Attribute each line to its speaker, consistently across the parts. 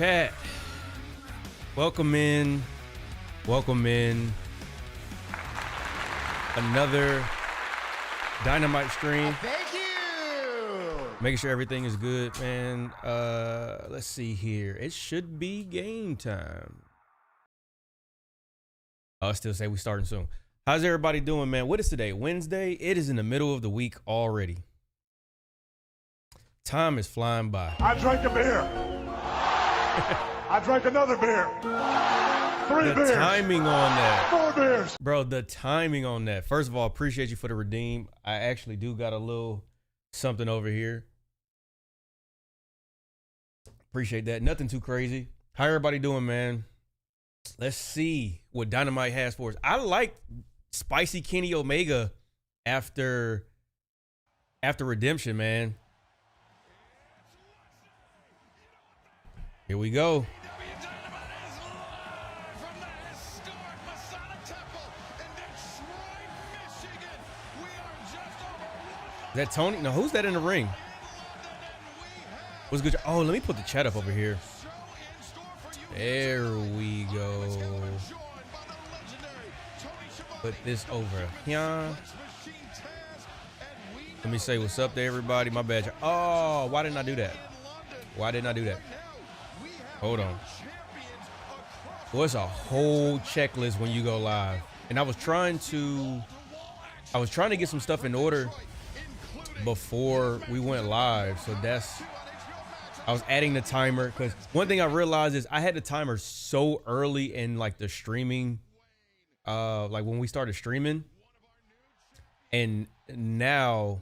Speaker 1: Chat. Welcome in. Welcome in. Another Dynamite stream.
Speaker 2: Thank you.
Speaker 1: Making sure everything is good, man. Let's see here. It should be game time. I'll still say we starting soon. How's everybody doing, man? What is today? Wednesday. It is in the middle of the week already. Time is flying by.
Speaker 3: I drank a beer. I drank another beer. Three beers.
Speaker 1: The timing on that.
Speaker 3: 4 beers.
Speaker 1: Bro, the timing on that. First of all, appreciate you for the redeem. I actually do got a little something over here. Appreciate that. Nothing too crazy. How everybody doing, man? Let's see what Dynamite has for us. I like Spicy Kenny Omega after Redemption, man. Here we go. Is that Tony? No, who's that in the ring? What's good? Oh, let me put the chat up over here. There we go. Put this over here. Let me say what's up to everybody. My bad. Oh, why didn't I do that? Why didn't I do that? Hold on. Well, it's a whole checklist when you go live. And I was trying to get some stuff in order before we went live. So I was adding the timer, because one thing I realized is I had the timer so early in like the streaming, like when we started streaming. And now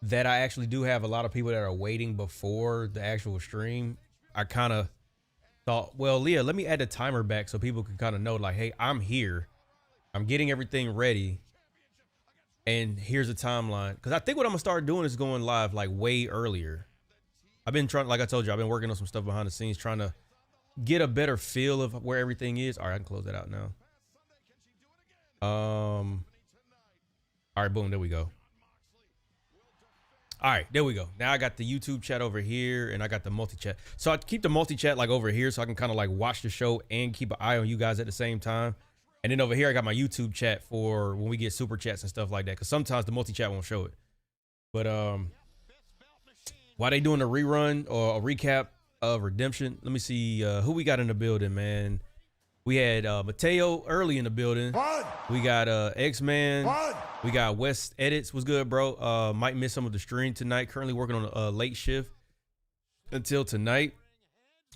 Speaker 1: that I actually do have a lot of people that are waiting before the actual stream, I kind of thought, well, Leah, let me add the timer back so people can kind of know, like, hey, I'm here. I'm getting everything ready. And here's a timeline. Because I think what I'm going to start doing is going live like way earlier. I've been trying, like I told you, I've been working on some stuff behind the scenes, trying to get a better feel of where everything is. All right, I can close that out now. All right, boom, there we go. All right, there we go. Now I got the YouTube chat over here and I got the multi-chat. So I keep the multi-chat like over here so I can kind of like watch the show and keep an eye on you guys at the same time. And then over here, I got my YouTube chat for when we get super chats and stuff like that. Cause sometimes the multi-chat won't show it. But while they doing a rerun or a recap of Redemption, let me see who we got in the building, man. We had Mateo early in the building.
Speaker 3: One.
Speaker 1: We got X-Man.
Speaker 3: One.
Speaker 1: We got West Edits. What's good, bro? Might miss some of the stream tonight. Currently working on a late shift until tonight.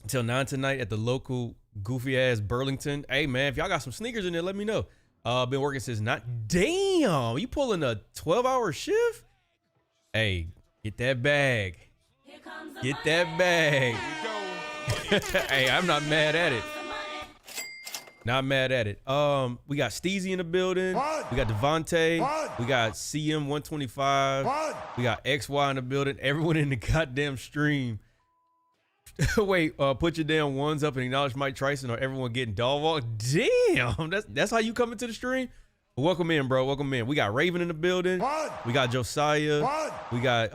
Speaker 1: Until 9 tonight at the local goofy ass Burlington. Hey man, if y'all got some sneakers in there, let me know. Been working since damn, you pulling a 12-hour shift? Hey, get that bag. Get that bag. Hey, I'm not mad at it. Not mad at it. We got Steezy in the building.
Speaker 3: One.
Speaker 1: We got Devontae.
Speaker 3: One.
Speaker 1: We got CM125.
Speaker 3: One.
Speaker 1: We got XY in the building. Everyone in the goddamn stream. Wait, put your damn ones up and acknowledge Mike Tyson or everyone getting dog walk. Damn, that's how you come into the stream? Welcome in, bro. Welcome in. We got Raven in the building.
Speaker 3: One.
Speaker 1: We got Josiah.
Speaker 3: One.
Speaker 1: We got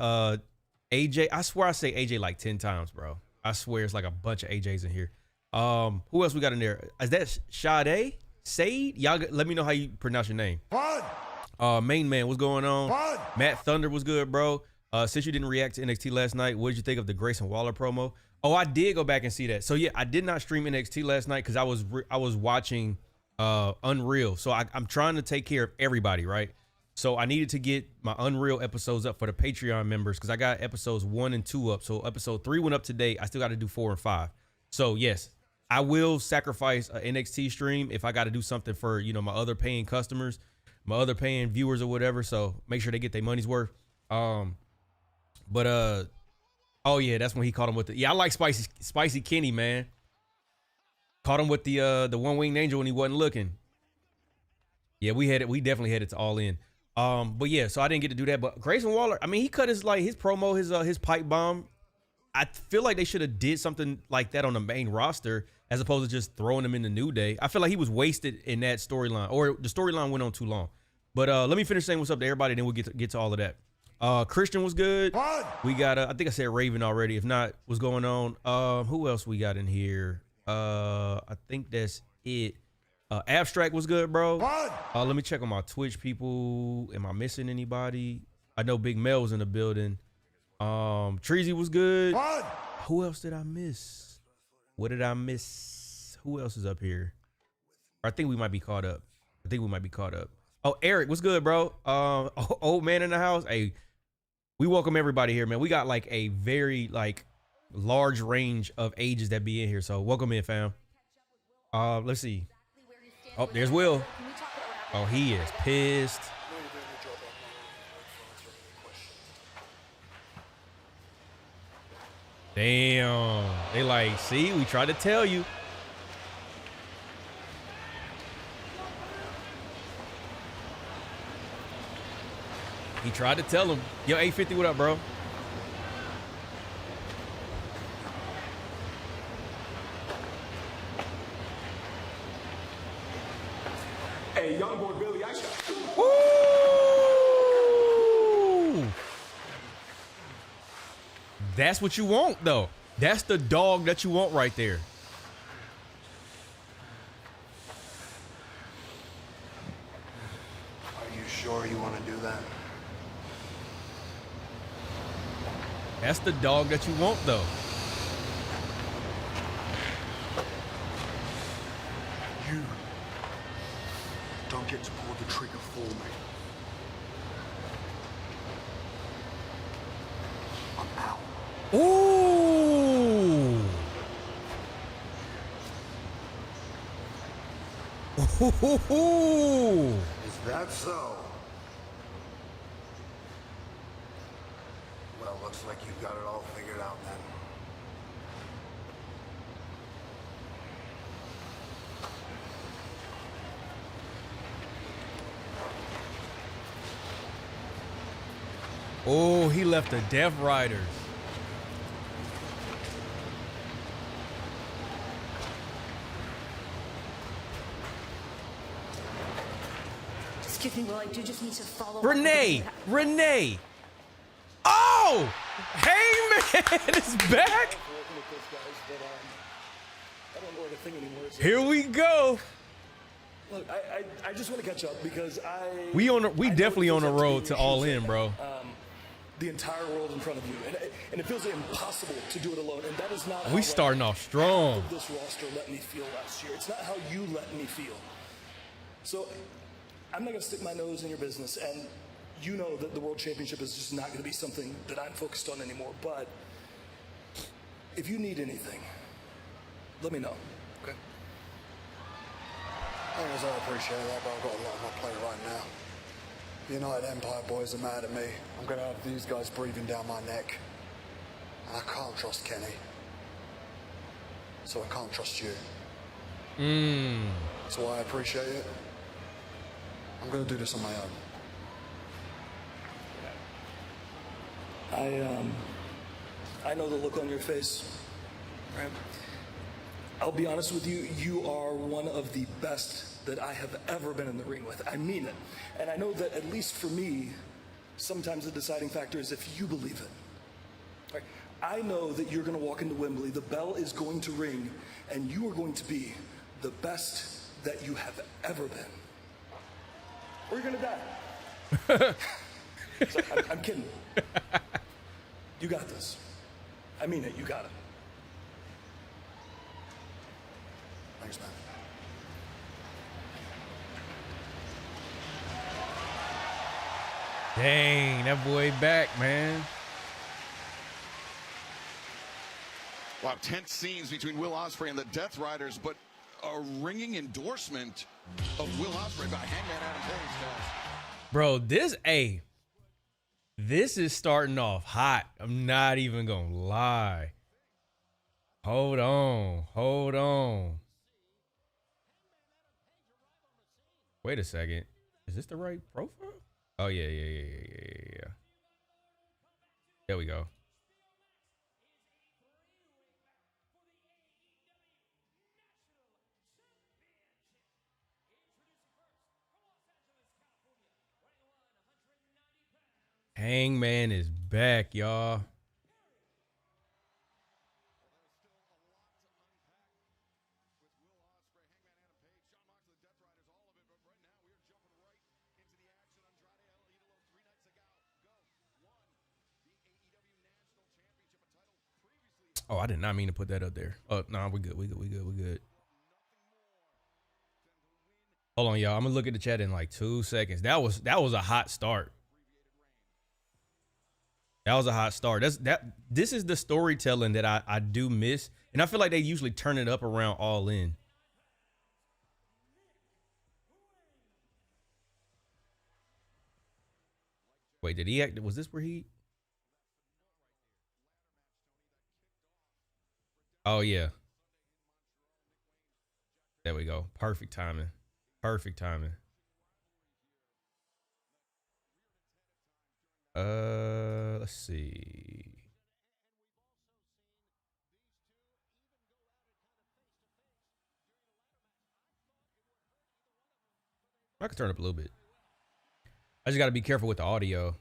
Speaker 1: AJ. I swear I say AJ like 10 times, bro. I swear it's like a bunch of AJs in here. Who else we got in there? Is that Sade? Sade? Y'all let me know how you pronounce your name.
Speaker 3: One.
Speaker 1: Main man, what's going on?
Speaker 3: One.
Speaker 1: Matt Thunder was good, bro. Since you didn't react to NXT last night, what did you think of the Grayson Waller promo? Oh, I did go back and see that. So yeah, I did not stream NXT last night because I was watching Unreal. So I'm trying to take care of everybody, right? So I needed to get my Unreal episodes up for the Patreon members because I got episodes 1 and 2 up. So episode 3 went up today. I still got to do 4 and 5. So yes, I will sacrifice an NXT stream if I got to do something for, you know, my other paying customers, my other paying viewers or whatever. So make sure they get their money's worth. Oh yeah, that's when he caught him with the, yeah, I like Spicy Kenny, man. Caught him with the one winged angel when he wasn't looking. Yeah, we definitely had it to All In. But yeah, so I didn't get to do that. But Grayson Waller, I mean, he cut his promo, his pipe bomb. I feel like they should have did something like that on the main roster as opposed to just throwing him in the New Day. I feel like he was wasted in that storyline, or the storyline went on too long. But let me finish saying what's up to everybody, then we'll get to all of that. Christian was good.
Speaker 3: One.
Speaker 1: We got I think I said Raven already. If not, what's going on? Who else we got in here? I think that's it. Abstract was good, bro.
Speaker 3: One.
Speaker 1: Let me check on my Twitch people. Am I missing anybody? I know Big Mel was in the building. Treasy was good.
Speaker 3: One.
Speaker 1: Who else did I miss? What did I miss? Who else is up here? I think we might be caught up. Oh, Eric, what's good, bro? Old man in the house. Hey, we welcome everybody here, man. We got like a very like large range of ages that be in here. So welcome in, fam. Let's see. Oh, there's Will. Oh, he is pissed. Damn. They like, see, we tried to tell you. He tried to tell him. Yo, 850, what up, bro?
Speaker 4: Hey, young boy Billy, I got.
Speaker 1: Woo! That's what you want, though. That's the dog that you want right there.
Speaker 2: Are you sure you want to do that?
Speaker 1: That's the dog that you want, though.
Speaker 2: You don't get to pull the trigger for me. I'm out.
Speaker 1: Ooh! Ooh!
Speaker 2: Is that so? Well, looks like you've got it all figured out then.
Speaker 1: Oh, he left the Death Riders.
Speaker 5: Excuse me, well, I do just need to follow up
Speaker 1: Renee!
Speaker 5: with
Speaker 1: Renee! Oh! Heyman is back!
Speaker 4: I don't know anything anymore. So
Speaker 1: Here we go.
Speaker 4: look, I just want to catch up because
Speaker 1: We definitely on the
Speaker 4: the
Speaker 1: road to All In, bro.
Speaker 4: The entire world in front of you, and it feels impossible to do it alone. And that is not.
Speaker 1: We
Speaker 4: how
Speaker 1: starting off strong.
Speaker 4: This roster let me feel last year. It's not how you let me feel. So I'm not going to stick my nose in your business, and you know that the World Championship is just not going to be something that I'm focused on anymore. But if you need anything, let me know. Okay.
Speaker 2: Thanks, I appreciate that, but I've got a lot on my plate right now. The United Empire boys are mad at me. I'm going to have these guys breathing down my neck. And I can't trust Kenny. So I can't trust you. So I appreciate it. I'm going to do this on my own.
Speaker 4: I know the look on your face, right? I'll be honest with you, you are one of the best that I have ever been in the ring with. I mean it. And I know that at least for me, sometimes the deciding factor is if you believe it. Right? I know that you're going to walk into Wembley, the bell is going to ring, and you are going to be the best that you have ever been. Or you're going to die. So, I'm kidding. You got this. I mean it, you got it.
Speaker 2: Thanks, man.
Speaker 1: Dang, that boy back, man.
Speaker 6: Wow, tense scenes between Will Ospreay and the Death Riders, but a ringing endorsement of Will Ospreay by Hangman Adam Page, guys.
Speaker 1: Bro, this is starting off hot. I'm not even gonna lie. Hold on. Wait a second. Is this the right profile? Oh, yeah. There we go. Hangman is back, y'all. Oh, I did not mean to put that up there. Oh, no, we're good. We good. Hold on, y'all. I'm gonna look at the chat in like 2 seconds. That was a hot start. That was a hot start. This is the storytelling that I do miss. And I feel like they usually turn it up around All In. Wait, did he act? Was this where he? Oh, yeah. There we go. Perfect timing. Perfect timing. Let's see. I can turn up a little bit. I just got to be careful with the audio.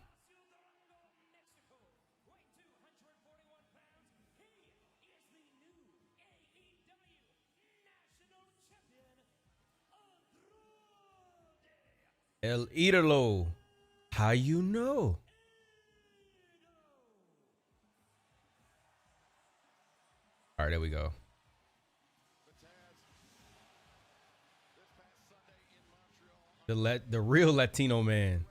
Speaker 1: El Idolo. How you know? All right, there we go. The real Latino man.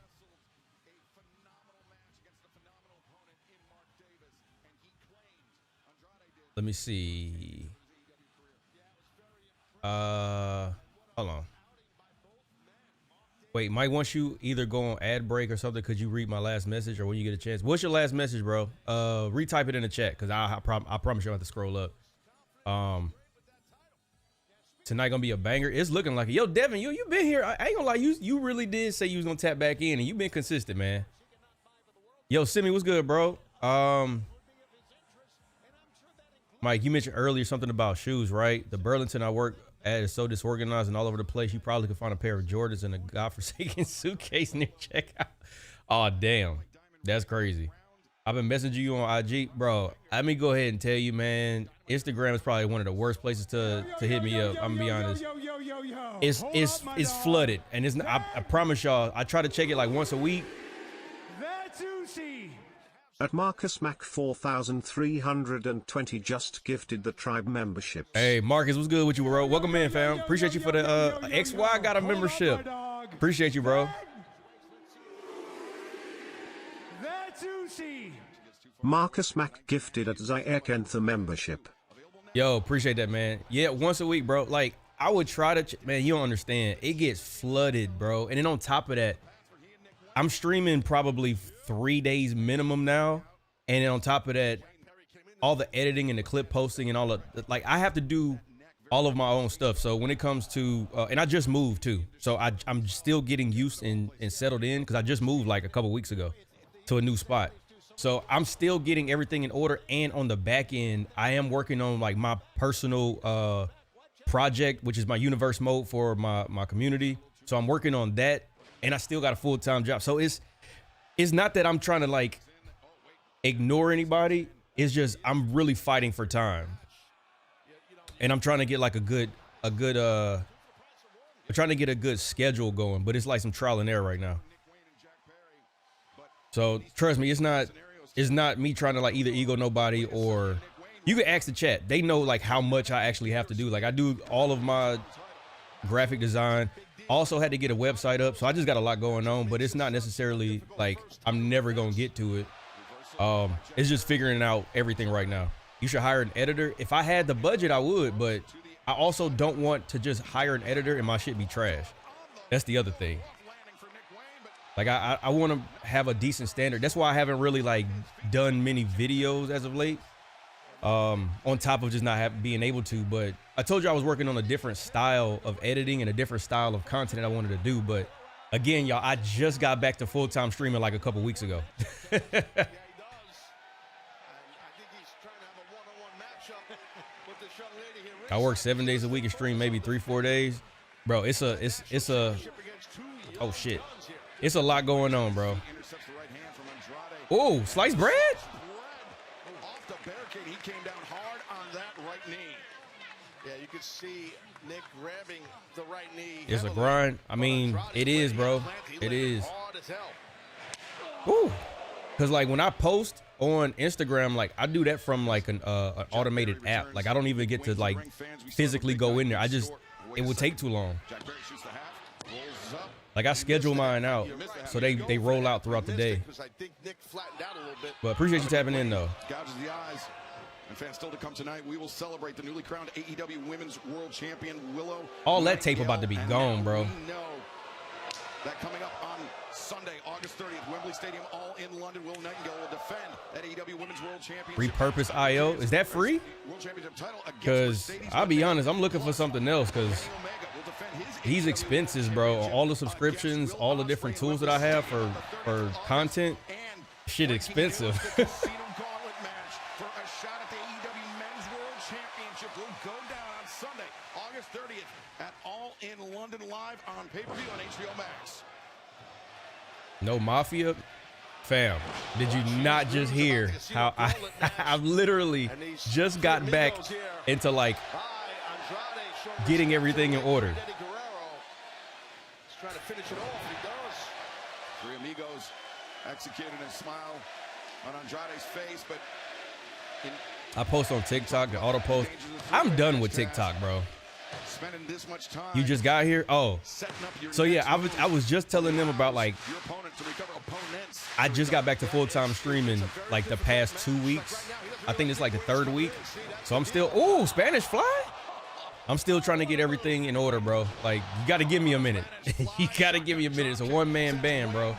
Speaker 1: Let me see. Hold on. Wait, Mike wants you either go on ad break or something. Could you read my last message or when you get a chance? What's your last message, bro? Retype it in the chat because I promise you I have to scroll up. Tonight gonna be a banger. It's looking like it. Yo, Devin, you been here. I ain't gonna lie, you really did say you was gonna tap back in and you been consistent, man. Yo, Simi, what's good, bro? Mike, you mentioned earlier something about shoes, right? The Burlington I work at is so disorganized and all over the place. You probably could find a pair of Jordans in a godforsaken suitcase near checkout. Oh, damn. That's crazy. I've been messaging you on IG, bro. Let me go ahead and tell you, man. Instagram is probably one of the worst places to hit me up. I'm gonna be honest. It's flooded, and it's. I promise y'all. I try to check it like once a week.
Speaker 7: At Marcus Mac 4320 just gifted the tribe membership.
Speaker 1: Hey Marcus, what's good with you, bro? Welcome in, fam. Appreciate you for the XY got a membership. Appreciate you, bro.
Speaker 7: Marcus Mac gifted at Zayek the membership.
Speaker 1: Yo, appreciate that, man. Yeah, once a week, bro. Like I would try to, man. You don't understand. It gets flooded, bro. And then on top of that, I'm streaming probably 3 days minimum now, and then on top of that, all the editing and the clip posting and all of like I have to do all of my own stuff. So when it comes to and I just moved too, so I'm still getting used and settled in because I just moved like a couple weeks ago to a new spot. So I'm still getting everything in order, and on the back end, I am working on like my personal project, which is my universe mode for my community. So I'm working on that, and I still got a full-time job. So it's not that I'm trying to like ignore anybody. It's just I'm really fighting for time, and I'm trying to get like I'm trying to get a good schedule going. But it's like some trial and error right now. So trust me, it's not me trying to like either ego nobody, or you can ask the chat. They know like how much I actually have to do. Like I do all of my graphic design. Also had to get a website up, so I just got a lot going on, but it's not necessarily like I'm never gonna get to it. It's just figuring out everything right now. You should hire an editor. If I had the budget, I would, but I also don't want to just hire an editor and my shit be trash. That's the other thing. Like I want to have a decent standard. That's why I haven't really like done many videos as of late. On top of just not being able to, but I told you I was working on a different style of editing and a different style of content that I wanted to do. But again, y'all, I just got back to full-time streaming like a couple weeks ago. I work 7 days a week and stream maybe 3-4 days. Bro, it's a oh shit. It's a lot going on, bro. Oh, sliced bread?
Speaker 6: Off the barricade, he came down hard on that right knee.
Speaker 8: Yeah, you could see Nick grabbing the right knee.
Speaker 1: It's a grind. I mean, it is, bro. It is. Ooh. Because, like, when I post on Instagram, like, I do that from, like, an automated app. Like, I don't even get to, like, physically go in there. It would take too long. Like, I schedule mine out, so they roll out throughout the day. But appreciate you tapping in, though.
Speaker 6: Gouges the eyes. And fans still to come tonight, we will celebrate the newly crowned AEW Women's World Champion, Willow.
Speaker 1: All that tape about to be gone, bro.
Speaker 6: We know that coming up on Sunday, August 30th, Wembley Stadium, all in London, Willow Nightingale will defend that AEW Women's World Championship.
Speaker 1: Repurpose IO. Is that free?
Speaker 6: World Championship title
Speaker 1: Because I'll be honest, I'm looking for something else because these expenses, bro. All the subscriptions, all the different tools that I have for content, shit expensive.
Speaker 6: Will go down on Sunday, August 30th at All in London live on pay-per-view on HBO Max.
Speaker 1: No Mafia? Fam, did you not just hear how I've literally just got back into, like, getting everything in order.
Speaker 8: Trying to finish it off, he does.
Speaker 6: Three Amigos executed a smile on Andrade's face, but
Speaker 1: I post on TikTok, the auto post. I'm done with TikTok, bro.
Speaker 6: Spending this much time.
Speaker 1: You just got here? Oh. So yeah, I was just telling them about, like, I just got back to full-time streaming like the past 2 weeks. I think it's like the third week. So I'm still, ooh, Spanish Fly? I'm still trying to get everything in order, bro. Like, you got to give me a minute. You got to give me a minute. It's a one-man band, bro.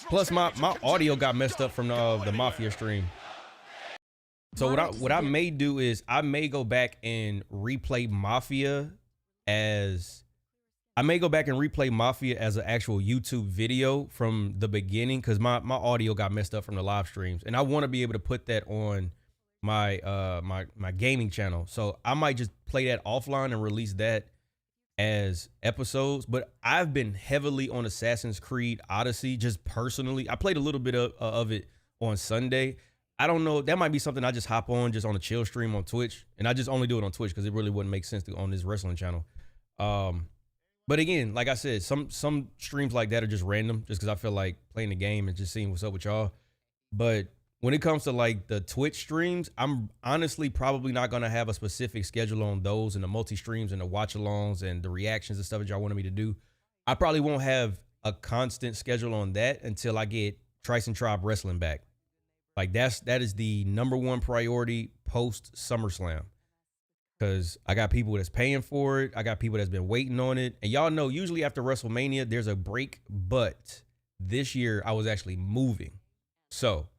Speaker 1: Plus, my audio got messed up from the Mafia stream. So what I may do is I may go back and replay Mafia as an actual YouTube video from the beginning, because my audio got messed up from the live streams, and I want to be able to put that on my my gaming channel. So I might just play that offline and release that as episodes. But I've been heavily on Assassin's Creed Odyssey, just personally. I played a little bit of it on Sunday. I don't know, that might be something I just hop on just on a chill stream on Twitch, and I just only do it on Twitch because it really wouldn't make sense to on this wrestling channel. But again, like I said, some streams like that are just random, just because I feel like playing the game and just seeing what's up with y'all. But when it comes to, like, the Twitch streams, I'm honestly probably not going to have a specific schedule on those, and the multi-streams and the watch-alongs and the reactions and stuff that y'all wanted me to do. I probably won't have a constant schedule on that until I get Trice and Tribe Wrestling back. Like, that is the #1 priority post SummerSlam, because I got people that's paying for it. I got people that's been waiting on it. And y'all know, usually after WrestleMania, there's a break, but this year I was actually moving. So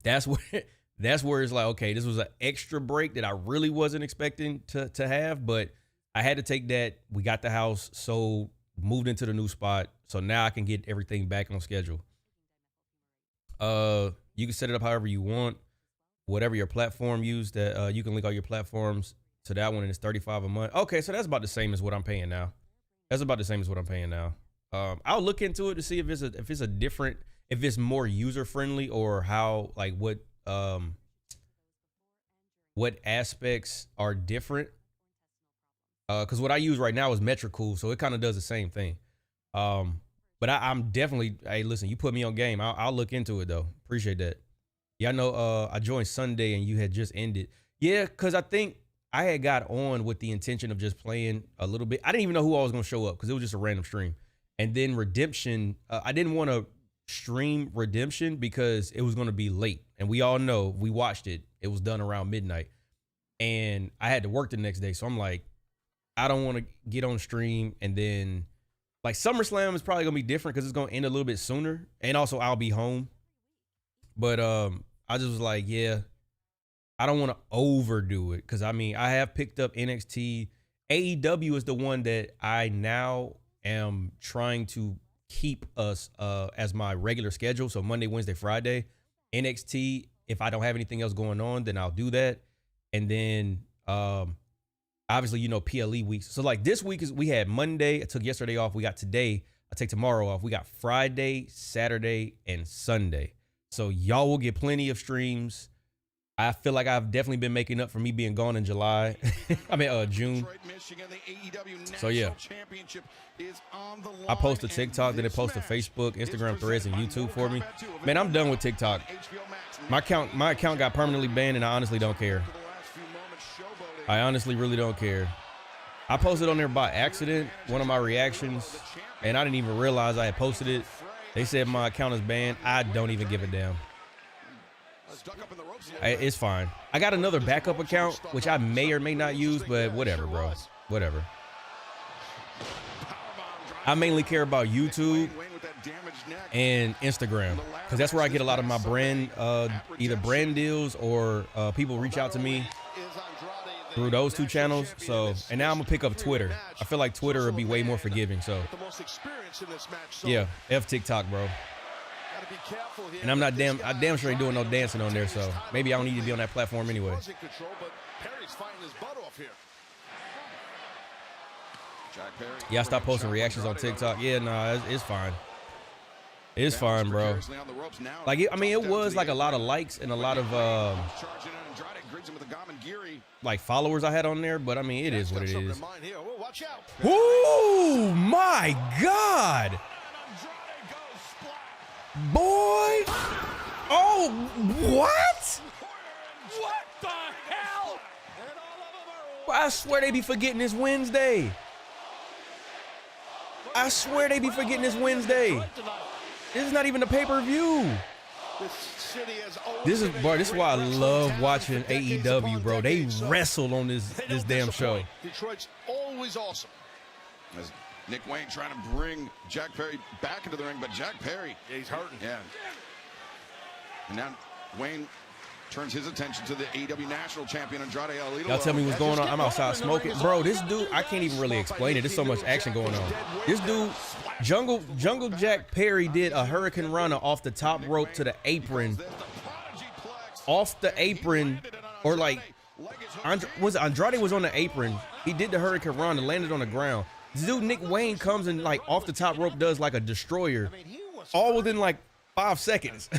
Speaker 1: that's where it's like, okay, this was an extra break that I really wasn't expecting to have, but I had to take that. We got the house sold, moved into the new spot. So now I can get everything back on schedule. You can set it up however you want, whatever your platform used. That you can link all your platforms to that one, and it's $35 a month. Okay, so that's about the same as what I'm paying now. I'll look into it to see if it's more user friendly, or how, like, what aspects are different. Because what I use right now is Metricool, so it kind of does the same thing. But I'm definitely, hey, listen, you put me on game. I'll look into it, though. Appreciate that. Yeah, I know I joined Sunday and you had just ended. Yeah, because I think I had got on with the intention of just playing a little bit. I didn't even know who all was going to show up because it was just a random stream. And then Redemption, I didn't want to stream Redemption because it was going to be late. And we all know, we watched it. It was done around midnight. And I had to work the next day. So I'm like, I don't want to get on stream and then... Like, SummerSlam is probably going to be different because it's going to end a little bit sooner. And also, I'll be home. But I just was like, yeah, I don't want to overdo it. Because, I mean, I have picked up NXT. AEW is the one that I now am trying to keep us as my regular schedule. So Monday, Wednesday, Friday. NXT, if I don't have anything else going on, then I'll do that. And then... obviously, you know, PLE weeks. So, like, this week we had Monday. I took yesterday off. We got today. I take tomorrow off. We got Friday, Saturday, and Sunday. So y'all will get plenty of streams. I feel like I've definitely been making up for me being gone in July. I mean, June. So yeah, I post to TikTok, then it posts to Facebook, Instagram, Threads, and YouTube for me. Man, I'm done with TikTok. My account got permanently banned, and I honestly don't care. I honestly really don't care. I posted on there by accident, one of my reactions, and I didn't even realize I had posted it. They said my account is banned. I don't even give a damn. It's fine. I got another backup account, which I may or may not use, but whatever, bro. Whatever. I mainly care about YouTube and Instagram, because that's where I get a lot of my brand, either brand deals or people reach out to me through those two channels. So, and now I'm gonna pick up Twitter. I feel like Twitter will be way more forgiving. So, yeah, F TikTok, bro. And I damn sure ain't doing no dancing on there, so maybe I don't need to be on that platform anyway. Yeah, I stopped posting reactions on TikTok. Yeah, nah, it's fine. It's fine, bro. Like, I mean, it was like a lot of likes and a lot of like followers I had on there, but I mean, it is what it is. Oh my God, boy! Oh, what?
Speaker 9: What the hell?
Speaker 1: I swear they be forgetting it's Wednesday. I swear they be forgetting it's Wednesday. This is not even a pay-per-view. This is why I love watching AEW, bro. They wrestle on this damn show.
Speaker 8: Detroit's always awesome.
Speaker 6: As Nick Wayne trying to bring Jack Perry back into the ring, but Jack Perry,
Speaker 8: he's hurting.
Speaker 6: Yeah. And now Wayne turns his attention to the AEW National Champion Andrade El Idolo.
Speaker 1: Y'all tell me what's going on. I'm outside smoking. Bro, this dude, I can't even really explain it. There's so much action going on. This dude, Jungle Jack Perry did a Hurricane Rana off the top rope to the apron. Off the apron, or like, Andrade was on the apron. He did the Hurricane Rana, landed on the ground. This dude, Nick Wayne, comes and like off the top rope does like a destroyer. All within like 5 seconds.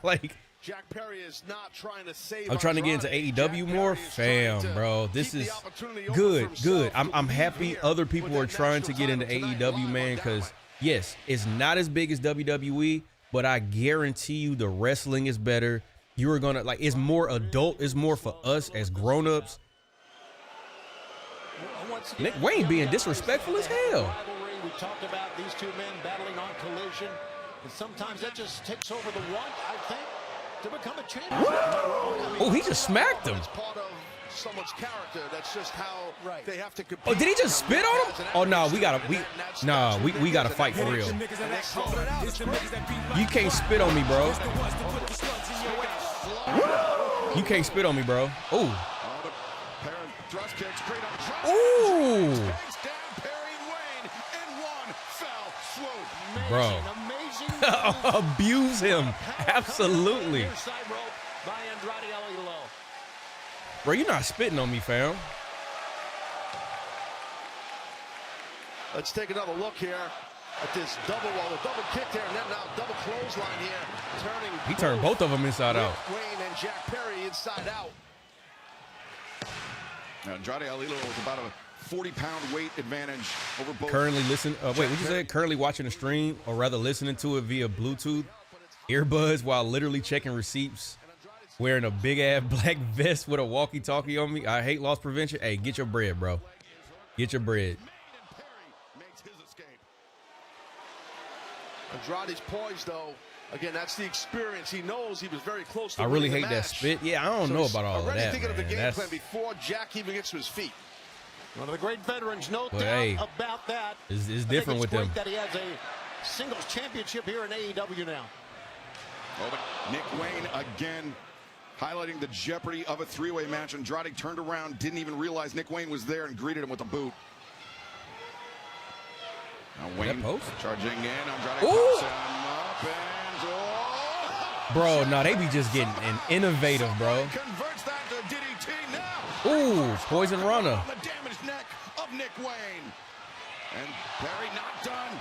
Speaker 1: Like,
Speaker 8: Jack Perry is not trying to save.
Speaker 1: I'm trying to get into AEW more, fam, bro. This is good. I'm happy other people are trying to get into AEW, man, because yes, it's not as big as WWE, but I guarantee you the wrestling is better. You are gonna like, it's more adult, it's more for us as grown-ups. Nick Wayne being disrespectful as hell.
Speaker 9: We talked about these two men battling on Collision, and sometimes that just takes over the want, I think, to become a champion.
Speaker 1: Oh, he just smacked him.
Speaker 8: It's part of someone's character. That's just how they have to compete.
Speaker 1: Oh, did he just spit on him? Oh no, we gotta fight for real. You can't spit on me, bro. You can't spit on me, bro. Oh. Ooh. Bro. Abuse him. Absolutely. Bro, you're not spitting on me, fam.
Speaker 8: Let's take another look here at this double kick there, and then now double clothesline here.
Speaker 1: He turned both of them inside out.
Speaker 8: Wayne and Jack Perry inside out.
Speaker 6: Now, Andrade El Idolo with about a 40-pound weight advantage over both.
Speaker 1: Currently wait, what you said? Currently watching a stream, or rather listening to it via Bluetooth earbuds while literally checking receipts, wearing a big-ass black vest with a walkie-talkie on me. I hate loss prevention. Hey, get your bread, bro. Get your bread.
Speaker 8: Andrade's poised, though. Again, that's the experience. He knows he was very close to
Speaker 1: I really
Speaker 8: winning
Speaker 1: hate
Speaker 8: the
Speaker 1: that
Speaker 8: match.
Speaker 1: spit. Yeah, I don't know about all of that,
Speaker 8: thinking of the
Speaker 1: man.
Speaker 8: game
Speaker 1: That's
Speaker 8: plan before Jack even gets to his feet.
Speaker 9: One of the great veterans, no
Speaker 1: But
Speaker 9: doubt
Speaker 1: hey,
Speaker 9: about that.
Speaker 1: it's different with them.
Speaker 9: That he has a singles championship here in AEW now.
Speaker 6: Oh, but Nick Wayne again highlighting the jeopardy of a three-way match. Andrade turned around, didn't even realize Nick Wayne was there, and greeted him with a boot. Now Wayne charging in. Andrade pops him up and
Speaker 1: Bro, no, they be just getting innovative, bro.
Speaker 6: converts that to DDT now.
Speaker 1: Ooh, poison runner.
Speaker 6: The damaged neck of Nick Wayne. And Perry not done.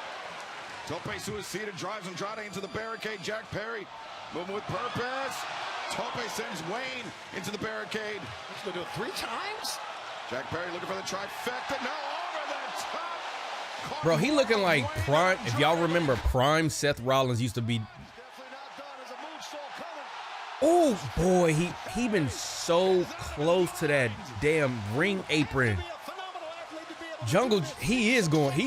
Speaker 6: Tope suicida drives Andrade into the barricade. Jack Perry moving with purpose. Tope sends Wayne into the barricade.
Speaker 9: He's going to do it 3 times?
Speaker 6: Jack Perry looking for the trifecta. No, over the top.
Speaker 1: Bro, he looking like prime. If y'all remember, prime Seth Rollins used to be. Oh boy, he been so close to that damn ring apron. Jungle, he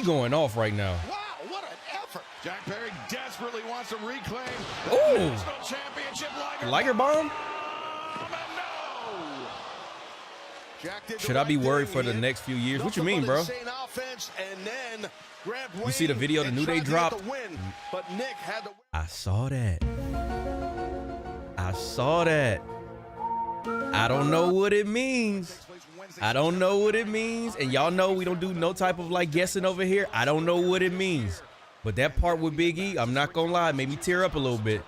Speaker 1: going off right now.
Speaker 9: Wow, what an effort.
Speaker 6: Jack Perry desperately wants to reclaim the
Speaker 1: Ooh.
Speaker 6: National Championship.
Speaker 1: Liger bomb? Should I be worried for the next few years? What you mean, bro? You see the video the New Day dropped? I saw that. I saw that. I don't know what it means. I don't know what it means. And y'all know we don't do no type of like guessing over here. I don't know what it means. But that part with Big E, I'm not gonna lie, made me tear up a little bit.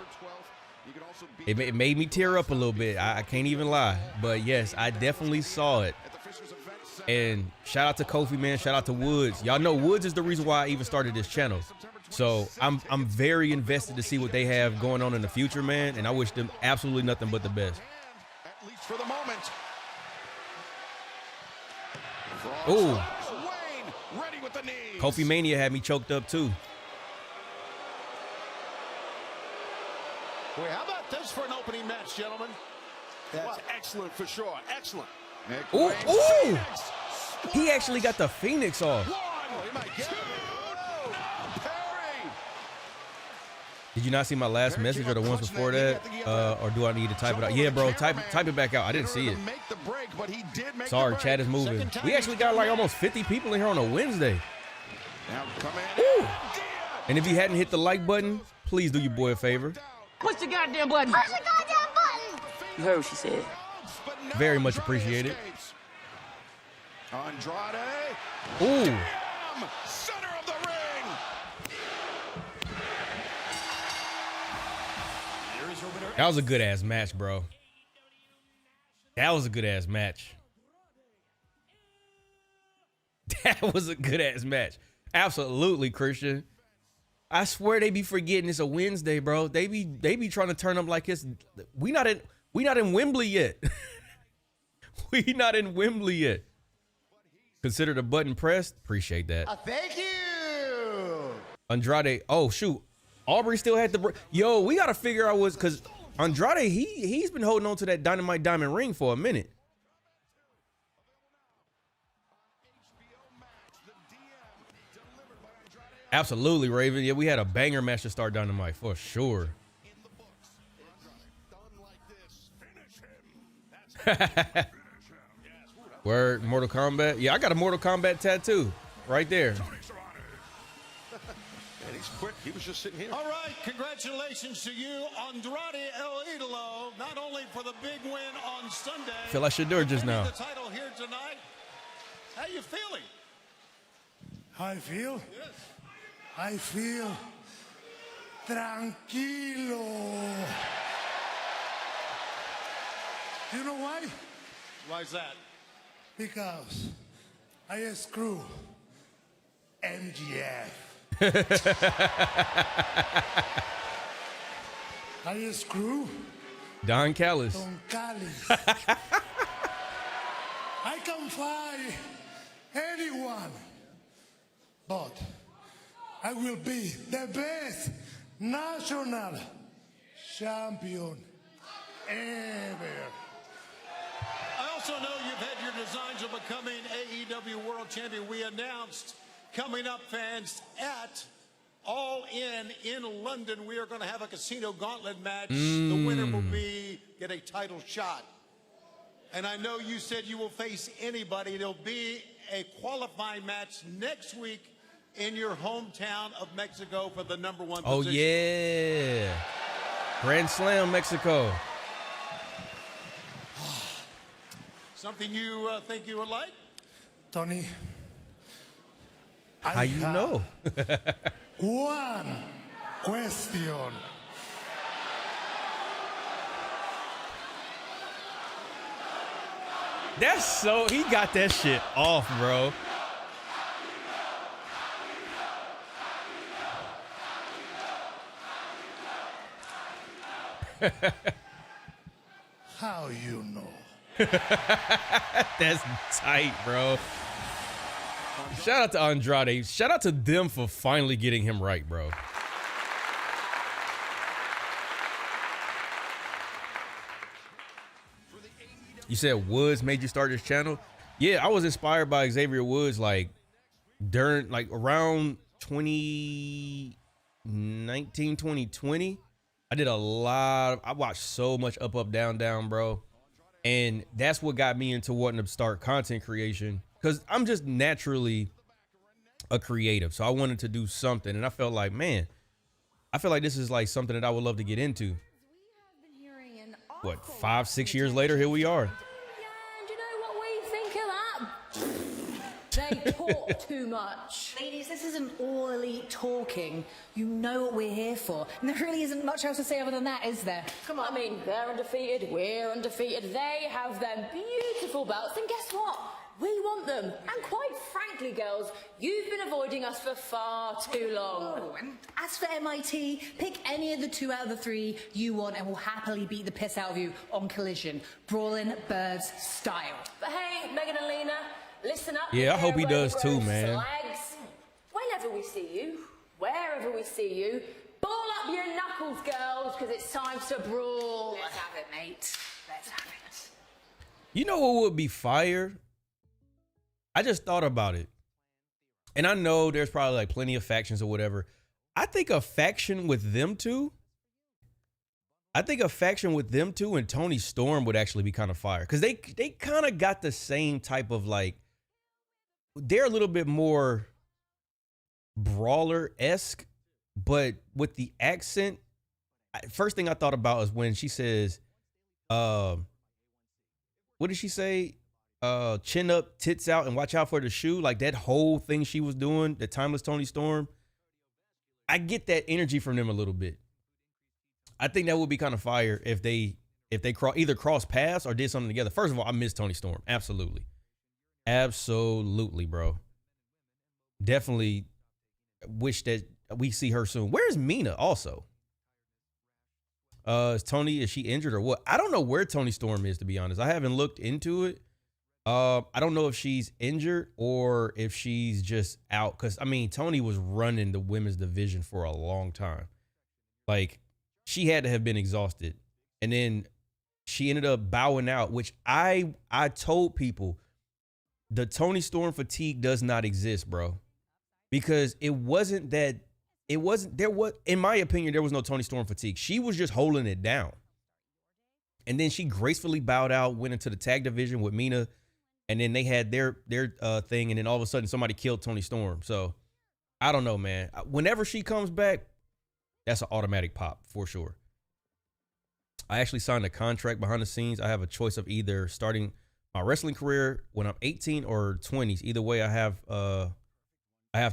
Speaker 1: It made me tear up a little bit. I can't even lie. But yes, I definitely saw it. And shout out to Kofi, man. Shout out to Woods. Y'all know Woods is the reason why I even started this channel. So I'm very invested to see what they have going on in the future, man. And I wish them absolutely nothing but the best.
Speaker 6: At least for the moment.
Speaker 1: Ooh.
Speaker 6: Wayne ready with the knees.
Speaker 1: Kofi Mania had me choked up too.
Speaker 9: Wait, how about this for an opening match, gentlemen?
Speaker 8: That's excellent for sure. Excellent.
Speaker 1: Ooh, ooh. He actually got the Phoenix off.
Speaker 8: He might get it.
Speaker 1: Did you not see my last message or the ones before that? Or do I need to type it out? Yeah, bro, type it back out. I didn't see it. Sorry, chat is moving. We actually got like almost 50 people in here on a Wednesday. Ooh. And if you hadn't hit the like button, please do your boy a favor.
Speaker 10: Push the goddamn button. Push the goddamn button. You heard what she said.
Speaker 1: Very much appreciated.
Speaker 6: Andrade.
Speaker 1: Ooh.
Speaker 6: Center of the ring.
Speaker 1: That was a good ass match, bro. That was a good ass match. That was a good ass match. Absolutely, Christian. I swear they be forgetting it's a Wednesday, bro. They be trying to turn up like it's we not in Wembley yet. We not in Wembley yet. Consider the button pressed. Appreciate that.
Speaker 9: Thank you.
Speaker 1: Andrade. Oh shoot. Aubrey still had the yo. We gotta figure out what's because Andrade he's been holding on to that Dynamite Diamond ring for a minute. Absolutely, Raven. Yeah, we had a banger match to start Dynamite for sure. Word, Mortal Kombat. Yeah, I got a Mortal Kombat tattoo right there.
Speaker 8: And he's quick. He was just sitting here.
Speaker 9: All right, congratulations to you, Andrade El Idolo, not only for the big win on Sunday.
Speaker 1: I feel like Shador just now.
Speaker 9: The title here tonight. How you feeling?
Speaker 3: How I feel?
Speaker 9: Yes.
Speaker 3: I feel tranquilo. You know why?
Speaker 9: Why is that?
Speaker 3: Because I screw MGF. I screw
Speaker 1: Don Callis.
Speaker 3: Don Callis. I can fight anyone, but I will be the best national champion ever.
Speaker 9: I also know you've had your designs of becoming AEW World Champion. We announced coming up, fans, at All in London, we are going to have a casino gauntlet match. The winner will get a title shot. And I know you said you will face anybody. There'll be a qualifying match next week in your hometown of Mexico for the #1 position.
Speaker 1: Oh, yeah. Grand Slam, Mexico.
Speaker 9: Something you think you would like?
Speaker 3: Tony.
Speaker 1: How you know?
Speaker 3: One question.
Speaker 1: That's so, he got that shit off, bro.
Speaker 3: How you know?
Speaker 1: That's tight, bro. Shout out to Andrade. Shout out to them for finally getting him right, bro. You said Woods made you start this channel? Yeah, I was inspired by Xavier Woods like around 2019, 2020. I did a lot. I watched so much Up, Up, Down, Down, bro. And that's what got me into wanting to start content creation, because I'm just naturally a creative. So I wanted to do something. And I felt like, man, I feel like this is like something that I would love to get into. What, 5-6 years later, here we are.
Speaker 5: Yeah, and you know what we think of that? They talk too much. Ladies, this isn't all elite talking. You know what we're here for. And there really isn't much else to say other than that, is there? Come on. I mean, they're undefeated, we're undefeated. They have them beautiful belts, and guess what? We want them. And quite frankly, girls, you've been avoiding us for far too long. Oh, and as for MIT, pick any of the 2 out of the 3 you want and we'll happily beat the piss out of you on Collision. Brawling Birds style. But hey, Megan and Lena, listen up.
Speaker 1: Yeah, I hope he does too, man.
Speaker 5: Slags. Whenever we see you, wherever we see you, ball up your knuckles, girls, because it's time to brawl. Let's have it, mate. Let's have it.
Speaker 1: You know what would be fire? I just thought about it. And I know there's probably like plenty of factions or whatever. I think a faction with them two, and Tony Storm would actually be kind of fire. Because they kind of got the same type of like, they're a little bit more brawler-esque, but with the accent. First thing I thought about is when she says, what did she say? Chin up, tits out, and watch out for the shoe. Like that whole thing she was doing, the timeless Tony Storm. I get that energy from them a little bit. I think that would be kind of fire if they either cross paths or did something together. First of all, I miss Tony Storm. Absolutely. Absolutely, bro. Definitely wish that we see her soon. Where's Mina also? Is she injured or what? I don't know where Tony Storm is, to be honest. I haven't looked into it. I don't know if she's injured or if she's just out. Because, I mean, Tony was running the women's division for a long time. Like, she had to have been exhausted. And then she ended up bowing out, which I told people the Tony Storm fatigue does not exist, bro. Because in my opinion, there was no Tony Storm fatigue. She was just holding it down. And then she gracefully bowed out, went into the tag division with Mina. And then they had their thing, and then all of a sudden somebody killed Tony Storm. So I don't know, man. Whenever she comes back, that's an automatic pop for sure. I actually signed a contract behind the scenes. I have a choice of either starting my wrestling career when I'm 18 or 20s. Either way, I have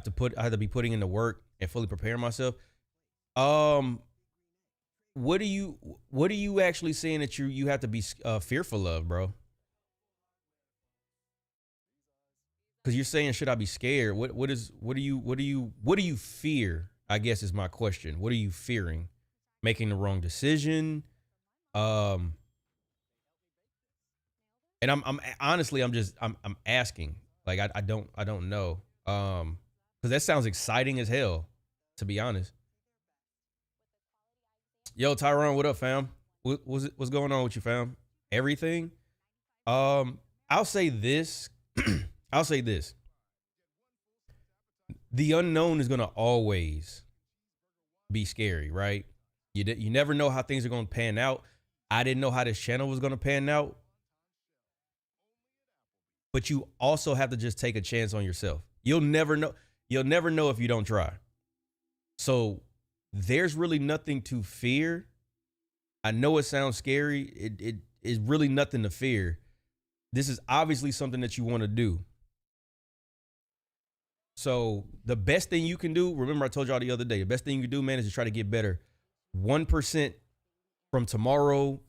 Speaker 1: to be putting in the work and fully preparing myself. What are you actually saying that you have to be fearful of, bro? Because you're saying, should I be scared? What do you fear? I guess is my question. What are you fearing? Making the wrong decision? And I'm honestly, I'm asking. Like I don't know. Because that sounds exciting as hell, to be honest. Yo, Tyrone, what up, fam? What's going on with you, fam? Everything. I'll say this. I'll say this. The unknown is going to always be scary, right? You never know how things are going to pan out. I didn't know how this channel was going to pan out. But you also have to just take a chance on yourself. You'll never know. You'll never know if you don't try. So there's really nothing to fear. I know it sounds scary. It is really nothing to fear. This is obviously something that you want to do. So the best thing you can do, remember I told y'all the other day, the best thing you can do, man, is to try to get better 1% from tomorrow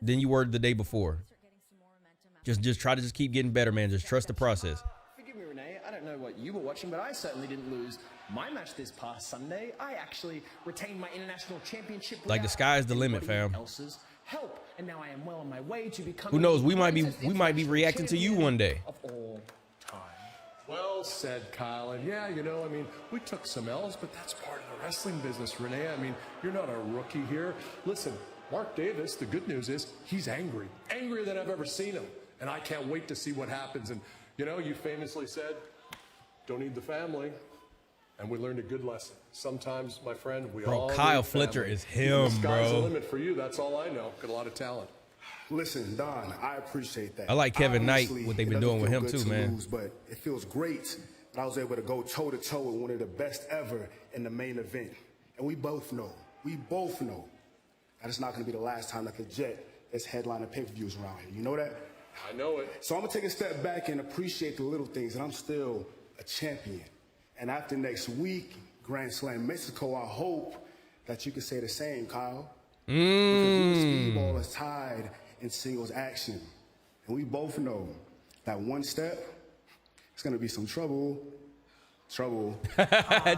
Speaker 1: than you were the day before. Just try to keep getting better, man. Just trust the process.
Speaker 11: Forgive me, Renee. I don't know what you were watching, but I certainly didn't lose my match this past Sunday, I actually retained my international championship.
Speaker 1: Like the sky's the limit, fam.
Speaker 11: Else's help, and now I am well on my way to becoming.
Speaker 1: Who knows? We might be reacting to you one day.
Speaker 11: Of all time.
Speaker 12: Well said, Kyle. And yeah, you know, I mean, we took some L's, but that's part of the wrestling business, Renee. I mean, you're not a rookie here. Listen, Mark Davis, the good news is he's angry. Angrier than I've ever seen him. And I can't wait to see what happens. And, you know, you famously said, don't need the family. And we learned a good lesson. Sometimes, my friend, we all
Speaker 1: Kyle
Speaker 12: need
Speaker 1: Fletcher
Speaker 12: family.
Speaker 1: is him,
Speaker 12: the sky's
Speaker 1: bro.
Speaker 12: the limit for you. That's all I know. Got a lot of talent.
Speaker 13: Listen, Don, I appreciate that.
Speaker 1: I like Kevin Knight,
Speaker 13: Obviously,
Speaker 1: what they've been
Speaker 13: it
Speaker 1: doing with
Speaker 13: doesn't
Speaker 1: him
Speaker 13: feel
Speaker 1: too,
Speaker 13: good to
Speaker 1: man.
Speaker 13: lose, but it feels great that I was able to go toe-to-toe with one of the best ever in the main event. And we both know that it's not going to be the last time that the Jet is headlining pay-per-views around here. You know that?
Speaker 12: I know it.
Speaker 13: So I'm going to take a step back and appreciate the little things, and I'm still a champion. And after next week, Grand Slam Mexico, I hope that you can say the same, Kyle. Because you and Speedball is tied in singles action. And we both know that one step, it's going to be some trouble. Trouble.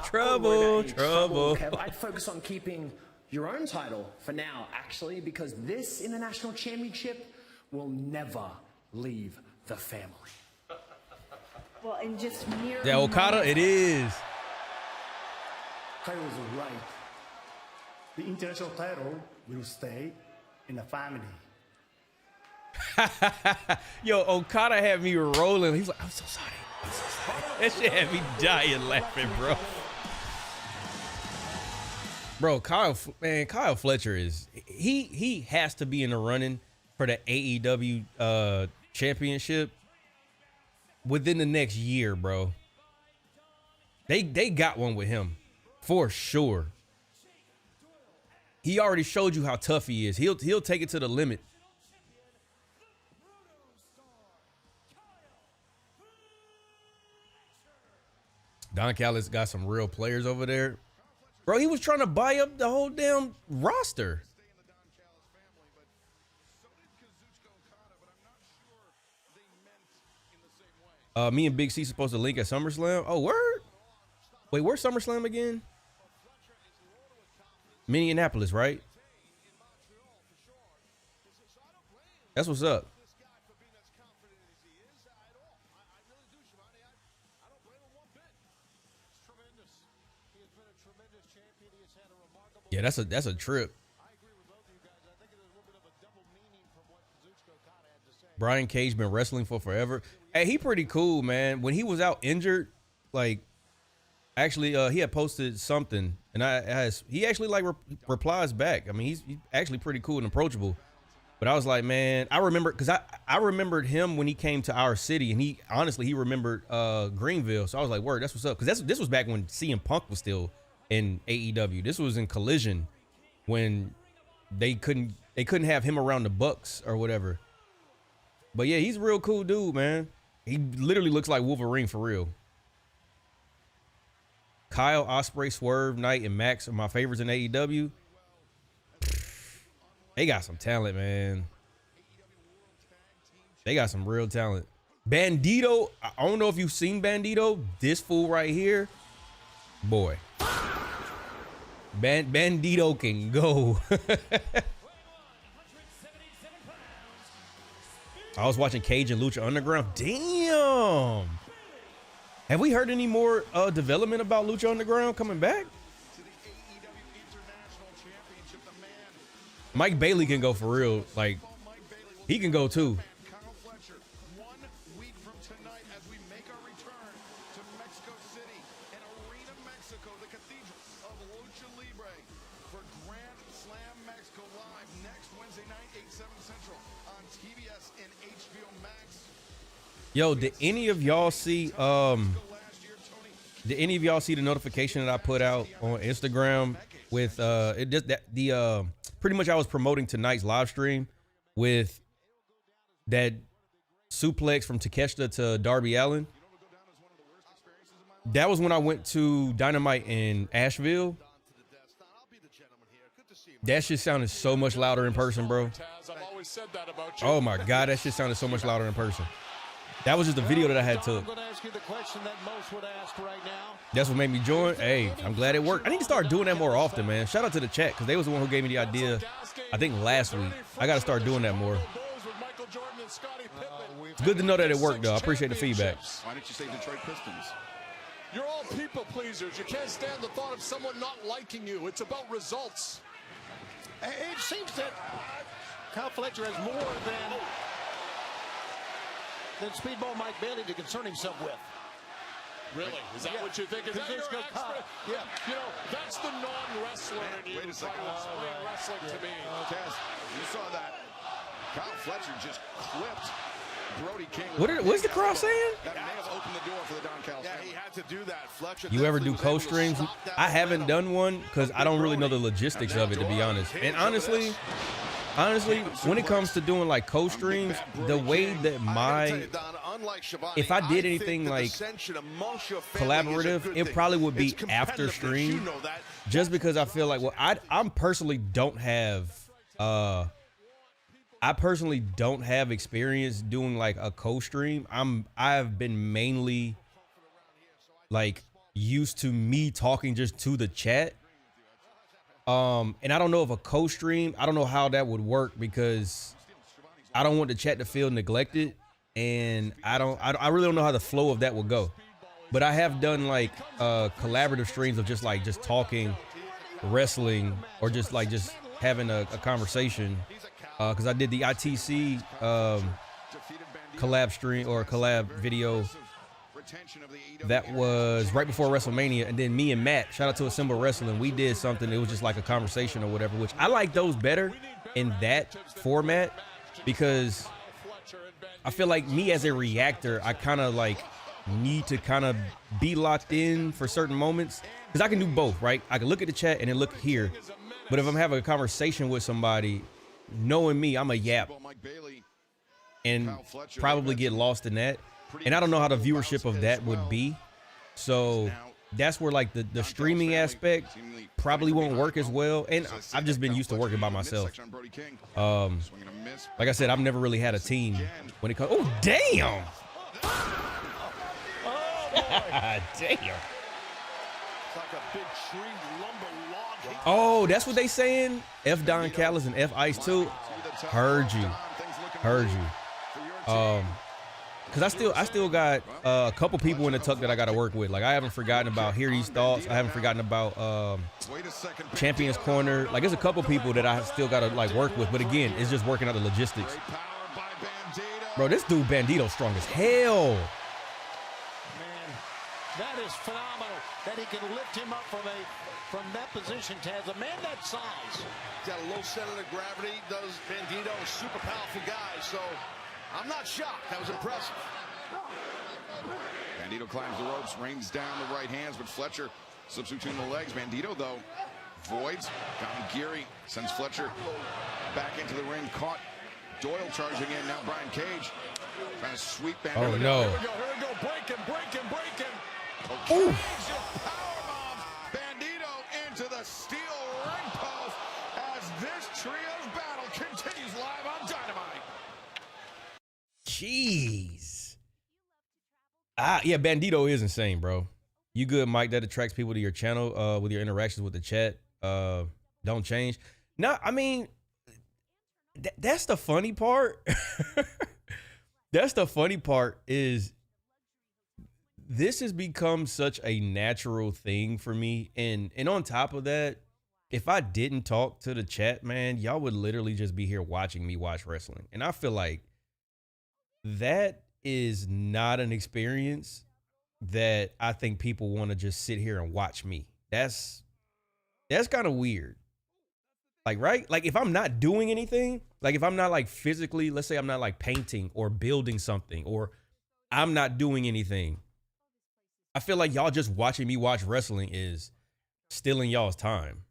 Speaker 1: Trouble.
Speaker 11: Kev, I'd focus on keeping your own title for now, actually, because this international championship will never leave the family.
Speaker 5: Well, in just mere
Speaker 1: Yeah, Okada, it is.
Speaker 14: Kyle was right. The international title will stay in the family.
Speaker 1: Yo, Okada had me rolling. He's like, I'm so sorry. I'm so sorry. That shit had me dying laughing, bro. Bro, Kyle Fletcher is, he has to be in the running for the AEW championship within the next year, bro. They got one with him for sure. He already showed you how tough he is. He'll take it to the limit. Don Callis got some real players over there. Bro, he was trying to buy up the whole damn roster. Me and Big C supposed to link at SummerSlam. Oh, word? Wait, where's SummerSlam again? Minneapolis, right? That's what's up. Yeah, that's a trip. Brian Cage been wrestling for forever. Hey, he pretty cool, man. When he was out injured, like, actually, he had posted something, and he actually like replies back. I mean, he's actually pretty cool and approachable. But I was like, man, I remember, because I remembered him when he came to our city, and he remembered Greenville. So I was like, word, that's what's up. Because this was back when CM Punk was still in AEW. This was in Collision when they couldn't have him around the Bucks or whatever. But yeah, he's a real cool dude, man. He literally looks like Wolverine for real. Kyle, Ospreay, Swerve, Knight, and Max are my favorites in AEW. They got some talent, man. They got some real talent. Bandito, I don't know if you've seen Bandito. This fool right here, boy. Bandito can go. I was watching Cage and Lucha Underground. Damn. Have we heard any more development about Lucha Underground coming back? Mike Bailey can go for real. Like, he can go too. Yo, did any of y'all see the notification that I put out on Instagram with pretty much I was promoting tonight's live stream with that suplex from Takeshita to Darby Allin? That was when I went to Dynamite in Asheville. That shit sounded so much louder in person, bro. Oh my God, that shit sounded so much louder in person. That was just a video that I had took.
Speaker 9: I'm going to ask you the question that most would ask right now.
Speaker 1: That's what made me join. Hey, I'm glad it worked. I need to start doing that more often, man. Shout out to the chat, because they was the one who gave me the idea, I think last week. I got to start doing that more. It's good to know that it worked, though. I appreciate the feedback.
Speaker 6: Why didn't you say Detroit Pistons?
Speaker 12: You're all people pleasers. You can't stand the thought of someone not liking you. It's about results.
Speaker 9: It seems that Kyle Fletcher has more than Speedball Mike Bailey to concern himself with.
Speaker 12: Really? Is that what you think? Is that your expert?
Speaker 9: Yeah.
Speaker 12: You know, that's the non-wrestler in you.
Speaker 6: Wait a second.
Speaker 12: Wrestling to me.
Speaker 6: Cass, you saw that. Kyle Fletcher just clipped Brody King.
Speaker 1: What's the crowd saying?
Speaker 6: That may have opened the door for the Don Callis.
Speaker 8: Yeah, he had to do that. Fletcher.
Speaker 1: You ever do co-streams? I haven't done one because I don't really know the logistics of it, to be honest. And honestly, when it comes to doing like co-streams, the way that if I did anything like collaborative, it probably would be after stream, just because I feel like, well, I personally don't have experience doing like a co-stream. I've been mainly like used to me talking just to the chat. And I don't know if a co-stream, I don't know how that would work, because I don't want the chat to feel neglected, and I really don't know how the flow of that will go. But I have done like collaborative streams of just talking wrestling, or just having a conversation, because I did the ITC collab stream or collab video. That was right before WrestleMania, and then me and Matt, shout out to Assemble Wrestling, we did something. It was just like a conversation or whatever, which I like those better in that format, because I feel like me as a reactor, I kind of like need to kind of be locked in for certain moments, because I can do both, right? I can look at the chat and then look here, but if I'm having a conversation with somebody, knowing me, I'm a yap and probably get lost in that. And I don't know how the viewership of that would be. So that's where like the streaming aspect probably won't work as well. And I've just been used to working by myself. Like I said, I've never really had a team when it comes. Oh, damn. Damn. Oh, that's what they saying? F Don Callis and F Ice too. Heard you. Because I still got a couple people in the tuck that I got to work with. Like, I haven't forgotten about Hear These Thoughts. I haven't forgotten about Champions Corner. Like, there's a couple people that I still got to like work with. But again, it's just working out the logistics. Bro, this dude Bandito strong as hell.
Speaker 9: Man, that is phenomenal that he can lift him up from that position, Taz. A man that size.
Speaker 8: He's got a low center of gravity. Does Bandito, a super powerful guy. So I'm not shocked. That was impressive.
Speaker 6: Bandito climbs the ropes, rains down the right hands, but Fletcher slips between the legs. Bandito, though, voids. Down Geary sends Fletcher back into the ring. Caught. Doyle charging in. Now Brian Cage trying to sweep Bandito.
Speaker 1: Oh, no.
Speaker 12: Here we go. Breaking.
Speaker 6: Okay. Powerbomb Bandito into the steel ring post as this trio's battle continues live on Dynamite.
Speaker 1: Jeez. Yeah, Bandito is insane, bro. You good, Mike? That attracts people to your channel with your interactions with the chat. Don't change. No, I mean, that's the funny part. That's the funny part is this has become such a natural thing for me. And on top of that, if I didn't talk to the chat, man, y'all would literally just be here watching me watch wrestling. And I feel like that is not an experience that I think people want to just sit here and watch me. That's kind of weird. Like, right? Like, if I'm not doing anything, like if I'm not like physically, let's say I'm not like painting or building something, or I'm not doing anything, I feel like y'all just watching me watch wrestling is stealing y'all's time.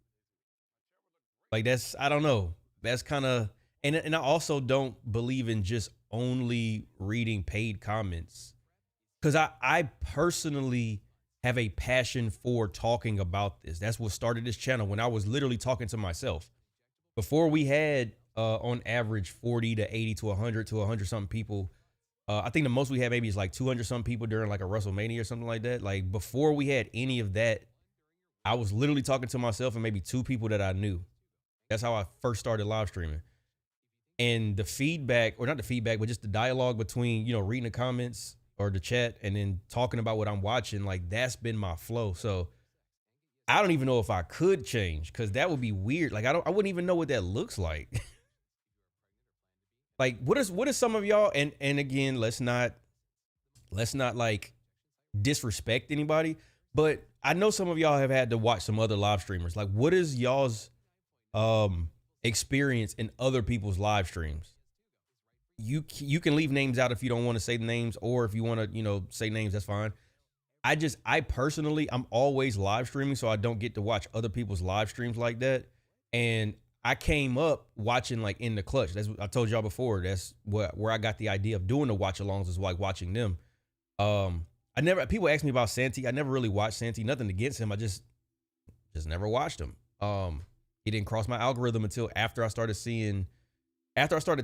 Speaker 1: Like, that's, I don't know. That's kind of, and I also don't believe in just only reading paid comments, because I personally have a passion for talking about this. That's what started this channel, when I was literally talking to myself. Before we had on average 40 to 80 to 100 to 100 something people I think the most we had maybe is like 200 some people during like a WrestleMania or something like that. Like before we had any of that, I was literally talking to myself and maybe 2 people that I knew. That's how I first started live streaming. And the feedback, or not the feedback, but just the dialogue between, reading the comments or the chat and then talking about what I'm watching, like that's been my flow. So I don't even know if I could change, because that would be weird. Like I wouldn't even know what that looks like. Like what is some of y'all, and again, let's not like disrespect anybody, but I know some of y'all have had to watch some other live streamers. Like what is y'all's experience in other people's live streams? You can leave names out if you don't want to say the names, or if you want to, say names, that's fine. I personally, I'm always live streaming, so I don't get to watch other people's live streams like that. And I came up watching like In the Clutch. That's what I told y'all before. That's where I got the idea of doing the watch alongs, is like watching them. People ask me about Santi. I never really watched Santi. Nothing against him. I just never watched him. He didn't cross my algorithm until after I started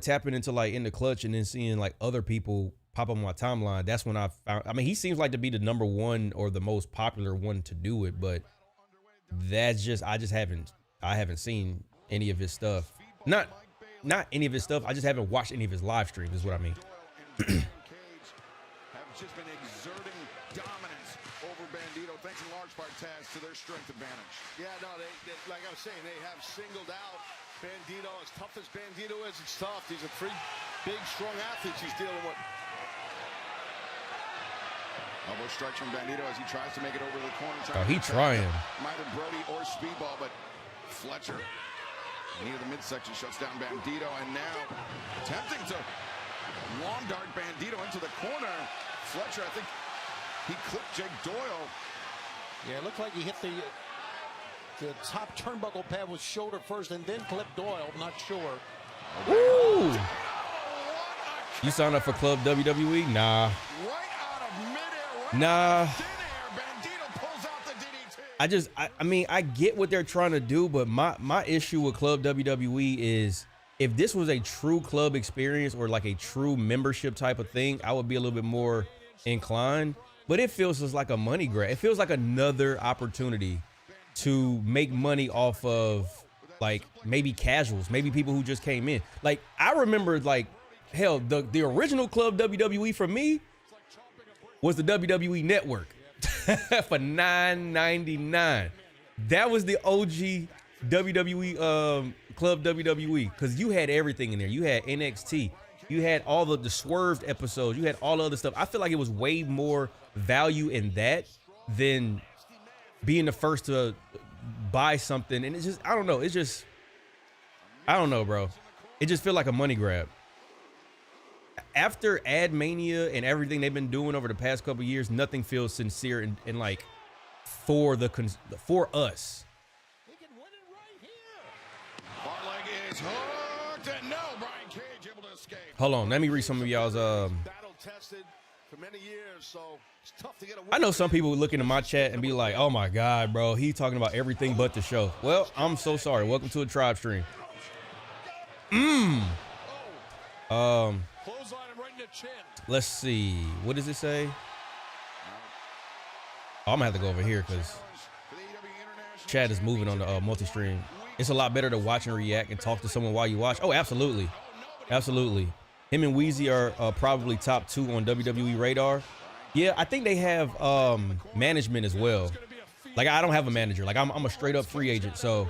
Speaker 1: tapping into like In the Clutch and then seeing like other people pop up on my timeline. That's when I found, he seems like to be the number one or the most popular one to do it, but I haven't seen any of his stuff. Not any of his stuff. I just haven't watched any of his live streams, is what I mean.
Speaker 6: Have just been exerting dominance over Bandito, thanks in large part, Taz, to their strength advantage.
Speaker 8: Yeah, no, they like I was saying, they have singled out Bandito. As tough as Bandito is, it's tough. These are 3 big, strong athletes he's dealing with.
Speaker 6: Elbow strikes from Bandito as he tries to make it over the corner.
Speaker 1: He trying.
Speaker 6: Either Brody or Speedball, but Fletcher, knee to the midsection, shuts down Bandito, and now attempting to long dart Bandito into the corner. Fletcher, I think he clipped Jake Doyle.
Speaker 9: Yeah, it looked like he hit the top turnbuckle pad with shoulder first and then clipped Doyle. I'm not sure.
Speaker 1: Ooh. You signed up for Club WWE? Nah. Nah. I get what they're trying to do, but my issue with Club WWE is, if this was a true club experience or like a true membership type of thing, I would be a little bit more inclined. But it feels just like a money grab. It feels like another opportunity to make money off of like maybe casuals, maybe people who just came in. Like I remember, like hell, the original Club WWE for me was the WWE Network for $9.99. That was the OG WWE Club WWE, because you had everything in there. You had NXT, you had all the swerved episodes, you had all the other stuff. I feel like it was way more value in that than being the first to buy something. And it's just, I don't know. It's just, I don't know, bro. It just feel like a money grab. After Ad Mania and everything they've been doing over the past couple of years, nothing feels sincere and like for us. Hold on, let me read some of y'all's I know some people looking at my chat and be like, oh my God, bro, he talking about everything but the show. Well, I'm so sorry. Welcome to a tribe stream. Let's see. What does it say? Oh, I'm gonna have to go over here because chat is moving on the multi-stream. It's a lot better to watch and react and talk to someone while you watch. Oh, absolutely. Absolutely. Him and Weezy are probably top 2 on WWE radar. Yeah, I think they have management as well. Like, I don't have a manager. Like, I'm a straight up free agent. So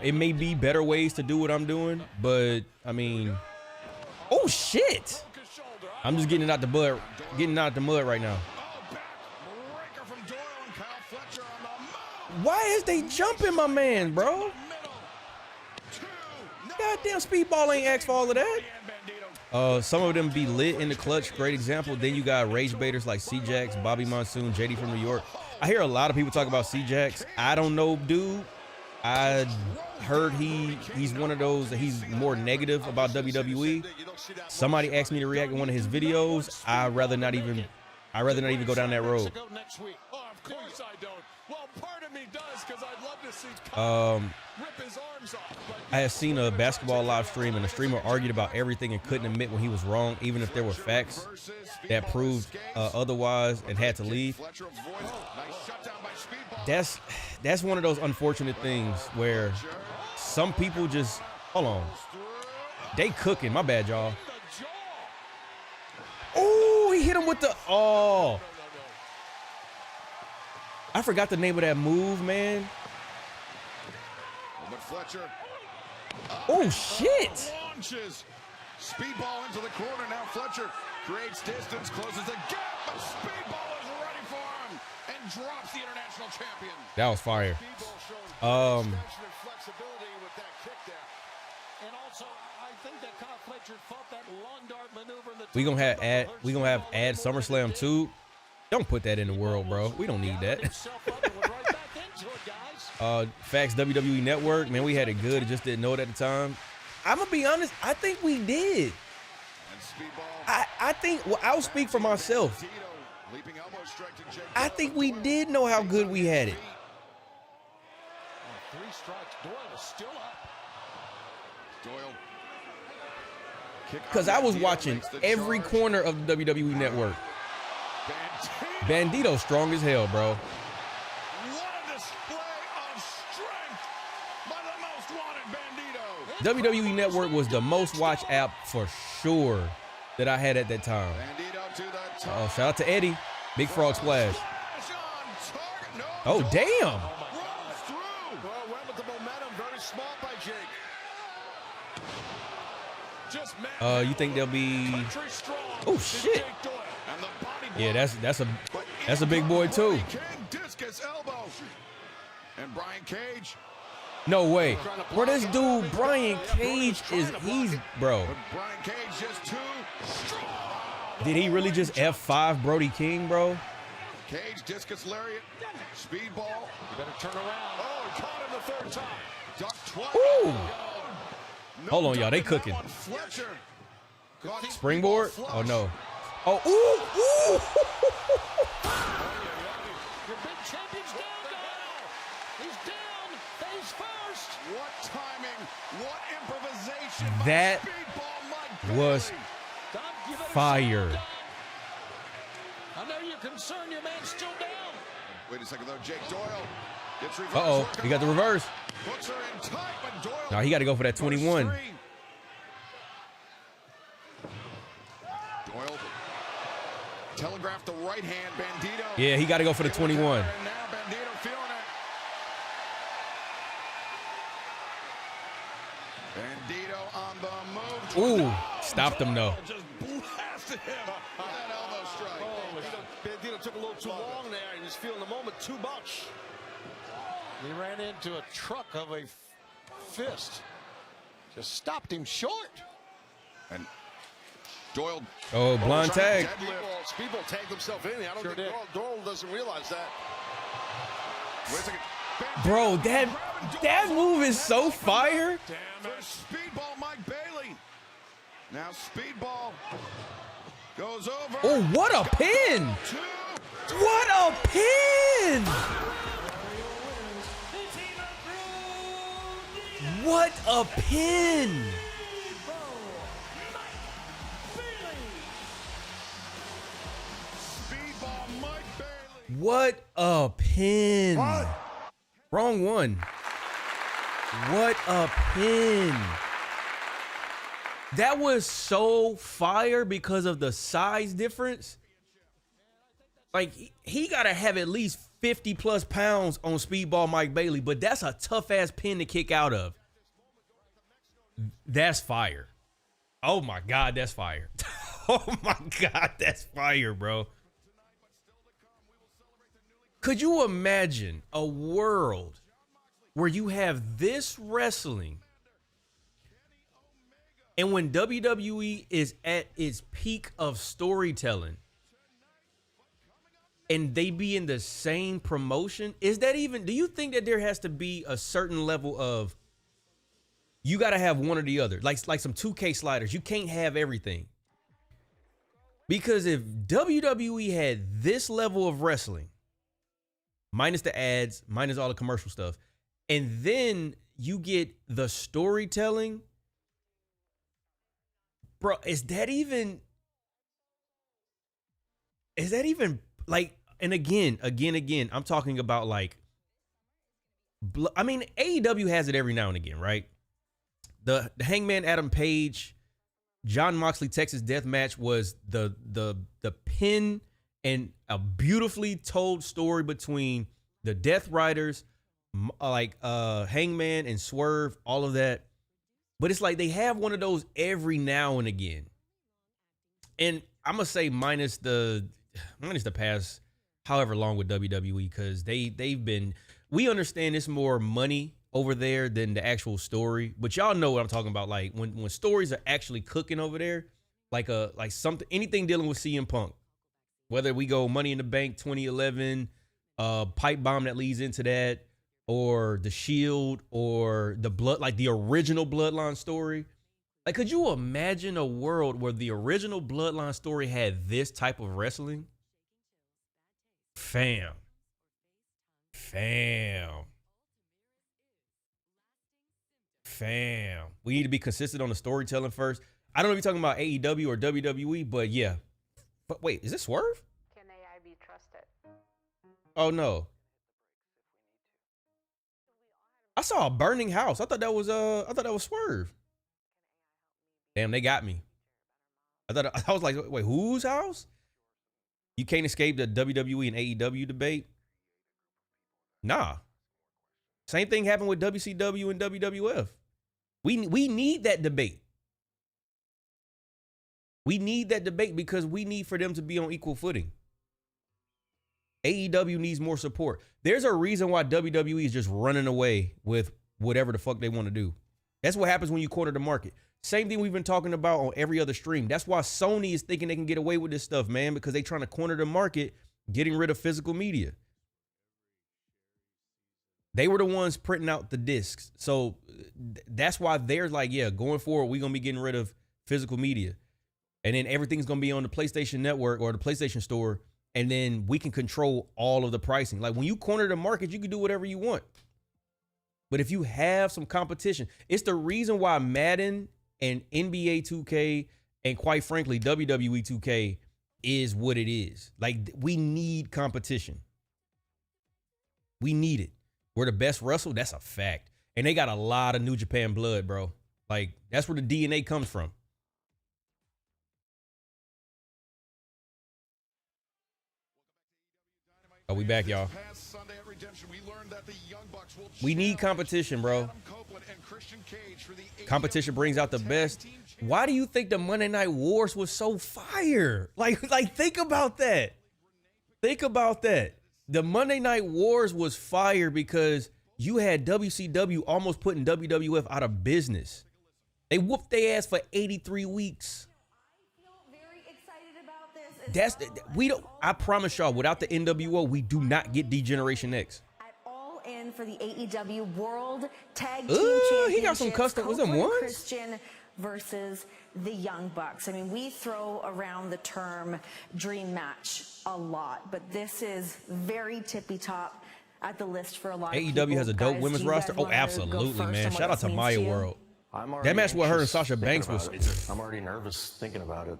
Speaker 1: it may be better ways to do what I'm doing, but I mean, oh shit. I'm just getting out the mud right now. Why is they jumping my man, bro? Goddamn, Speedball ain't asked for all of that. Some of them be lit in the clutch. Great example. Then you got rage baiters like C-Jax, Bobby Monsoon, JD from New York. I hear a lot of people talk about C-Jax. I don't know, dude. I heard he's one of those that he's more negative about WWE. Somebody asked me to react to one of his videos. I'd rather not even go down that road.
Speaker 12: course I don't. Well, part of me does because I'd love to see Kaun rip his arms off. But
Speaker 1: I had seen a basketball live stream, and the streamer argued about everything and couldn't admit when he was wrong, even if there were facts that proved otherwise, and had to leave. That's one of those unfortunate things where some people just hold on. They cooking. My bad, y'all. Oh, he hit him with the I forgot the name of that move, man.
Speaker 6: But Fletcher.
Speaker 1: Oh shit!
Speaker 6: Launches. Speedball into the corner. Now Fletcher creates distance, closes the gap, but Speedball is ready for him and drops the international champion.
Speaker 1: That was fire.
Speaker 8: Flexibility with that kick there.
Speaker 9: And also, I think that Kyle Fletcher fought that lawn dart maneuver in the
Speaker 1: we gonna have add SummerSlam 2. Don't put that in the world, bro. We don't need that. Facts WWE Network, man, we had it good. It just didn't know it at the time. I'm gonna be honest. I think we did. I think, well, I'll speak for myself. I think we did know how good we had it.
Speaker 9: 3 strikes. Doyle is still up.
Speaker 6: Doyle.
Speaker 1: Because I was watching every corner of the WWE Network. Bandito strong as hell, bro.
Speaker 6: What a display of strength by the most wanted Bandito.
Speaker 1: WWE Network was the most watched app for sure that I had at that time.
Speaker 6: Bandito to the top.
Speaker 1: Oh, shout out to Eddie. Big Frog Splash. Oh, damn.
Speaker 8: Well, went with the momentum. Very smart by Jake.
Speaker 12: just
Speaker 1: you think they'll be? Oh shit! Yeah, that's a big boy too.
Speaker 6: Discus elbow. And Brian Cage.
Speaker 1: No way. Bro, this dude Brian Cage he's bro.
Speaker 6: Brian Cage just too strong.
Speaker 1: Did he really just F5 Brody King, bro?
Speaker 6: Cage discus lariat. Speedball.
Speaker 8: You better turn around. Oh, he caught him the third time.
Speaker 6: Duck twice.
Speaker 1: Ooh. Hold on, y'all. They cooking.
Speaker 6: Fletcher.
Speaker 1: Springboard? Oh no. Oh, ooh, ooh.
Speaker 9: Your big champion's down now. He's down. Face first.
Speaker 6: What timing? What improvisation?
Speaker 1: That was fire.
Speaker 9: I know you're concerned. Your man's still down.
Speaker 6: Wait a second, though. Jake Doyle gets reversed.
Speaker 1: Uh-oh. He got the reverse.
Speaker 6: Hooks her in tight, but Doyle.
Speaker 1: No, he got to go for that 21.
Speaker 6: Doyle telegraphed the right hand. Bandito.
Speaker 1: Yeah, he got to go for the 21.
Speaker 6: And now Bandito feeling it. Bandito on the move.
Speaker 1: Ooh, stopped him though.
Speaker 8: Just blasted him.
Speaker 6: That elbow strike.
Speaker 8: Bandito took a little too long there, and he's feeling the moment too much.
Speaker 9: He ran into a truck of a fist. Just stopped him short.
Speaker 6: And Doyle.
Speaker 1: Oh, blind tag.
Speaker 8: Speedball tagged himself in. I don't think Doyle doesn't realize that.
Speaker 6: Wait a second.
Speaker 1: Bro, that move is so fire.
Speaker 6: Damn it. Speedball Mike Bailey. Now Speedball goes over.
Speaker 1: Oh, what a pin. What a pin. What a pin. What a pin. What? Wrong one. What a pin. That was so fire because of the size difference. Like, he got to have at least 50 plus pounds on Speedball Mike Bailey, but that's a tough ass pin to kick out of. That's fire. Oh my God, that's fire. Oh my God, that's fire, bro. Could you imagine a world where you have this wrestling and when WWE is at its peak of storytelling and they be in the same promotion? Is that even, do you think that there has to be a certain level of, you got to have one or the other, like some 2K sliders? You can't have everything. Because if WWE had this level of wrestling minus the ads, minus all the commercial stuff. And then you get the storytelling. Bro, is that even like, and again, I'm talking about like, I mean, AEW has it every now and again, right? The Hangman Adam Page, Jon Moxley Texas Death Match was the pin and a beautifully told story between the Death Riders, like Hangman and Swerve, all of that. But it's like they have one of those every now and again. And I'm gonna say minus the past however long with WWE, because we understand it's more money over there than the actual story. But y'all know what I'm talking about. Like when stories are actually cooking over there, like something, anything dealing with CM Punk, whether we go Money in the Bank 2011, pipe bomb that leads into that, or the Shield, or the blood, like the original Bloodline story. Like, could you imagine a world where the original Bloodline story had this type of wrestling? Fam. We need to be consistent on the storytelling first. I don't know if you're talking about AEW or WWE, but yeah. But wait, is this Swerve?
Speaker 15: Can AI be trusted?
Speaker 1: Oh no. I saw a burning house. I thought that was Swerve. Damn, they got me. I was like, wait, whose house? You can't escape the WWE and AEW debate. Nah. Same thing happened with WCW and WWF. We need that debate. We need that debate because we need for them to be on equal footing. AEW needs more support. There's a reason why WWE is just running away with whatever the fuck they want to do. That's what happens when you corner the market. Same thing we've been talking about on every other stream. That's why Sony is thinking they can get away with this stuff, man, because they're trying to corner the market, getting rid of physical media. They were the ones printing out the discs. So that's why they're like, yeah, going forward, we're going to be getting rid of physical media. And then everything's going to be on the PlayStation Network or the PlayStation Store. And then we can control all of the pricing. Like when you corner the market, you can do whatever you want. But if you have some competition, it's the reason why Madden and NBA 2K and quite frankly, WWE 2K is what it is. Like we need competition. We need it. We're the best wrestle. That's a fact. And they got a lot of New Japan blood, bro. Like that's where the DNA comes from. Are we back, y'all? We need competition, bro. Competition brings out the best. Why do you think the Monday Night Wars was so fire? Like think about that. Think about that. The Monday Night Wars was fire because you had WCW almost putting WWF out of business. They whooped their ass for 83 weeks. I promise y'all, without the NWO, we do not get D-Generation X.
Speaker 5: All in for the AEW World Tag Team
Speaker 1: Championship. He got some custom. Was them ones?
Speaker 5: Christian versus the Young Bucks. I mean, we throw around the term dream match a lot, but this is very tippy top at the list for a lot of people.
Speaker 1: AEW has a dope women's roster. Oh, absolutely, man. Shout out to Maya World. That match with her and Sasha Banks was.
Speaker 16: I'm already nervous thinking about it.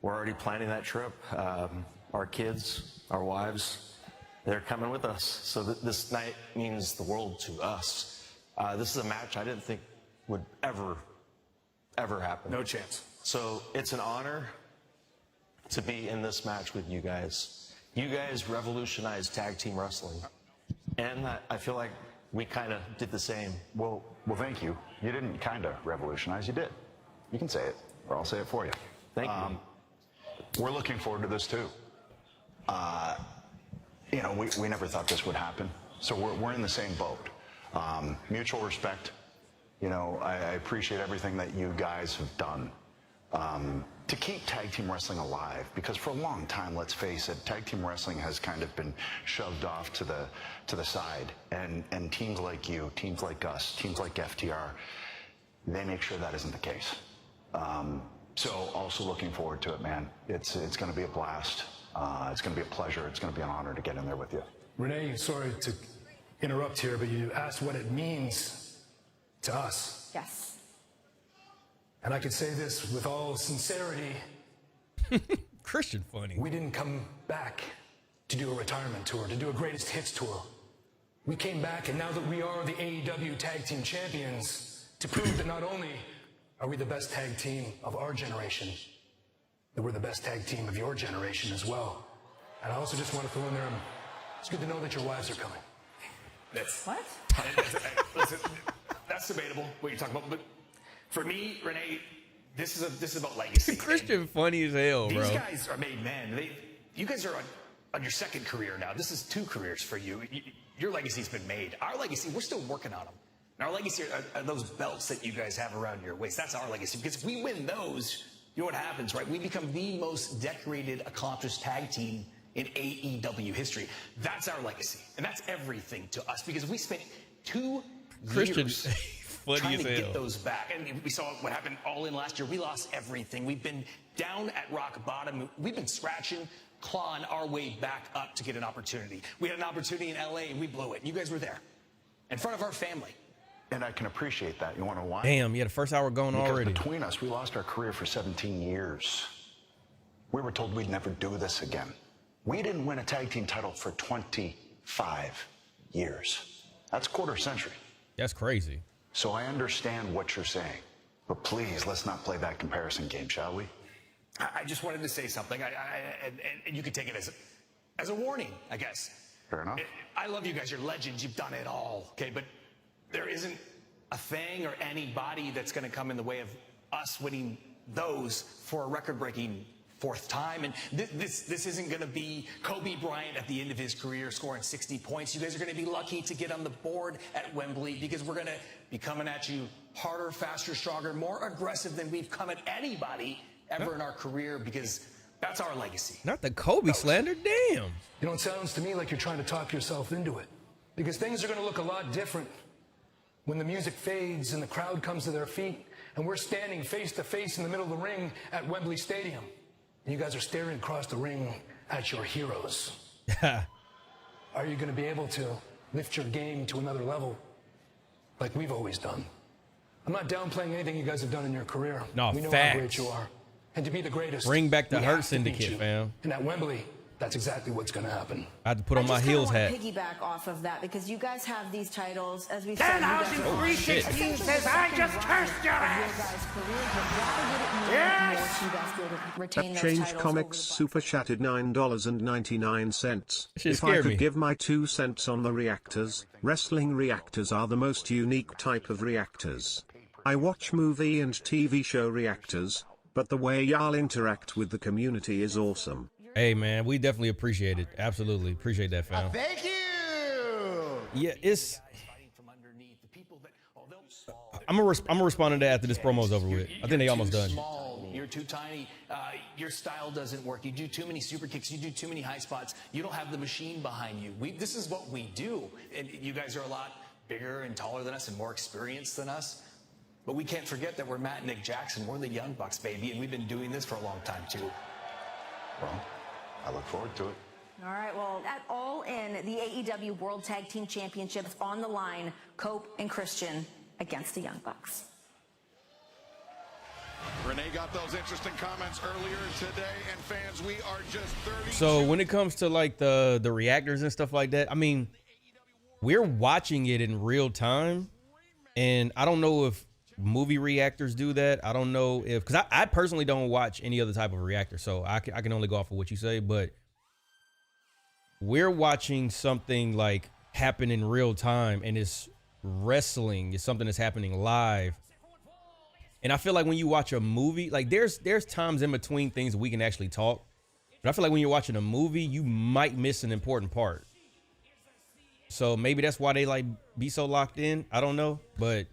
Speaker 16: We're already planning that trip. Our kids, our wives, they're coming with us. So this night means the world to us. This is a match I didn't think would ever happen.
Speaker 12: No chance.
Speaker 16: So it's an honor to be in this match with you guys. You guys revolutionized tag team wrestling. And I feel like we kind of did the same.
Speaker 17: Well, thank you. You didn't kind of revolutionize, you did. You can say it, or I'll say it for you.
Speaker 16: Thank you.
Speaker 17: We're looking forward to this too. You know, we never thought this would happen. So we're in the same boat. Mutual respect. You know, I appreciate everything that you guys have done to keep tag team wrestling alive. Because for a long time, let's face it, tag team wrestling has kind of been shoved off to the side. And teams like you, teams like us, teams like FTR, they make sure that isn't the case. So also looking forward to it, man. It's going to be a blast. It's going to be a pleasure. It's going to be an honor to get in there with you.
Speaker 11: Renee, sorry to interrupt here, but you asked what it means to us.
Speaker 5: Yes.
Speaker 11: And I could say this with all sincerity.
Speaker 1: Christian funny.
Speaker 11: We didn't come back to do a retirement tour, to do a greatest hits tour. We came back, and now that we are the AEW Tag Team Champions, to prove that not only are we the best tag team of our generation, that we're the best tag team of your generation as well. And I also just want to throw in there, it's good to know that your wives are coming.
Speaker 15: That's
Speaker 5: what?
Speaker 15: Listen, that's debatable what you're talking about, but for me, Renee, this is about legacy.
Speaker 1: Christian funny as hell, bro.
Speaker 15: These guys are made men. You guys are on your second career now. This is 2 careers for you. Your legacy's been made. Our legacy, we're still working on them. And our legacy are those belts that you guys have around your waist. That's our legacy. Because if we win those, you know what happens, right? We become the most decorated, accomplished tag team in AEW history. That's our legacy. And that's everything to us. Because we spent 2 years trying to get those back. And we saw what happened all in last year. We lost everything. We've been down at rock bottom. We've been scratching, clawing our way back up to get an opportunity. We had an opportunity in LA and we blew it. You guys were there in front of our family.
Speaker 17: And I can appreciate that. You want to know why?
Speaker 1: Damn, yeah, the first hour going
Speaker 17: because
Speaker 1: already.
Speaker 17: Between us, we lost our career for 17 years. We were told we'd never do this again. We didn't win a tag team title for 25 years. That's a quarter century.
Speaker 1: That's crazy.
Speaker 17: So I understand what you're saying. But please, let's not play that comparison game, shall we?
Speaker 15: I just wanted to say something, and you could take it as a warning, I guess.
Speaker 17: Fair enough.
Speaker 15: I love you guys. You're legends. You've done it all, okay? But there isn't a thing or anybody that's going to come in the way of us winning those for a record-breaking 4th time. And this isn't going to be Kobe Bryant at the end of his career scoring 60 points. You guys are going to be lucky to get on the board at Wembley because we're going to be coming at you harder, faster, stronger, more aggressive than we've come at anybody ever in our career because that's our legacy.
Speaker 1: Not the Kobe slander, damn.
Speaker 11: You know, it sounds to me like you're trying to talk yourself into it. Because things are going to look a lot different when the music fades and the crowd comes to their feet and we're standing face to face in the middle of the ring at Wembley Stadium. And you guys are staring across the ring at your heroes. Are you going to be able to lift your game to another level like we've always done? I'm not downplaying anything you guys have done in your career.
Speaker 1: No,
Speaker 11: we know
Speaker 1: facts.
Speaker 11: how great you are. And to be the greatest,
Speaker 1: Bring back the
Speaker 11: we
Speaker 1: Hurt
Speaker 11: have to beat
Speaker 1: Syndicate,
Speaker 11: you.
Speaker 1: fam.
Speaker 11: And at Wembley, that's exactly what's going to happen.
Speaker 1: I had to put on my heels hat.
Speaker 5: I just kinda want to piggyback off of that because you guys have these titles, as we said.
Speaker 10: 10,360 says I just cursed your ass. Yes.
Speaker 7: That Change Comics super chatted $9.99.
Speaker 1: Shit
Speaker 7: If I
Speaker 1: scared
Speaker 7: could
Speaker 1: me.
Speaker 7: give my 2 cents on the reactors, wrestling reactors are the most unique type of reactors. I watch movie and TV show reactors, but the way y'all interact with the community is awesome.
Speaker 1: Hey, man, we definitely appreciate it. Absolutely appreciate that, fam.
Speaker 10: Thank you.
Speaker 1: Yeah, it's. I'm gonna respond to that after this promo's over with. I think they almost done.
Speaker 15: Small. You're too tiny. Your style doesn't work. You do too many super kicks. You do too many high spots. You don't have the machine behind you. This is what we do. And you guys are a lot bigger and taller than us and more experienced than us. But we can't forget that we're Matt and Nick Jackson. We're the Young Bucks, baby, and we've been doing this for a long time, too.
Speaker 17: Well, I look forward to it.
Speaker 5: All right, well, at All In, the AEW World Tag Team Championships on the line, Cope and Christian against the Young Bucks.
Speaker 6: Renee got those interesting comments earlier today, and fans, we are just 30.
Speaker 1: So when it comes to like the reactors and stuff like that, I mean, we're watching it in real time, and I don't know if movie reactors do that. I don't know if, because I personally don't watch any other type of reactor, so I can only go off of what you say, but we're watching something like happen in real time, and it's wrestling. It's something that's happening live. And I feel like when you watch a movie, like there's times in between things that we can actually talk, but I feel like when you're watching a movie, you might miss an important part. So maybe that's why they like be so locked in. I don't know, but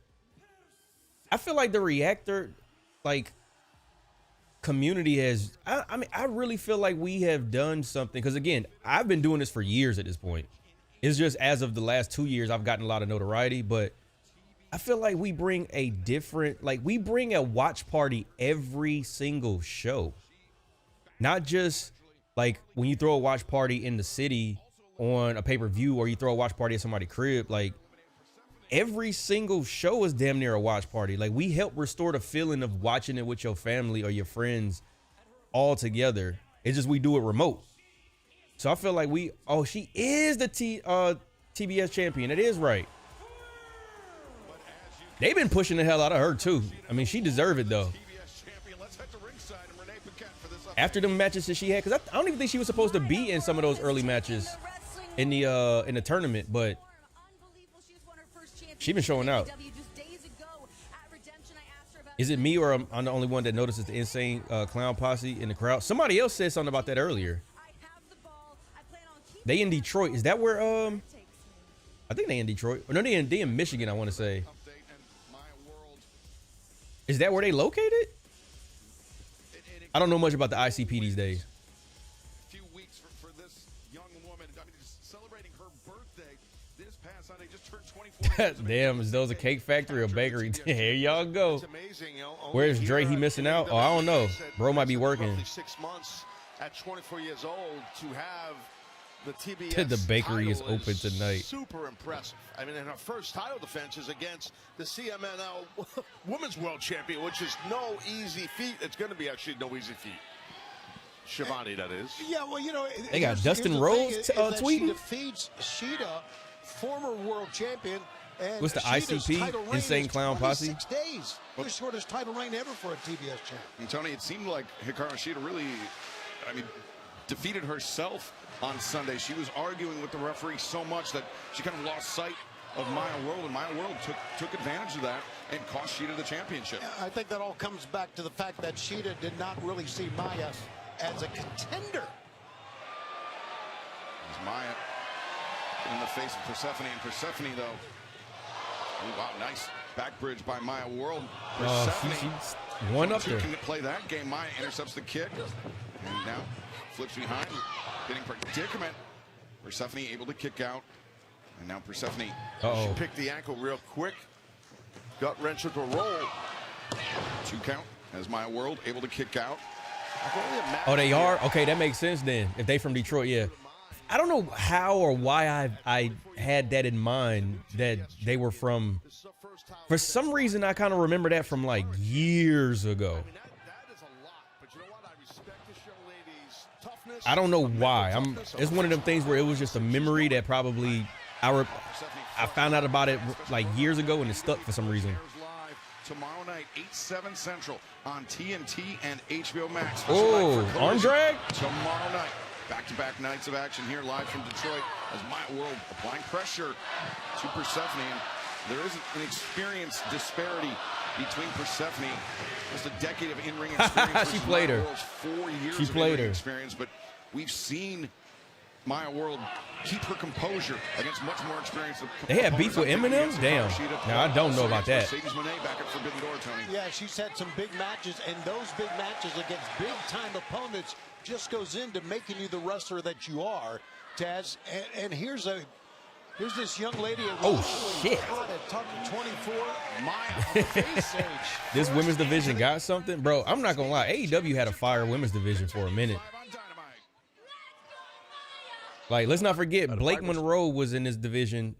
Speaker 1: I feel like the reactor, like, community has, I mean, I really feel like we have done something. Because, again, I've been doing this for years at this point. It's just as of the last 2 years, I've gotten a lot of notoriety. But I feel like we bring a different, like, we bring a watch party every single show. Not just, like, when you throw a watch party in the city on a pay-per-view or you throw a watch party at somebody's crib, like every single show is damn near a watch party. Like we help restore the feeling of watching it with your family or your friends all together. It's just we do it remote. So I feel like she is the TBS champion. It is right. They've been pushing the hell out of her too. I mean, she deserved it though. After the matches that she had, because I don't even think she was supposed to be in some of those early matches in the tournament, but she been showing out. Is it me or I'm the only one that notices the insane clown posse in the crowd? Somebody else said something about that earlier. They in Detroit. Is that where I think they in Detroit. Or no, they in Michigan, I want to say. Is that where they located? I don't know much about the ICP these days.
Speaker 6: Few weeks for this young woman. I mean, celebrating her birthday this past Sunday, just turned 24.
Speaker 1: Damn, is those a cake factory or bakery? Here y'all go.
Speaker 8: It's amazing, you know,
Speaker 1: Where's Dre? He missing out? Oh, I don't know. Bro might be working.
Speaker 8: Roughly 6 months at 24 years old to have the TBS
Speaker 1: The bakery is
Speaker 8: title
Speaker 1: open tonight.
Speaker 8: Super impressive. I mean, in her first title defense is against the CMLL Women's World Champion, which is no easy feat. It's going to be actually no easy feat. Shivani, that is.
Speaker 9: Yeah, well, you know,
Speaker 1: They got Dustin Rhodes tweeting.
Speaker 9: She defeats Sheeta, former world champion. And
Speaker 1: What's the
Speaker 9: Sheeta's
Speaker 1: ICP?
Speaker 9: title reign
Speaker 1: Insane
Speaker 9: is
Speaker 1: Clown Posse?
Speaker 9: 26 days. The shortest title reign ever for a TBS champ.
Speaker 6: And Tony, it seemed like Hikaru Shida really, I mean, defeated herself on Sunday. She was arguing with the referee so much that she kind of lost sight of Maya World, and Maya World took advantage of that and cost Sheeta the championship.
Speaker 9: I think that all comes back to the fact that Sheeta did not really see Maya as a contender.
Speaker 6: It's Maya in the face of Persephone, and Persephone, though, oh, wow, nice back bridge by Maya World. Persephone,
Speaker 1: she's one up there.
Speaker 6: Can play that game. Maya intercepts the kick, and now flips behind, getting predicament. Persephone able to kick out, and now Persephone.
Speaker 8: She picked the ankle real quick. Gut wrench into a roll.
Speaker 6: 2 count as Maya World able to kick out.
Speaker 1: Oh, they are? Okay, that makes sense then. If they from Detroit, yeah. I don't know how or why I had that in mind that they were from. For some reason, I kind of remember that from like years ago. I don't know why. It's one of them things where it was just a memory that probably I found out about it like years ago and it stuck for some reason.
Speaker 6: Tomorrow night, 8/7 Central on TNT and HBO Max.
Speaker 1: Oh, arm drag?
Speaker 6: Tomorrow night. Back-to-back nights of action here live from Detroit as Maya World applying pressure to Persephone. And there is an experience disparity between Persephone. Just a decade of in-ring experience.
Speaker 1: She played her.
Speaker 6: 4 years
Speaker 1: She played her.
Speaker 6: experience, but we've seen Maya World keep her composure against much more experience.
Speaker 1: They had beef with Eminem? Damn. Now, I don't know about that.
Speaker 8: Mercedes Monet back at Forbidden Door, Tony.
Speaker 9: Yeah, she's had some big matches, and those big matches against big-time opponents just goes into making you the wrestler that you are, Taz. And here's this young lady.
Speaker 1: Oh, shit.
Speaker 9: At talking 24. Maya face age.
Speaker 1: This women's division got something? Bro, I'm not going to lie. AEW had a fire women's division for a minute. Like, let's not forget, Blake Monroe was in this division.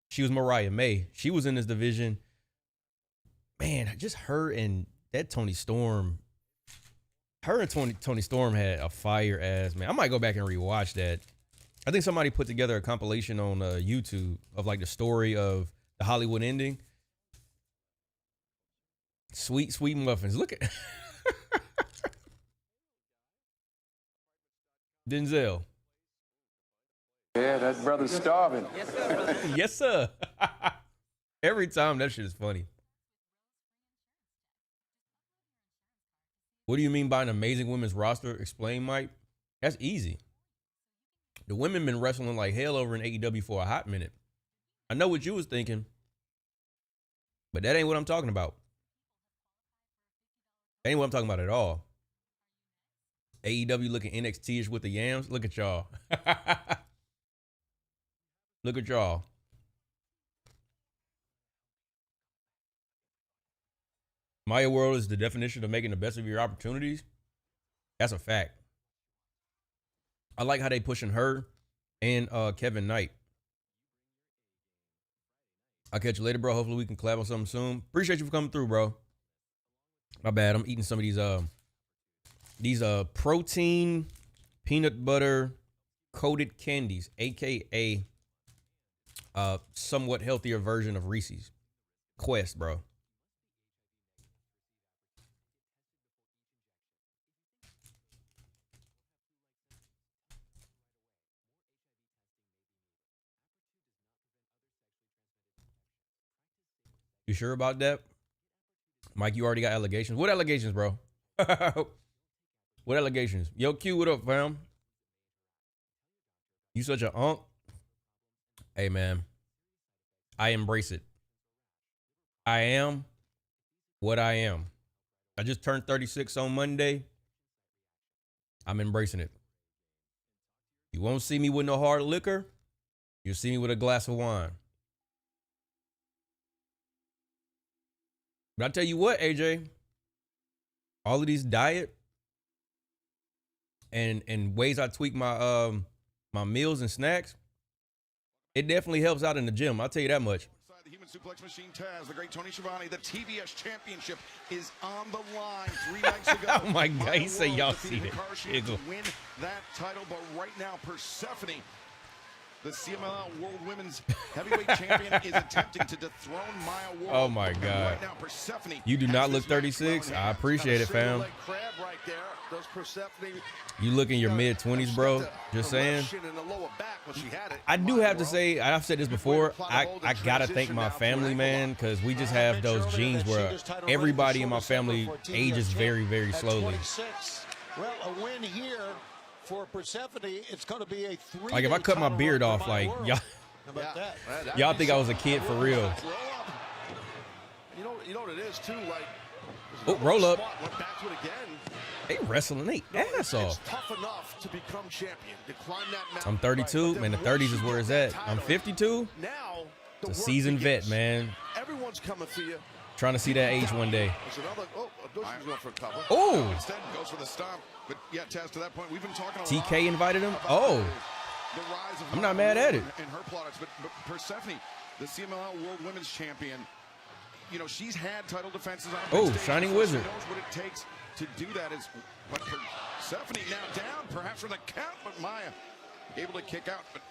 Speaker 1: She was Mariah May. She was in this division. Man, just her and that Tony Storm. Her and Tony Storm had a fire ass, man. I might go back and rewatch that. I think somebody put together a compilation on YouTube of like the story of the Hollywood ending. Sweet, sweet muffins. Look at Denzel.
Speaker 18: Yeah, that brother's starving.
Speaker 1: Yes, sir. Yes, sir. Every time, that shit is funny. What do you mean by an amazing women's roster? Explain, Mike. That's easy. The women been wrestling like hell over in AEW for a hot minute. I know what you was thinking, but that ain't what I'm talking about. That ain't what I'm talking about at all. AEW looking NXT-ish with the yams. Look at y'all. Look at y'all. Maya World is the definition of making the best of your opportunities. That's a fact. I like how they pushing her and Kevin Knight. I'll catch you later, bro. Hopefully we can collab on something soon. Appreciate you for coming through, bro. My bad. I'm eating some of these protein peanut butter coated candies, aka somewhat healthier version of Reese's Quest, bro. You sure about that? Mike, you already got allegations. What allegations, bro? What allegations? Yo, Q, what up, fam? You such a unk. Hey, man. I embrace it. I am what I am. I just turned 36 on Monday. I'm embracing it. You won't see me with no hard liquor. You'll see me with a glass of wine. But I tell you what, AJ, all of these diet and ways I tweak my my meals and snacks, it definitely helps out in the gym. I'll tell you that much.
Speaker 6: The human suplex machine Taz, the great Tony Schiavone, the TBS championship is on the line 3 nights ago.
Speaker 1: Oh my God, he said y'all see it.
Speaker 6: To win that title, but right now Persephone, the CMLL World Women's Heavyweight Champion, is attempting to dethrone Maya World.
Speaker 1: Oh my God.
Speaker 6: Right now, Persephone,
Speaker 1: you do not look 36. I appreciate it, fam. You look in your mid-20s, bro. Just saying. I do have to say, I've said this before, I gotta thank my family, man, because we just have those genes where everybody in my family ages very, very slowly.
Speaker 9: Well, a win here for Persephone, it's going to be a 3-day.
Speaker 1: Like if I cut my beard off, like y'all think I was a kid for real.
Speaker 8: You know what it is too, like.
Speaker 1: Oh, roll up.
Speaker 8: Went back to it again.
Speaker 1: They wrestling they ass off.
Speaker 8: It's tough enough to become champion, to climb that mountain.
Speaker 1: I'm 32, man. The 30s is where it's at. I'm 52.
Speaker 8: Now,
Speaker 1: it's a seasoned vet, man.
Speaker 8: Everyone's coming for you.
Speaker 1: Trying to see that age one day.
Speaker 8: Abdushi's going for a cover.
Speaker 1: Oh.
Speaker 6: Instead goes for the stomp. But yeah, Taz, to that point, we've been talking a lot.
Speaker 1: TK invited him. Oh.
Speaker 6: The rise of
Speaker 1: I'm not mad at it.
Speaker 6: And her products, but Persephone, the CMLL World Women's Champion, you know, she's had title defenses on.
Speaker 1: Oh, Shining Wizard.
Speaker 6: She knows what it takes to do that. Is but Persephone now down, perhaps for the count, but Maya able to kick out. But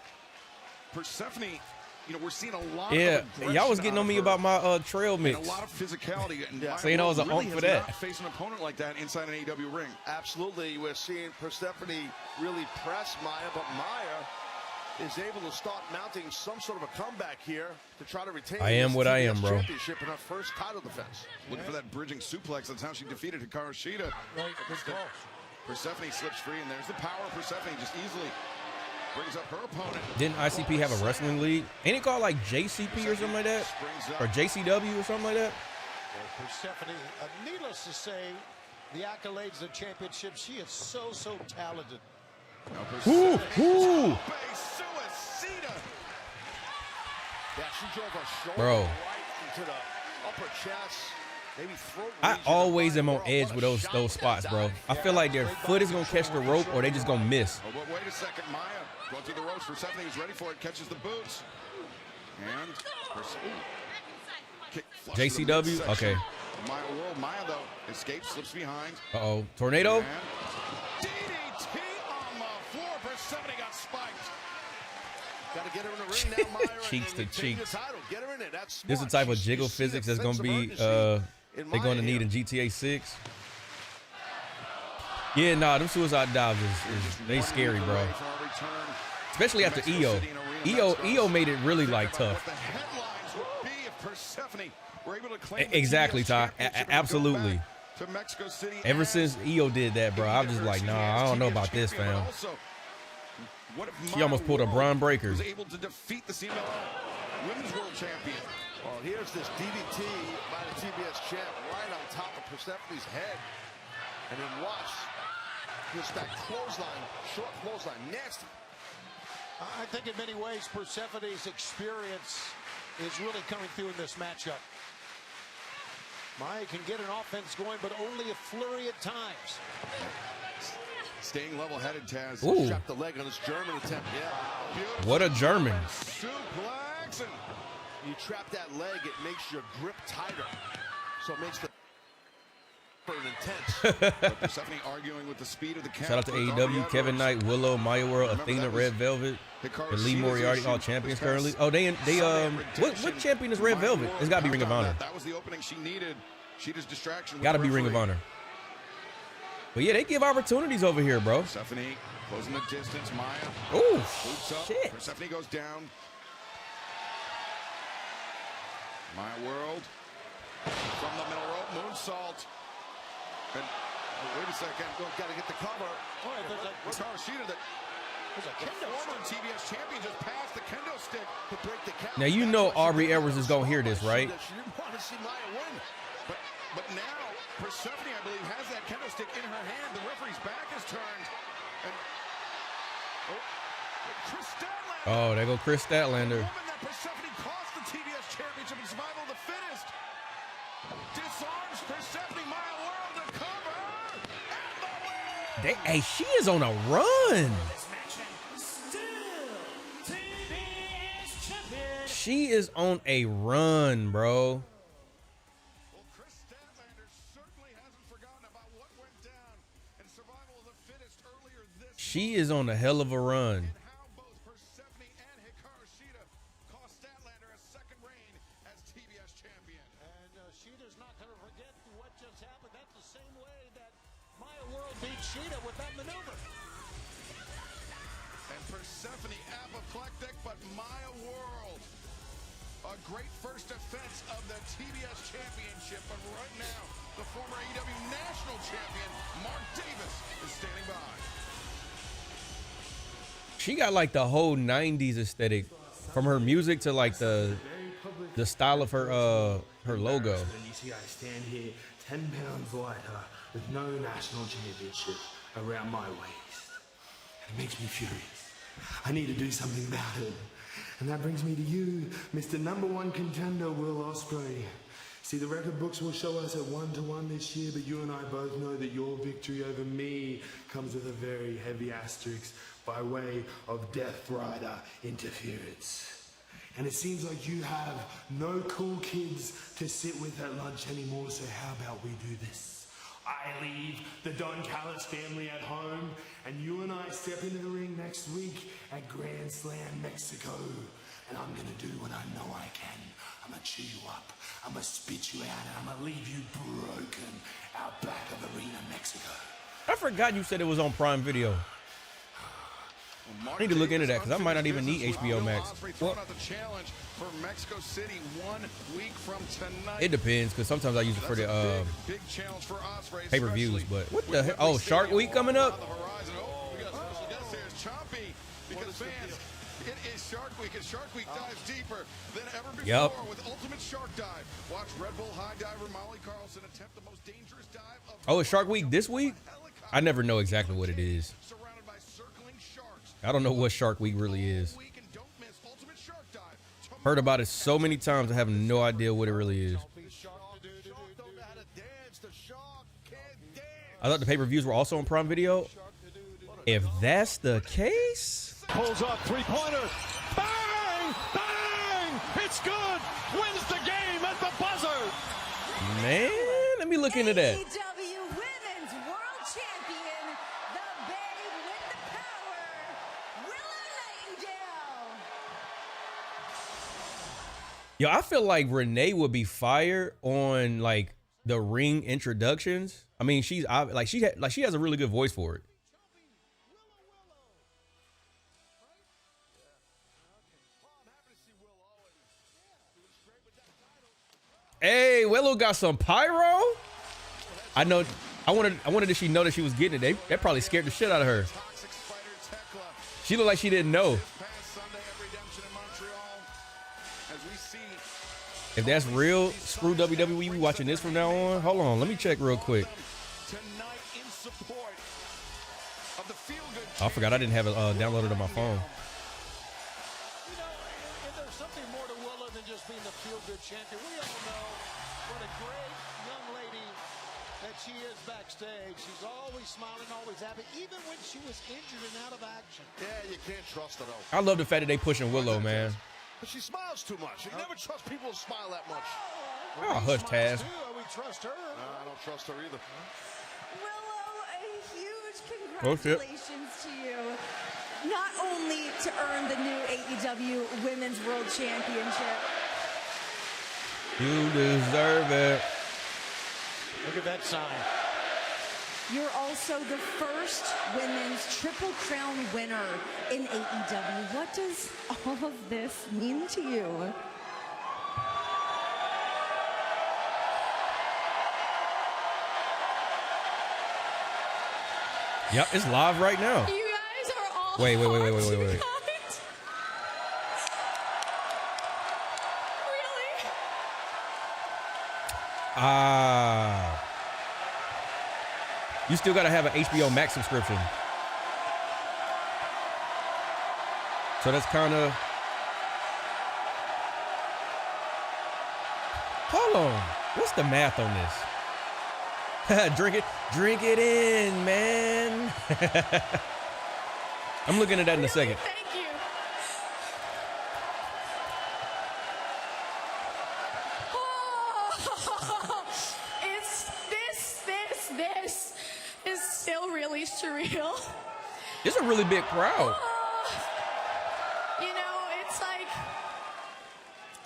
Speaker 6: Persephone, you know, we're seeing a lot.
Speaker 1: Yeah, y'all was getting on me about my trail mix.
Speaker 6: And a lot of physicality. And
Speaker 1: saying I was an unk for that.
Speaker 6: Not face an opponent like that inside an AEW ring.
Speaker 8: Absolutely, we're seeing Persephone really press Maya, but Maya is able to start mounting some sort of a comeback here to try to retain.
Speaker 1: I am what I am, bro.
Speaker 8: Championship in her first title defense.
Speaker 6: Looking for that bridging suplex. That's how she defeated Hikaru Shida.
Speaker 9: Right, good call.
Speaker 6: Persephone slips free, and there's the power of Persephone. Just easily brings up her opponent.
Speaker 1: Didn't ICP have a wrestling league? Ain't it called like JCP or something like that? Or JCW or something like that?
Speaker 9: Well, Persephone, needless to say, the accolades, the championship, she is so talented.
Speaker 1: Ooh, ooh.
Speaker 8: Yeah, she drove her shoulder
Speaker 1: Bro.
Speaker 8: right into the upper chest. Maybe throat
Speaker 1: I always am on edge with those spots, bro. I feel like their foot is gonna catch the rope or they just gonna miss.
Speaker 6: Oh, but wait a second, Maya going through the ropes. Persephone was ready for it, catches the boots. And kick flush to the
Speaker 1: JCW?
Speaker 6: midsection.
Speaker 1: Okay.
Speaker 6: Maya, though, escapes, slips behind.
Speaker 1: Uh-oh. Tornado?
Speaker 6: And DDT on the floor. Persephone got spiked.
Speaker 8: Got to get her in the ring now, Maya.
Speaker 1: Cheeks to
Speaker 8: and
Speaker 1: cheeks.
Speaker 8: the title. Get her in it. That's
Speaker 1: This is the type of jiggle physics that's gonna be they're gonna need in GTA 6. Yeah, nah, them suicide dives is they scary, bro. Especially after EO. EO made it really like tough.
Speaker 6: The headlines would be if Persephone were able to claim
Speaker 1: Exactly, Ty. Absolutely.
Speaker 6: to Mexico City.
Speaker 1: Ever since EO did that, bro, I'm just like, nah, I don't know about this, fam. She almost pulled a Braun Breakers.
Speaker 6: Was able to defeat the CMLL Women's World Champion.
Speaker 8: Well, here's this DDT by the TBS champ right on top of Persephone's head. And then watch just that clothesline, short clothesline, nasty.
Speaker 9: I think in many ways Persephone's experience is really coming through in this matchup. Maya can get an offense going, but only a flurry at times.
Speaker 6: Staying level-headed, Taz.
Speaker 1: Ooh.
Speaker 6: Strapped the leg on his German attempt. Yeah, beautiful.
Speaker 1: What a German.
Speaker 6: Suplex. And you trap that leg, it makes your grip tighter. So it makes the intense. But Persephone arguing with the speed of the count.
Speaker 1: Shout out to AEW, Kevin Knight, Willow, Maya World, Athena, Red Velvet, and Lee Moriarty, all champions currently. Oh, what champion is Red Velvet? It's got to be Ring of Honor.
Speaker 6: That was the opening she needed. Sheeta's distraction.
Speaker 1: Got to be Ring of Honor. But yeah, they give opportunities over here, bro.
Speaker 6: Persephone closing the distance. Maya.
Speaker 1: Oh,
Speaker 6: shit. Persephone goes down. Maya World from the middle rope, moonsault. And wait a second, got to get the cover. Oh, there's a Sheeta that there's a former TBS champion just passed the kendo stick to break the count.
Speaker 1: Now you know Aubrey Edwards is gonna hear this, right?
Speaker 6: She didn't want to see Maya win, but now Persephone, I believe, has that kendo stick in her hand. The referee's back is turned, and Chris Statlander.
Speaker 1: Oh, there go Chris Statlander.
Speaker 6: The woman that Persephone cost the TBS championship in Survival of the Fittest disarms Persephone. Maya World to cover.
Speaker 1: Hey, she is on a run. She is on a run, bro. She is on a hell of a run.
Speaker 9: Sheeta with that maneuver.
Speaker 6: And Persephone apoplectic, but Maya World, a great first defense of the TBS championship. But right now, the former AEW national champion, Mark Davis, is standing by.
Speaker 1: She got like the whole 90s aesthetic, from her music to like the style of her logo.
Speaker 19: And you see I stand here 10 pounds lighter with no national championship around my waist. It makes me furious. I need to do something about it. And that brings me to you, Mr. Number One Contender, Will Ospreay. See, the record books will show us at 1-1 this year, but you and I both know that your victory over me comes with a very heavy asterisk by way of Death Rider interference. And it seems like you have no cool kids to sit with at lunch anymore, so how about we do this? I leave the Don Callis family at home, and you and I step into the ring next week at Grand Slam, Mexico. And I'm gonna do what I know I can. I'm gonna chew you up, I'm gonna spit you out, and I'm gonna leave you broken out back of Arena, Mexico.
Speaker 1: I forgot you said it was on Prime Video. I need to look into that because I might not even need HBO Max. Well,
Speaker 6: the challenge for Mexico City 1 week from tonight.
Speaker 1: it depends because sometimes I use it for the
Speaker 6: big challenge for Ospreay,
Speaker 1: pay-per-views. But what the hell? Oh, Shark Week coming up.
Speaker 6: We got to say it's choppy because fans, it is Shark Week, and Shark Week dives deeper than ever before with Ultimate Shark Dive. Watch Red Bull high diver Molly Carlson attempt the most dangerous dive of
Speaker 1: Oh, it's Shark Week this week? I never know exactly what it is. I don't know what Shark Week really is. Heard about it so many times, I have no idea what it really is. I thought the pay-per-views were also on Prime Video. If that's the case,
Speaker 3: pulls up three-pointer. Bang! Bang! It's good. Wins the game at the buzzer.
Speaker 1: Man, let me look into that.
Speaker 5: AEW Women's World Champion, the babe with the power, Willow Nightingale.
Speaker 1: Yo, I feel like Renee would be fired on like the ring introductions. I mean, she has a really good voice for it. Hey, Willow got some pyro. I know. I wanted that she know that she was getting it. That probably scared the shit out of her. She looked like she didn't know. If that's real, screw WWE. We watching this from now on. Hold on, let me check real quick. Oh, I forgot I didn't have it downloaded on my phone.
Speaker 9: There's something more to Willow than just being the feel-good champion. We all know what a great young lady
Speaker 3: that she is backstage. She's always smiling, always happy, even when she was injured and out of action.
Speaker 8: Yeah, you can't trust her, though.
Speaker 1: I love the fact that they pushing Willow, man.
Speaker 8: But she smiles too much. You never trust people who smile that much.
Speaker 1: Oh, hush, Taz.
Speaker 3: We trust her.
Speaker 8: I don't trust her either.
Speaker 20: Willow, a huge
Speaker 1: Oh, shit.
Speaker 20: congratulations to you. Not only to earn the new AEW Women's World Championship.
Speaker 1: You deserve it.
Speaker 3: Look at that sign.
Speaker 20: You're also the first women's Triple Crown winner in AEW. What does all of this mean to you?
Speaker 1: Yep, it's live right now.
Speaker 5: You guys are all
Speaker 1: Wait.
Speaker 5: Really?
Speaker 1: You still got to have an HBO Max subscription. So that's kind of... Hold on. What's the math on this? Drink it in, man. I'm looking at that in a second.
Speaker 5: Thank you. Oh, this is still really surreal.
Speaker 1: It's a really big crowd.
Speaker 5: You know, it's like,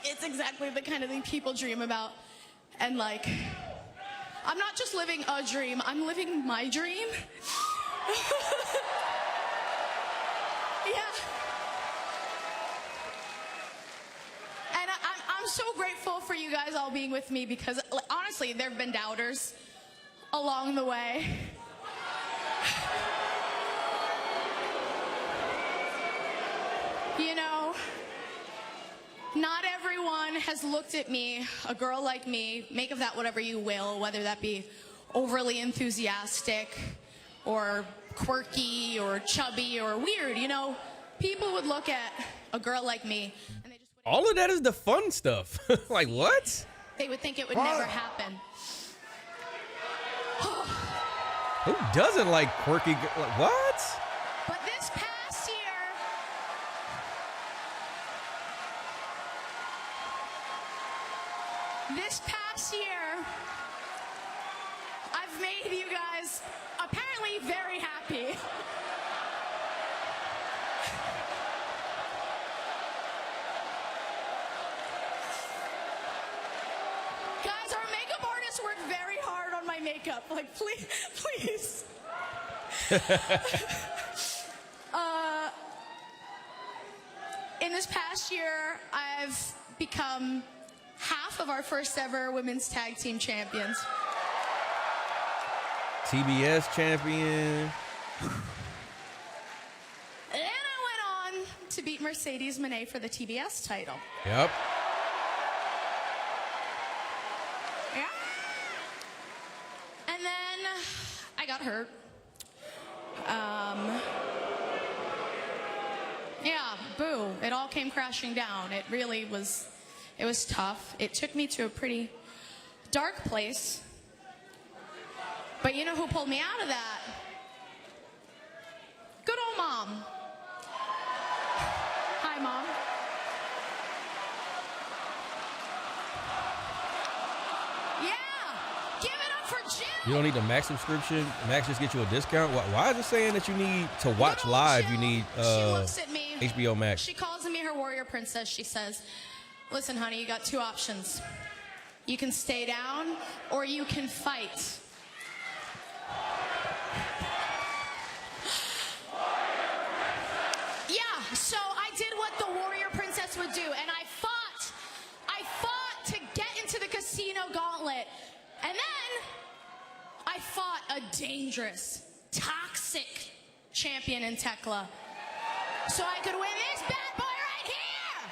Speaker 5: it's exactly the kind of thing people dream about. And like, I'm not just living a dream, I'm living my dream. Yeah. And I'm so grateful for you guys all being with me because honestly, there have been doubters along the way. You know, not everyone has looked at me, a girl like me, make of that whatever you will, whether that be overly enthusiastic or quirky or chubby or weird. You know, people would look at a girl like me and they just
Speaker 1: All of that is the fun stuff. Like, what?
Speaker 5: they would think it would never happen.
Speaker 1: Who doesn't like quirky? Like, what?
Speaker 5: But this past year, I've made you guys apparently very happy. Guys, our makeup artists work very hard on my makeup. Like, please. In this past year, I've become half of our first ever women's tag team champions.
Speaker 1: TBS champion.
Speaker 5: And I went on to beat Mercedes Moné for the TBS title.
Speaker 1: Yep.
Speaker 5: Yeah. And then I got hurt. Yeah, boo. It all came crashing down. It really was, it was tough. It took me to a pretty dark place. But you know who pulled me out of that? Good old Mom. Hi, Mom. Yeah, give it up for Jill.
Speaker 1: You don't need the Max subscription. Max just get you a discount. Why is it saying that you need to watch live? You need
Speaker 5: She looks at me.
Speaker 1: HBO Max.
Speaker 5: She calls me her warrior princess. She says, listen, honey, you got two options. You can stay down or you can fight. Yeah, so I did what the warrior princess would do, and I fought to get into the casino gauntlet. And then I fought a dangerous, toxic champion in Thekla. So I could win this bad boy right here.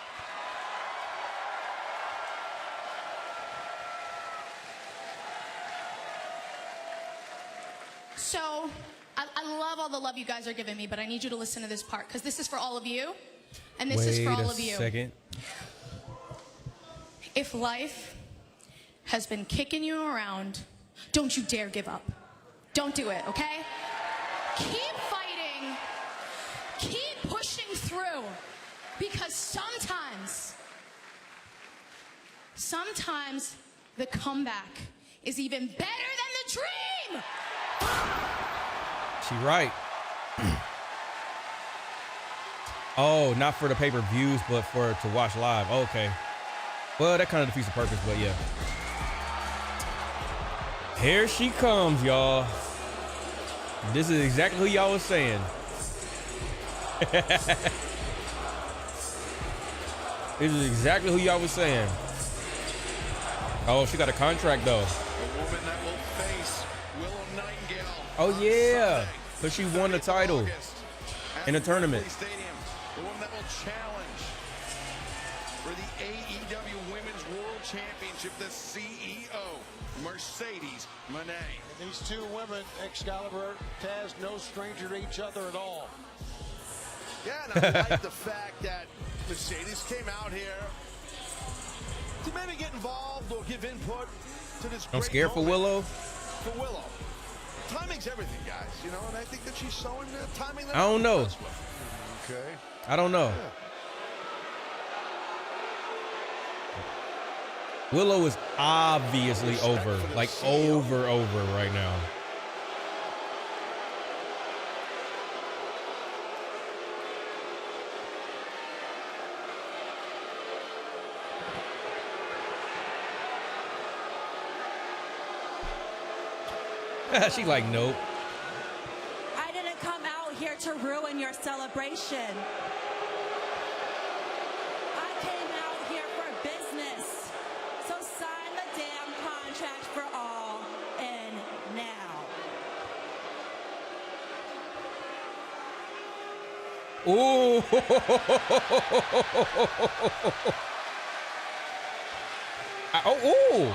Speaker 5: So I love all the love you guys are giving me, but I need you to listen to this part because this is for all of you, and this is for all of you.
Speaker 1: Wait a second.
Speaker 5: If life has been kicking you around, Don't you dare give up. Don't do it, okay? Keep fighting. Keep pushing through. Because sometimes the comeback is even better than the dream.
Speaker 1: She right. Oh, not for the pay-per-views, but for to watch live. Okay. Well, that kind of defeats the purpose, but yeah. Here she comes, y'all. This is exactly who y'all was saying. This is exactly who y'all was saying. Oh, she got a contract though.
Speaker 6: The woman that will face Willow Nightingale.
Speaker 1: Oh yeah, because she won the title in the tournament.
Speaker 6: Stadium. The woman that will challenge for the AEW Women's World Championship, the CEO, Mercedes Moné.
Speaker 3: And these two women, Excalibur, Taz, no stranger to each other at all.
Speaker 8: Yeah, and I like the fact that Mercedes came out here to maybe get involved or give input to this.
Speaker 1: I'm scared for Willow.
Speaker 8: For Willow. Timing's everything, guys, you know, and I think that she's showing timing.
Speaker 1: I don't know.
Speaker 8: Okay.
Speaker 1: I don't know.
Speaker 8: Yeah.
Speaker 1: Willow is obviously over, like over right now. She like, nope.
Speaker 20: I didn't come out here to ruin your celebration. I came out here for business. So sign the damn contract for all and now.
Speaker 1: Ooh. Ooh.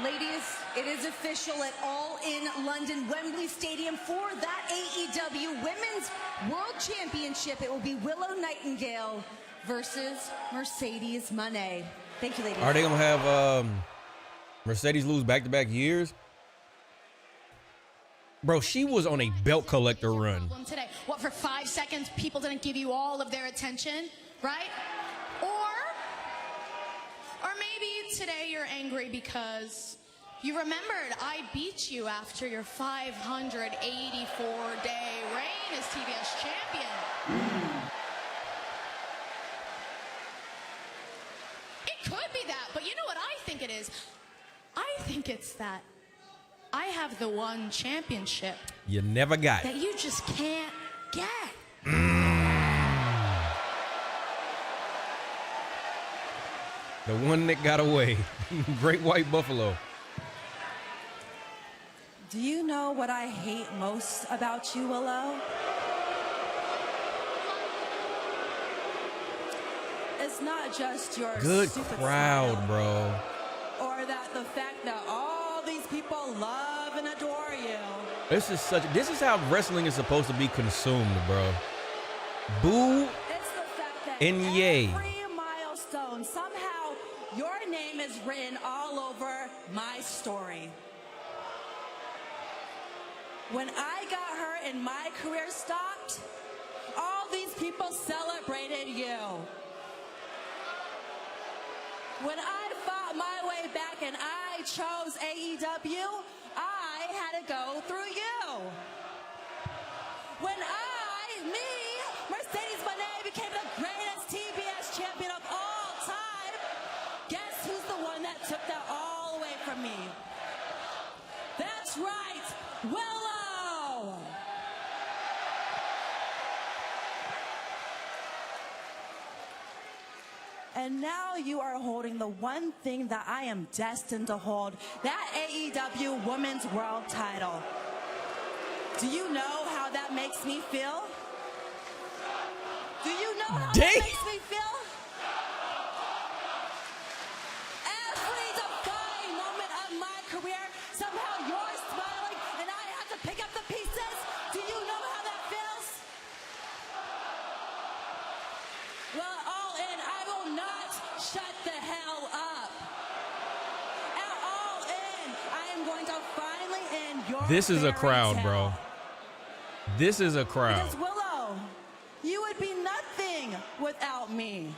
Speaker 20: Ladies, it is official at All in London, Wembley Stadium for that AEW Women's World Championship. It will be Willow Nightingale versus Mercedes Moné. Thank you, ladies.
Speaker 1: Are they gonna have Mercedes lose back-to-back years? Bro, she was on a belt collector run.
Speaker 5: Today, what, for 5 seconds, people didn't give you all of their attention, right? Or maybe today you're angry because you remembered I beat you after your 584-day reign as TBS champion. It could be that, but you know what I think it is? I think it's that I have the one championship
Speaker 1: You never got
Speaker 5: that
Speaker 1: it.
Speaker 5: you just can't get.
Speaker 1: The one that got away. Great White Buffalo.
Speaker 20: Do you know what I hate most about you, Willow? It's not just your
Speaker 1: Good
Speaker 20: stupid
Speaker 1: crowd,
Speaker 20: smile,
Speaker 1: bro.
Speaker 20: or that the fact that all these people love and adore you.
Speaker 1: This is how wrestling is supposed to be consumed, bro. Boo
Speaker 20: It's the fact that
Speaker 1: and yay.
Speaker 20: every milestone, somehow your name is written all over my story. When I got hurt and my career stopped, all these people celebrated you. When I fought my way back and I chose AEW, I had to go through you. When Mercedes Moné, became the greatest TBS champion of all time, guess who's the one that took that all away from me? That's right, Willow! And now you are holding the one thing that I am destined to hold, that AEW Women's World title. Do you know how that makes me feel? Do you know how that makes me feel? Every defining moment of my career, somehow you're smiling and I have to pick up the pieces.
Speaker 1: This is a crowd, bro. This is a crowd.
Speaker 21: Because Willow, you would be nothing without me.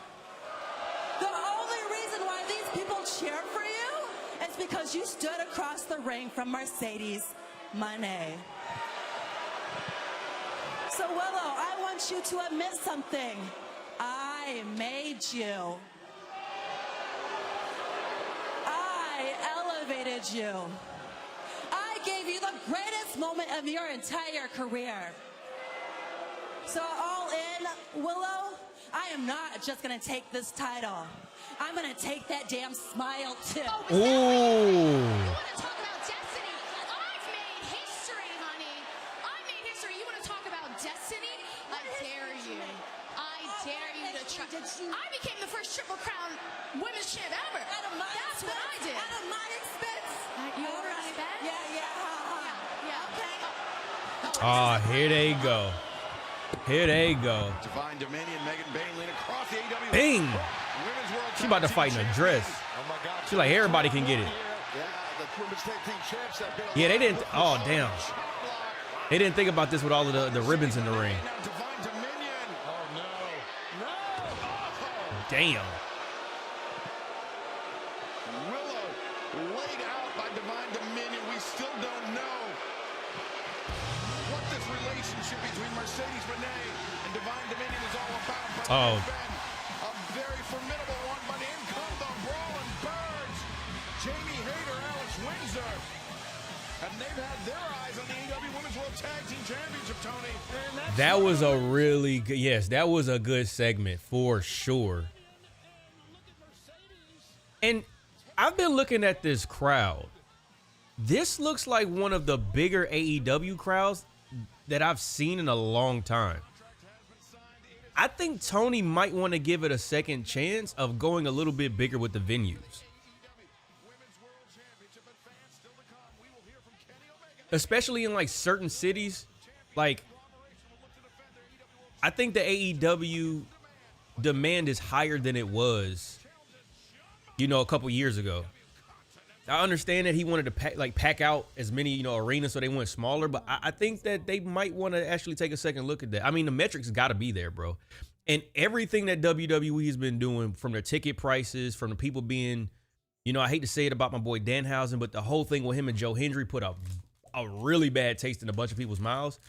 Speaker 21: The only reason why these people cheer for you is because you stood across the ring from Mercedes Moné. So Willow, I want you to admit something. I made you. I elevated you. I gave you the greatest moment of your entire career. So all in, Willow, I am not just going to take this title. I'm going to take that damn smile too.
Speaker 1: Ooh.
Speaker 10: I became the first Triple Crown Women's Champ ever. That's what I did.
Speaker 21: Out of my expense.
Speaker 10: At your expense?
Speaker 1: Oh, here they go. Here they go.
Speaker 6: Divine Dominion, Megan Bailey across the AEW.
Speaker 1: Bing.
Speaker 6: Women's World
Speaker 1: She about to fight in a dress.
Speaker 8: Oh my God.
Speaker 1: She like everybody can get it.
Speaker 8: Yeah, the women's tag team champs have been
Speaker 1: Yeah, they didn't. Oh, damn. They didn't think about this with all of the ribbons in the ring. Damn.
Speaker 6: Willow laid out by Divine Dominion. We still don't know what this relationship between Mercedes Moné and Divine Dominion is all about. But
Speaker 1: Oh.
Speaker 6: it's been a very formidable one. But in come the Brawling Birds. Jamie Hayter, Alex Windsor. And they've had their eyes on the AEW Women's World Tag Team Championship, Tony.
Speaker 1: That was a really good, yes, that was a good segment for sure. And I've been looking at this crowd. This looks like one of the bigger AEW crowds that I've seen in a long time. I think Tony might want to give it a second chance of going a little bit bigger with the venues. Especially in like certain cities. Like, I think the AEW demand is higher than it was, you know, a couple years ago. I understand that he wanted to pack out as many, you know, arenas so they went smaller, but I think that they might want to actually take a second look at that. I mean, the metrics got to be there, bro. And everything that WWE has been doing, from their ticket prices, from the people being, you know, I hate to say it about my boy Danhausen, but the whole thing with him and Joe Hendry put a really bad taste in a bunch of people's mouths.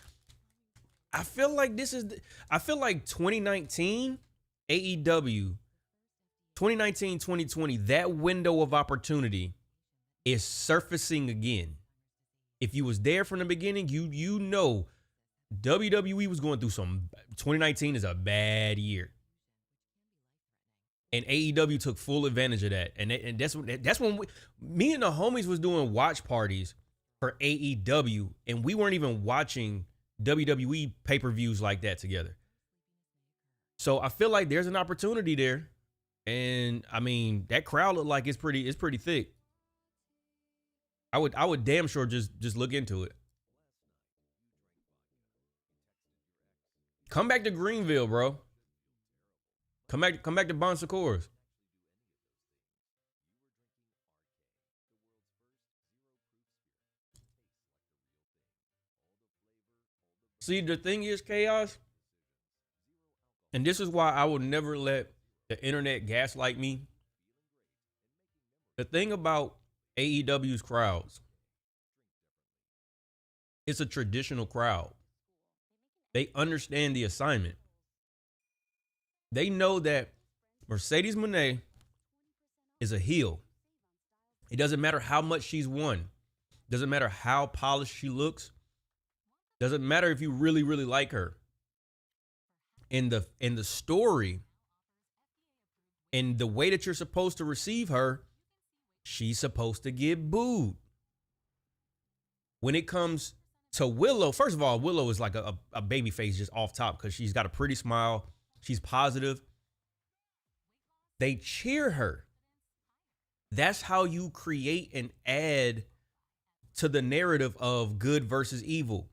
Speaker 1: I feel like 2019 AEW, 2019, 2020, that window of opportunity is surfacing again. If you was there from the beginning, you know WWE was going through 2019 is a bad year. And AEW took full advantage of that. And that's when me and the homies was doing watch parties for AEW, and we weren't even watching WWE pay-per-views like that together. So I feel like there's an opportunity there. And I mean, that crowd looked like it's pretty thick. I would damn sure just look into it. Come back to Greenville, bro. Come back to Bon Secours. See, the thing is, Chaos, and this is why I will never let the internet gaslight me. The thing about AEW's crowds, it's a traditional crowd. They understand the assignment. They know that Mercedes Moné is a heel. It doesn't matter how much she's won. Doesn't matter how polished she looks. Doesn't matter if you really, really like her. In the story, in the way that you're supposed to receive her, she's supposed to get booed. When it comes to Willow, first of all, Willow is like a baby face just off top because she's got a pretty smile. She's positive. They cheer her. That's how you create and add to the narrative of good versus evil.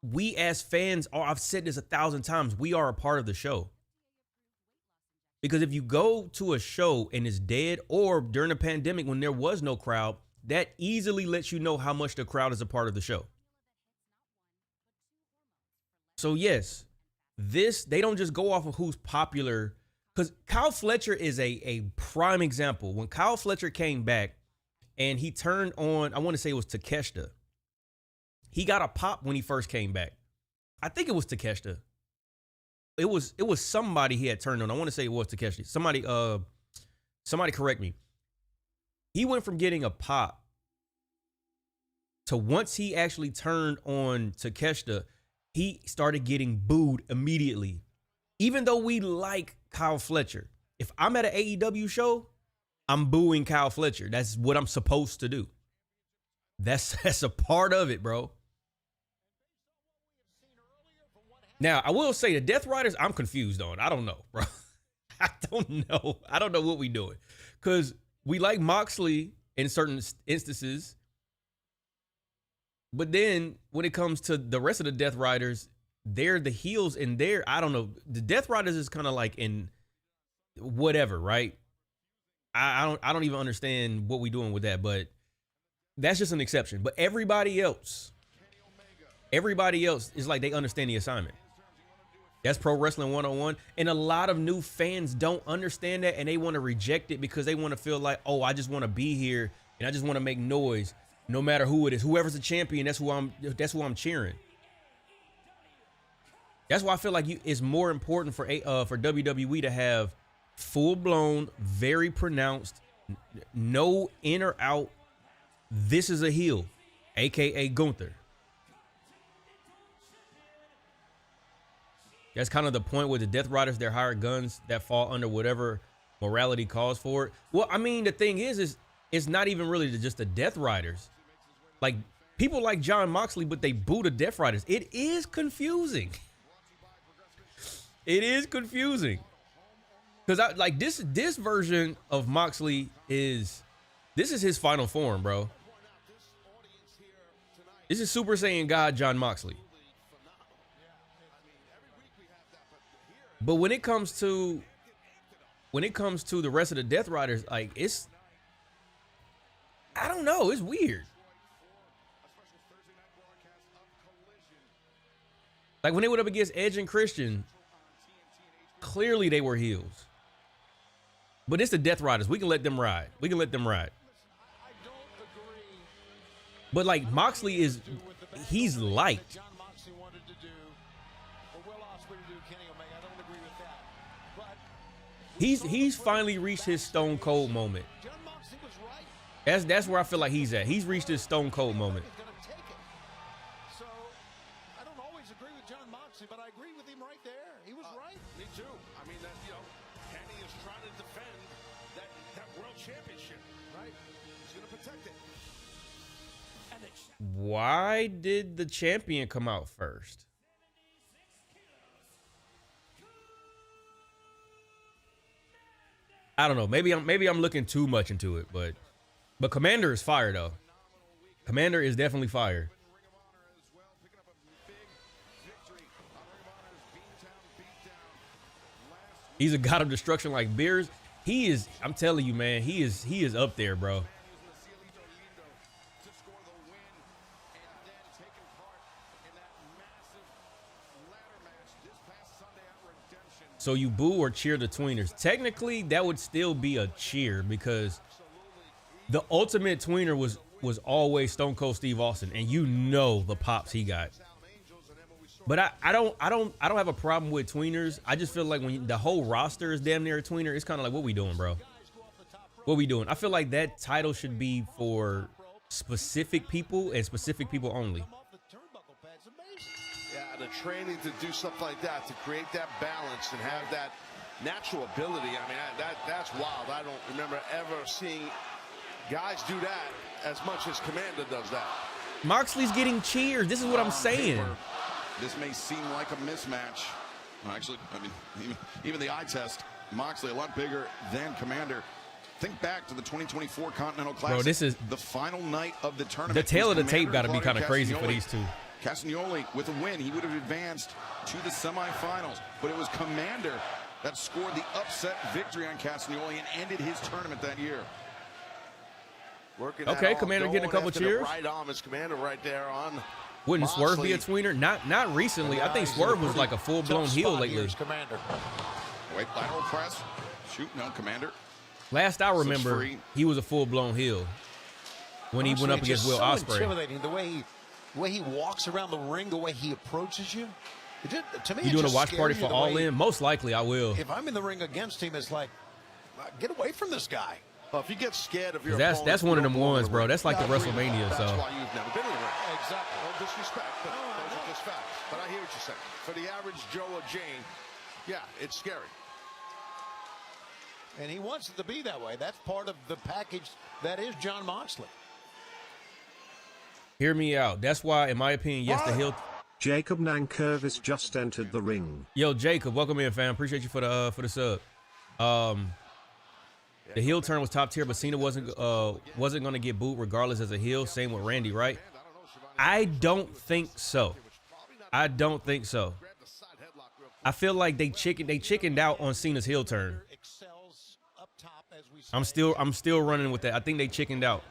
Speaker 1: We as fans, I've said this 1,000 times, we are a part of the show. Because if you go to a show and it's dead, or during the pandemic when there was no crowd, that easily lets you know how much the crowd is a part of the show. So yes, they don't just go off of who's popular, because Kyle Fletcher is a prime example. When Kyle Fletcher came back and he turned on, I want to say it was Takeshita. He got a pop when he first came back. I think it was Takeshita. It was somebody he had turned on. I want to say it was Takeshita. Somebody correct me. He went from getting a pop to once he actually turned on Takeshita, he started getting booed immediately. Even though we like Kyle Fletcher. If I'm at an AEW show, I'm booing Kyle Fletcher. That's what I'm supposed to do. That's a part of it, bro. Now, I will say the Death Riders, I'm confused on. I don't know, bro. I don't know. I don't know what we doing. Because we like Moxley in certain instances. But then when it comes to the rest of the Death Riders, they're the heels and I don't know. The Death Riders is kind of like in whatever, right? I don't even understand what we doing with that, but that's just an exception. But everybody else is like they understand the assignment. That's Pro Wrestling 101. And a lot of new fans don't understand that, and they want to reject it because they want to feel like, oh, I just want to be here and I just want to make noise no matter who it is. Whoever's the champion, that's who I'm cheering. That's why I feel like it's more important for WWE to have full-blown, very pronounced, no in or out, this is a heel, aka Gunther. That's kind of the point with the Death Riders. They're hired guns that fall under whatever morality calls for it. Well, I mean, the thing is it's not even really just the Death Riders. Like, people like John Moxley, but they boo the Death Riders. It is confusing. It is confusing. Because I like this version of Moxley this is his final form, bro. This is Super Saiyan God John Moxley. But when it comes to the rest of the Death Riders, like I don't know, it's weird. Like when they went up against Edge and Christian, clearly they were heels. But it's the Death Riders. We can let them ride. But like Moxley he's liked. He's finally reached his Stone Cold moment. That's where I feel like he's at. He's reached his Stone Cold moment.
Speaker 8: So I don't always agree with John Moxley, but I agree with him right there. He was right. Me too. I mean, Kenny is trying to defend that world championship, right? He's going to protect it.
Speaker 1: Why did the champion come out first? I don't know. Maybe I'm looking too much into it, but Commander is fire though. Commander is definitely fire. He's a god of destruction like Beers. He is, I'm telling you, man, he is up there, bro. So you boo or cheer the tweeners. Technically, that would still be a cheer because the ultimate tweener was always Stone Cold Steve Austin, and you know the pops he got. But I don't have a problem with tweeners. I just feel like when the whole roster is damn near a tweener, it's kind of like, what we doing, bro? What we doing? I feel like that title should be for specific people and specific people only.
Speaker 8: The training to do stuff like that, to create that balance and have that natural ability. I mean, that's wild. I don't remember ever seeing guys do that as much as Commander does that.
Speaker 1: Moxley's getting cheered. This is what I'm saying.
Speaker 6: This may seem like a mismatch. Well, actually, I mean, even the eye test, Moxley a lot bigger than Commander. Think back to the 2024 Continental Classic.
Speaker 1: Bro, this is
Speaker 6: the final night of the tournament.
Speaker 1: The tail of the tape got to be kind of crazy for these two.
Speaker 6: Cassidy with a win, he would have advanced to the semifinals, but it was Commander that scored the upset victory on Cassidy and ended his tournament that year.
Speaker 8: Working
Speaker 1: Okay,
Speaker 8: that
Speaker 1: Commander
Speaker 8: all,
Speaker 1: getting a couple
Speaker 8: after the
Speaker 1: cheers.
Speaker 8: right arm is Commander right there on.
Speaker 1: Wouldn't Swerve be a
Speaker 8: Moxley.
Speaker 1: tweener? Not recently. I think Swerve was like a full-blown heel lately.
Speaker 8: Commander.
Speaker 6: Wait, lateral press. Shoot, no, Commander.
Speaker 1: Last I
Speaker 6: Slips
Speaker 1: remember,
Speaker 6: free.
Speaker 1: he was a full-blown heel when he went up
Speaker 8: It's
Speaker 1: against
Speaker 8: just
Speaker 1: Will
Speaker 8: so
Speaker 1: Ospreay.
Speaker 8: Intimidating the way he walks around the ring, the way he approaches you. To me,
Speaker 1: You
Speaker 8: it's
Speaker 1: doing a
Speaker 8: just
Speaker 1: watch party
Speaker 8: scary
Speaker 1: for
Speaker 8: the
Speaker 1: All
Speaker 8: way-
Speaker 1: In? Most likely, I will.
Speaker 8: If I'm in the ring against him, it's like, get away from this guy.
Speaker 6: Well, if you get scared of your
Speaker 1: That's
Speaker 6: opponent,
Speaker 1: one of
Speaker 6: you
Speaker 1: them
Speaker 6: don't belong in
Speaker 1: ones,
Speaker 6: the
Speaker 1: bro.
Speaker 6: ring.
Speaker 1: That's like the
Speaker 6: I agree with
Speaker 1: WrestleMania.
Speaker 6: that.
Speaker 1: So
Speaker 6: That's why you've never been in the ring.
Speaker 8: Exactly.
Speaker 6: No disrespect, but those are just facts. But I hear what you're saying. For the average Joe or Jane, yeah, it's scary.
Speaker 8: And he wants it to be that way. That's part of the package that is Jon Moxley.
Speaker 1: hear me out. That's why, in my opinion, yes, the heel.
Speaker 7: Jacob Nankervis just entered the ring.
Speaker 1: Yo, Jacob, welcome in, fam. Appreciate you for the sub. The heel turn was top tier, but Cena wasn't going to get booed regardless as a heel. Same with Randy, right? I don't think so. I don't think so. I feel like they chickened out on Cena's heel turn. I'm still running with that. I think they chickened out.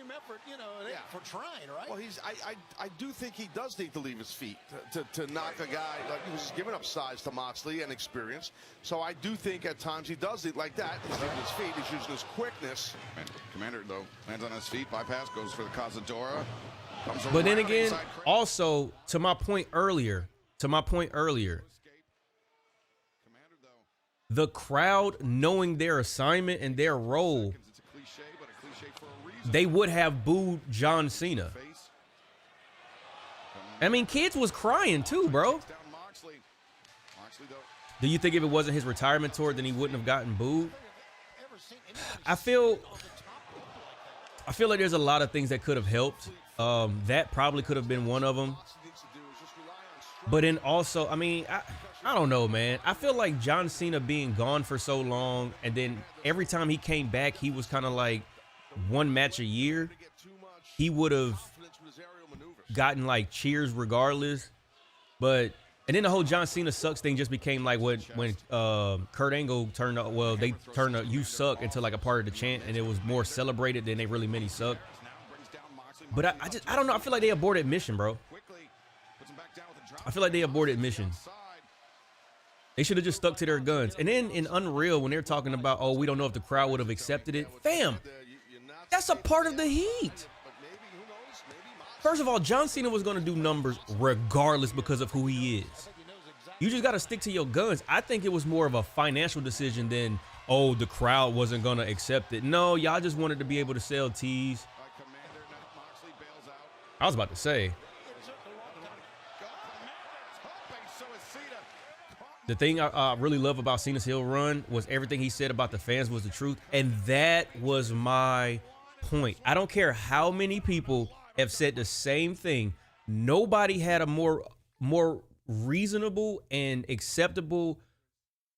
Speaker 8: Effort, for trying, right?
Speaker 6: Well, I do think he does need to leave his feet to knock a guy. Like, he was giving up size to Moxley and experience. So I do think at times he does it like that. He's leaving his feet. He's using his quickness. Commander, though, lands on his feet. Bypass, goes for the Cazadora.
Speaker 1: But then again, also, to my point earlier, the crowd knowing their assignment and their role, they would have booed John Cena. I mean, kids was crying too, bro. Do you think if it wasn't his retirement tour, then he wouldn't have gotten booed? I feel like there's a lot of things that could have helped. That probably could have been one of them. But then also, I mean, I don't know, man. I feel like John Cena being gone for so long, and then every time he came back, he was kind of like one match a year. He would have gotten like cheers regardless. And then the whole John Cena sucks thing just became like when Kurt Angle turned up. Well, they turned up "You suck" into like a part of the chant, and it was more celebrated than they really meant he sucked. But I don't know. I feel like they aborted mission, bro. I feel like they aborted mission. They should have just stuck to their guns. And then in Unreal, when they're talking about, oh, we don't know if the crowd would have accepted it. Fam, that's a part of the heat. First of all, John Cena was going to do numbers regardless because of who he is. You just got to stick to your guns. I think it was more of a financial decision than, oh, the crowd wasn't going to accept it. No, y'all just wanted to be able to sell tees. I was about to say. The thing I really love about Cena's heel run was everything he said about the fans was the truth. And that was my point. I don't care how many people have said the same thing. Nobody had a more reasonable and acceptable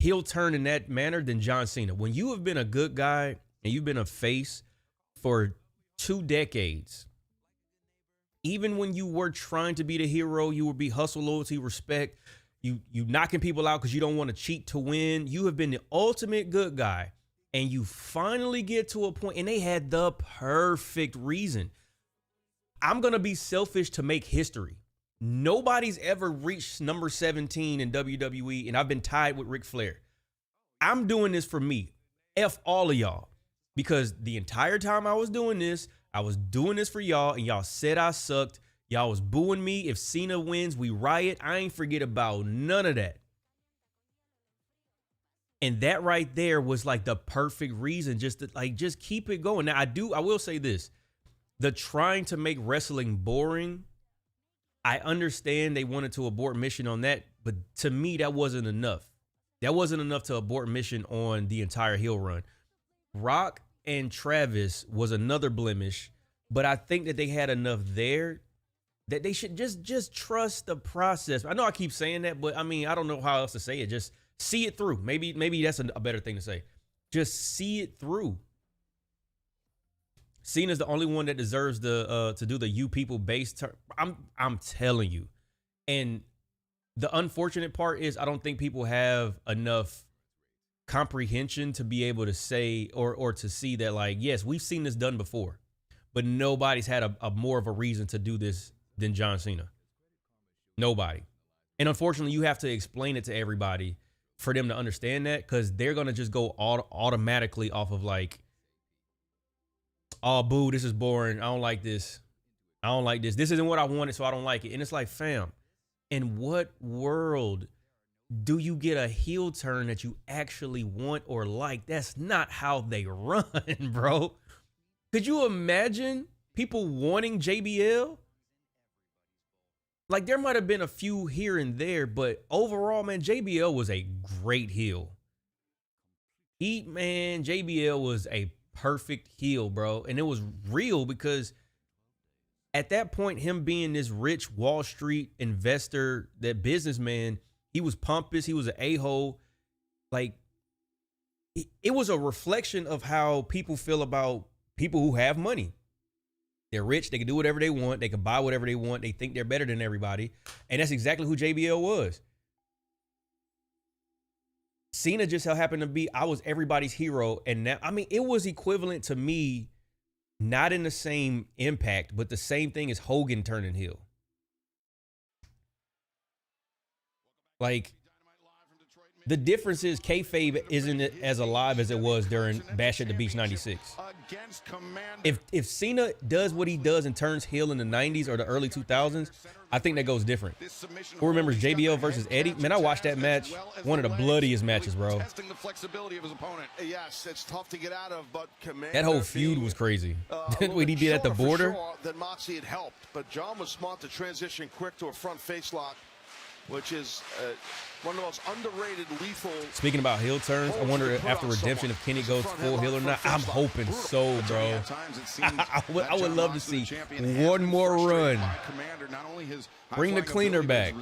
Speaker 1: heel turn in that manner than John Cena. When you have been a good guy and you've been a face for 2 decades, even when you were trying to be the hero, you would be hustle, loyalty, respect. You knocking people out because you don't want to cheat to win. You have been the ultimate good guy. And you finally get to a point, and they had the perfect reason. I'm going to be selfish to make history. Nobody's ever reached number 17 in WWE, and I've been tied with Ric Flair. I'm doing this for me. F all of y'all. Because the entire time I was doing this for y'all, and y'all said I sucked. Y'all was booing me. If Cena wins, we riot. I ain't forget about none of that. And that right there was like the perfect reason just to just keep it going. Now I will say this. The trying to make wrestling boring, I understand they wanted to abort mission on that, but to me, that wasn't enough. That wasn't enough to abort mission on the entire heel run. Rock and Travis was another blemish, but I think that they had enough there that they should just trust the process. I know I keep saying that, but I mean, I don't know how else to say it. Just see it through. Maybe that's a better thing to say. Just see it through. Cena's the only one that deserves to do the "you people" base term. I'm telling you. And the unfortunate part is I don't think people have enough comprehension to be able to say or to see that, like, yes, we've seen this done before, but nobody's had a more of a reason to do this than John Cena. Nobody. And unfortunately, you have to explain it to everybody for them to understand that, because they're going to just go automatically off of like, oh, boo, this is boring. I don't like this. I don't like this. This isn't what I wanted, so I don't like it. And it's like, fam, in what world do you get a heel turn that you actually want or like? That's not how they run, bro. Could you imagine people wanting JBL? Like, there might have been a few here and there, but overall, man, JBL was a great heel. JBL was a perfect heel, bro. And it was real because at that point, him being this rich Wall Street investor, that businessman, he was pompous. He was an a-hole. Like, it was a reflection of how people feel about people who have money. They're rich. They can do whatever they want. They can buy whatever they want. They think they're better than everybody. And that's exactly who JBL was. Cena just so happened to be, I was everybody's hero. And now, I mean, it was equivalent to me, not in the same impact, but the same thing as Hogan turning heel. Like, the difference is kayfabe isn't as alive as it was during Bash at the Beach 96. If Cena does what he does and turns heel in the 90s or the early 2000s, I think that goes different. Who remembers JBL versus Eddie? Man, I watched that match. One of the bloodiest matches, bro.
Speaker 6: Testing the flexibility of his opponent. Yes, it's tough to get out of, but
Speaker 1: that whole feud was crazy. What he did at the border.
Speaker 8: Then Moxley had helped, but John was smart to transition quick to a front face lock, which is one of the most underrated lethal.
Speaker 1: Speaking about heel turns, I wonder if after Redemption if Kenny goes full heel or not. I'm hoping so, bro. I would love to see one more run. Bring the cleaner back.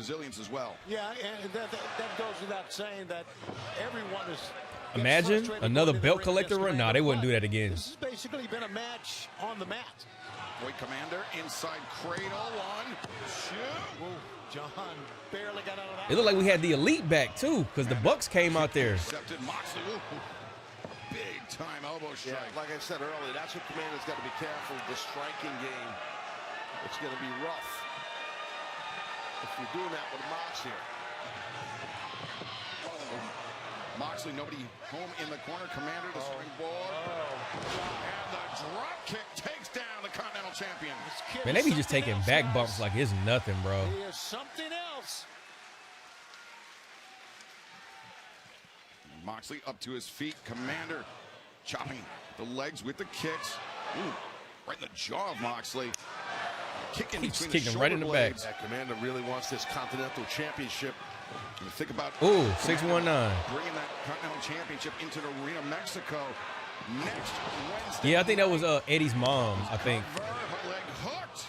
Speaker 8: Yeah, and that goes without saying that everyone is.
Speaker 1: Imagine another belt collector run. Nah, they wouldn't do that again.
Speaker 8: This has basically been a match on the mat.
Speaker 6: Boy Commander inside cradle on. Shoot.
Speaker 8: John barely got out of that.
Speaker 1: It looked like we had the Elite back too, because the Bucks came out there.
Speaker 6: Big time elbow strike.
Speaker 8: Yeah, like I said earlier, that's what Commander's got to be careful. The striking game, it's going to be rough if you're doing that with Mox here.
Speaker 6: Moxley, nobody home in the corner. Commander, the springboard. And the drop kick takes down the Continental Champion.
Speaker 1: Man, they be just taking back bumps like it's nothing, bro.
Speaker 8: He is something else.
Speaker 6: Moxley up to his feet. Commander chopping the legs with the kicks. Ooh, right in the jaw of Moxley. Kicking between the shoulder
Speaker 1: right in the back.
Speaker 8: That Commander really wants this Continental Championship.
Speaker 6: You think about
Speaker 1: 619.
Speaker 6: Bringing that Continental Championship into the Arena Mexico next Wednesday.
Speaker 1: Yeah, I think that was Eddie's mom. I think.
Speaker 6: Leg hooked.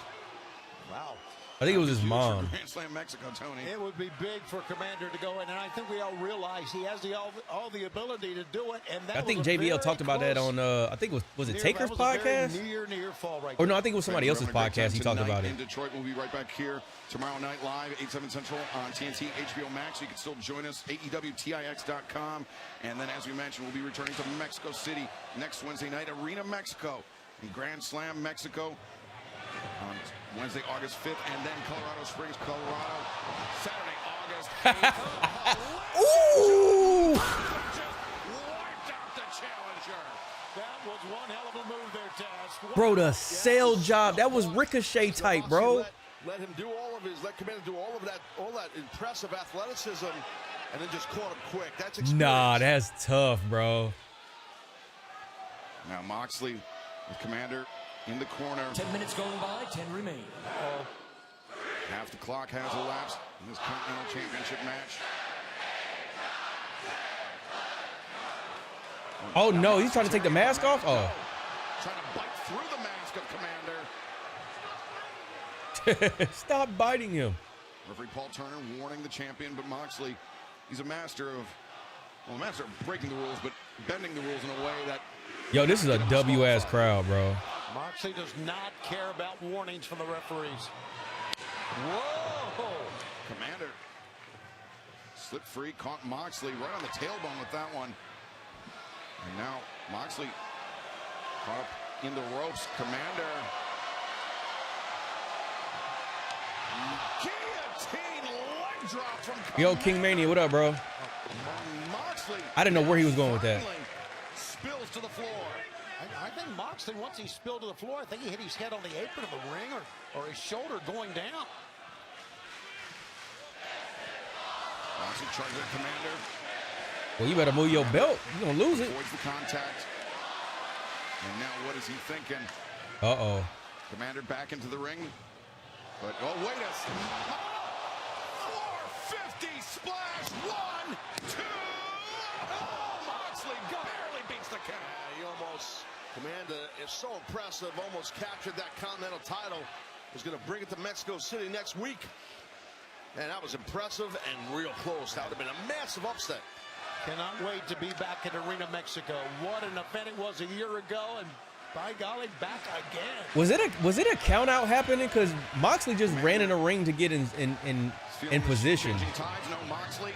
Speaker 8: Wow.
Speaker 1: I think it was his mom.
Speaker 6: Grand Slam Mexico, Tony.
Speaker 8: It would be big for Commander to go in, and I think we all realize he has all the ability to do it. And that
Speaker 1: I think JBL talked about that on I think was it Taker's podcast?
Speaker 8: Near fall right
Speaker 1: or no, I think it was somebody else's podcast. He talked about it.
Speaker 6: In Detroit, we'll be right back here tomorrow night live, 8/7 Central on TNT, HBO Max. You can still join us, AEWTIX.com. And then, as we mentioned, we'll be returning to Mexico City next Wednesday night, Arena Mexico, in Grand Slam Mexico on Wednesday, August 5th, and then Colorado Springs, Colorado, Saturday, August 8th.
Speaker 1: Ooh!
Speaker 6: Wiped out the challenger.
Speaker 8: That was one hell of a move there, Taz.
Speaker 1: Bro, the sale job, that was Ricochet type, bro.
Speaker 8: Let him do let Commander do all that impressive athleticism, and then just caught him quick. That's experience.
Speaker 1: Nah, that's tough, bro.
Speaker 6: Now Moxley with Commander in the corner.
Speaker 4: 10 minutes going by, 10 remain.
Speaker 6: Half the clock has elapsed in this Continental Championship match.
Speaker 1: Oh no, he's trying to take the mask off? Oh.
Speaker 6: Trying to bite through the mask of Commander.
Speaker 1: Stop biting him.
Speaker 6: Referee Paul Turner warning the champion, but Moxley, he's a master of breaking the rules, but bending the rules in a way that.
Speaker 1: Yo, this is a W-ass crowd, bro.
Speaker 8: Moxley does not care about warnings from the referees. Whoa!
Speaker 6: Commander Slipped free, caught Moxley right on the tailbone with that one. And now Moxley caught up in the ropes. Commander. Guillotine leg drop from
Speaker 1: Yo, King Mania, what up, bro?
Speaker 6: Moxley.
Speaker 1: I didn't know where he was going with that.
Speaker 6: Spills to the floor.
Speaker 8: I think Moxley, once he spilled to the floor, I think he hit his head on the apron of the ring or his shoulder going down.
Speaker 6: Moxley charging Commander.
Speaker 1: Well, you better move your belt. You're going to lose it.
Speaker 6: Avoids the contact. And now what is he thinking?
Speaker 1: Uh-oh.
Speaker 6: Commander back into the ring. But, oh, wait a second. Oh, 450 splash. 1, 2. Oh, Moxley barely beats the count.
Speaker 8: He almost, Commander is so impressive, almost captured that Continental title. Was going to bring it to Mexico City next week. And that was impressive and real close. That would have been a massive upset. Cannot wait to be back in Arena, Mexico. What an event it was a year ago, and by golly, back again.
Speaker 1: Was it a count out happening? Because Moxley just ran in the ring to get in position.
Speaker 6: No Moxley.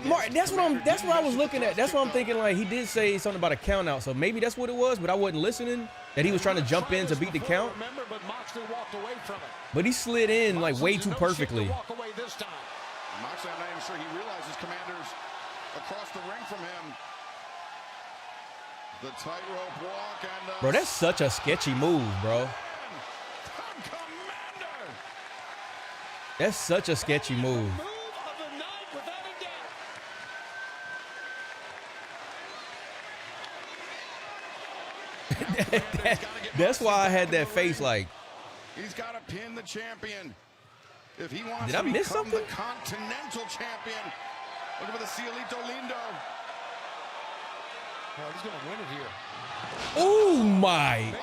Speaker 1: Mark, that's what I was looking at. That's what I'm thinking. Like, he did say something about a count out, so maybe that's what it was. But I wasn't listening. That he was trying to jump in to beat the count.
Speaker 8: But Moxley walked away from it.
Speaker 1: But he slid in like way too perfectly.
Speaker 8: Walk away this time.
Speaker 6: Moxley, I'm not even sure he realizes Commander's across the ring from him. The tightrope walk and
Speaker 1: bro, that's such a sketchy move, bro. That's such a sketchy move. That's why I had that face like.
Speaker 6: He's got to pin the champion. If he wants
Speaker 1: Did I
Speaker 6: to
Speaker 1: miss
Speaker 6: become
Speaker 1: something?
Speaker 6: the Continental Champion. Looking for the Cielito Lindo.
Speaker 8: Oh, he's going to win it here.
Speaker 1: Oh my.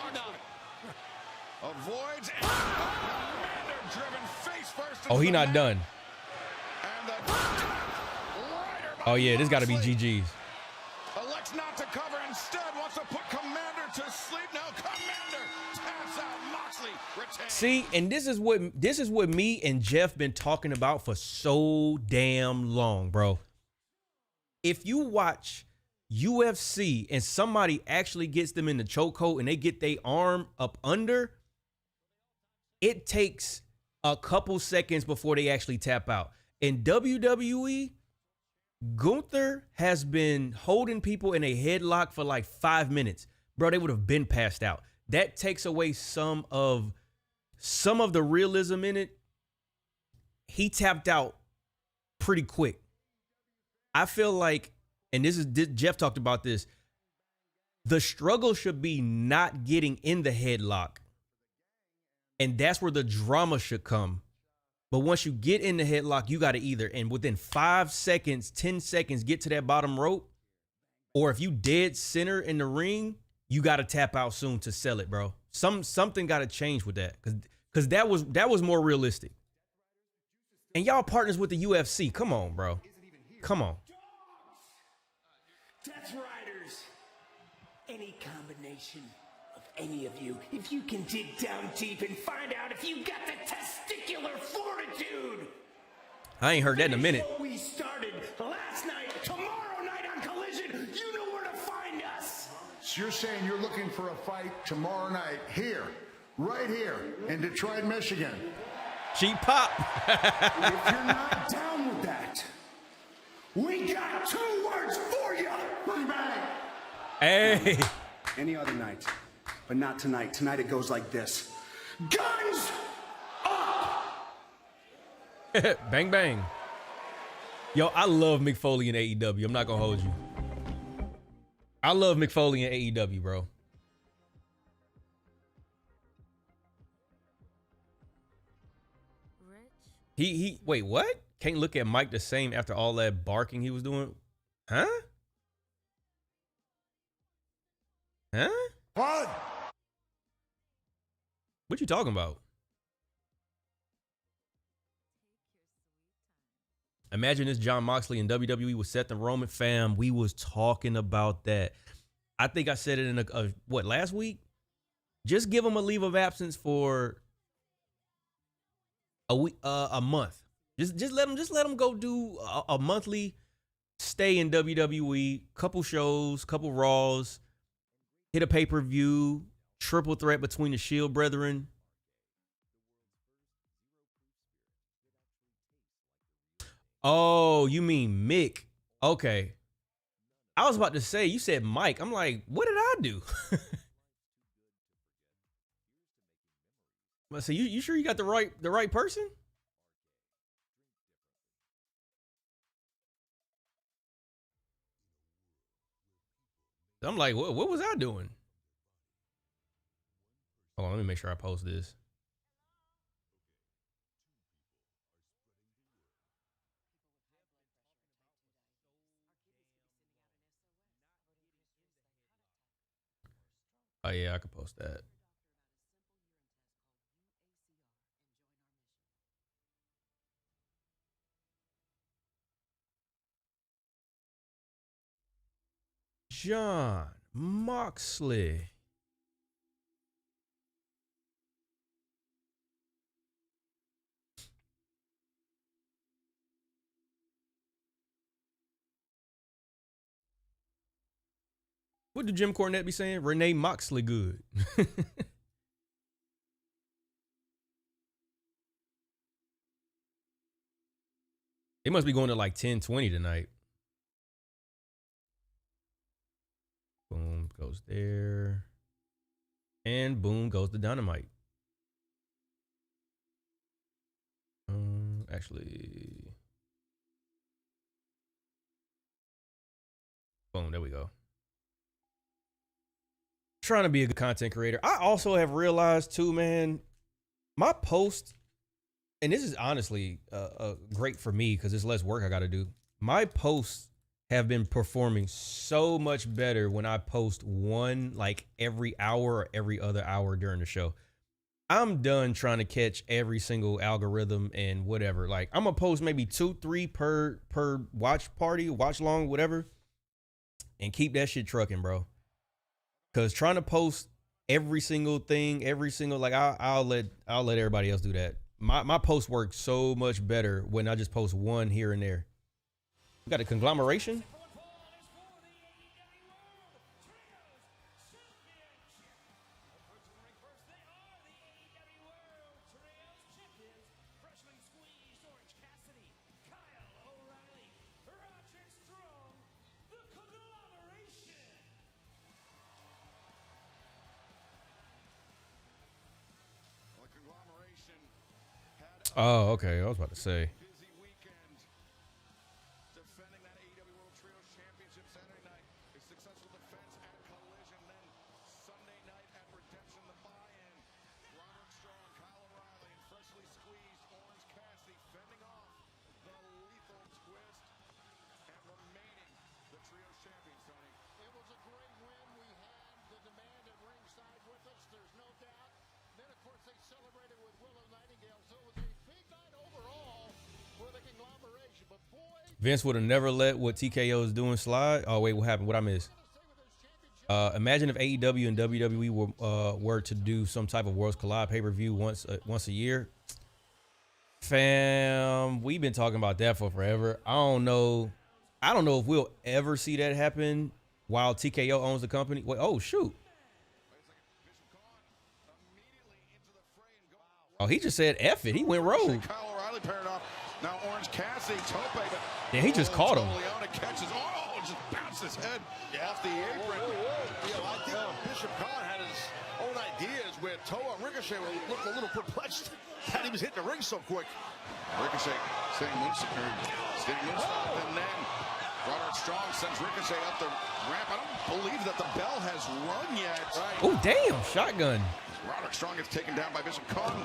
Speaker 6: Avoids and Commander driven face first.
Speaker 1: Oh, he not done. Oh yeah, this got to be GG's.
Speaker 6: Elects not to cover, instead wants to put Commander to sleep. Now Commander taps out Moxley. Retains.
Speaker 1: See, and this is what me and Jeff been talking about for so damn long, bro. If you watch UFC and somebody actually gets them in the chokehold and they get their arm up under, it takes a couple seconds before they actually tap out. In WWE, Gunther has been holding people in a headlock for like 5 minutes. Bro, they would have been passed out. That takes away some of the realism in it. He tapped out pretty quick. I feel like, and Jeff talked about this, the struggle should be not getting in the headlock. And that's where the drama should come. But once you get in the headlock, you got to either, and within 5 seconds, 10 seconds, get to that bottom rope. Or if you dead center in the ring, you got to tap out soon to sell it, bro. Something got to change with that. Because that was more realistic. And y'all partners with the UFC. Come on, bro. Come on.
Speaker 2: Death Riders. Any combination of any of you, if you can dig down deep and find out if you got the testicular fortitude.
Speaker 1: I ain't heard that in a minute.
Speaker 2: We started last night, tomorrow night on Collision. You know where to find us.
Speaker 22: So you're saying you're looking for a fight tomorrow night here, right here in Detroit, Michigan.
Speaker 1: Cheap pop.
Speaker 2: If you're not down with that, we got 2 words for you. Bang, bang.
Speaker 1: Hey.
Speaker 13: Any other night, but not tonight. Tonight it goes like this.
Speaker 2: Guns up.
Speaker 1: Bang, bang. Yo, I love Mick Foley in AEW. I'm not going to hold you. I love Mick Foley in AEW, bro. He wait, what? Can't look at Mike the same after all that barking he was doing? Huh? Huh?
Speaker 2: What?
Speaker 1: What you talking about? Imagine this John Moxley in WWE with Seth and Roman. Fam, we was talking about that. I think I said it in last week? Just give him a leave of absence for a week, a month. Just let him go do a monthly stay in WWE, couple shows, couple Raws, hit a pay-per-view, triple threat between the Shield Brethren. Oh, you mean Mick? Okay. I was about to say, you said Mike. I'm like, what did I do? So you sure you got the right person? I'm like, what was I doing? Hold on, let me make sure I post this. Oh yeah, I could post that. John Moxley. What did Jim Cornette be saying? Renee Moxley good. They must be going to like 10:20 tonight. Boom, goes there. And boom, goes the Dynamite. Actually. Boom, there we go. Trying to be a good content creator. I also have realized too, man, my post, and this is honestly great for me because there's less work I got to do. My posts have been performing so much better when I post one like every hour or every other hour during the show. I'm done trying to catch every single algorithm and whatever. Like I'm gonna post maybe 2-3 per watch party, watch long, whatever, and keep that shit trucking, bro. Cause trying to post every single thing, like I'll let everybody else do that. My post works so much better when I just post one here and there. We got a Conglomeration. Oh, okay. I was about to say.
Speaker 6: Busy weekend defending that AEW World Trios Championship Saturday night. A successful defense at Collision. Then Sunday night at Redemption, the buy-in. Roderick Strong, Kyle O'Reilly, and freshly squeezed Orange Cassidy fending off the Lethal Twist and remaining the Trios champions, Tony.
Speaker 8: It was a great win. We had the Demand at ringside with us. There's no doubt. Then, of course, they celebrated with Willow Nightingale. So it was a big night overall for the Conglomeration. But boy,
Speaker 1: Vince would have never let what TKO is doing slide. Oh wait, what happened? What I missed? Imagine if AEW and WWE were to do some type of Worlds Collide pay-per-view once a year. Fam, we've been talking about that for forever. I don't know if we'll ever see that happen while TKO owns the company. Wait, oh shoot. Oh, he just said F it. He went rogue.
Speaker 6: Kyle O'Reilly paired off. Now Orange Cassidy, Tope, but
Speaker 1: yeah, he just caught him.
Speaker 6: Liona catches. Oh, just bounced his head off the apron.
Speaker 8: I think Bishop Kaun had his own ideas where Toa and Ricochet looked a little perplexed that he was hitting the ring so quick.
Speaker 6: Ricochet staying moonsault, and then Roderick Strong sends Ricochet up the ramp. I don't believe that the bell has rung yet.
Speaker 1: Oh, damn, shotgun.
Speaker 6: Roderick Strong gets taken down by Bishop Kaun.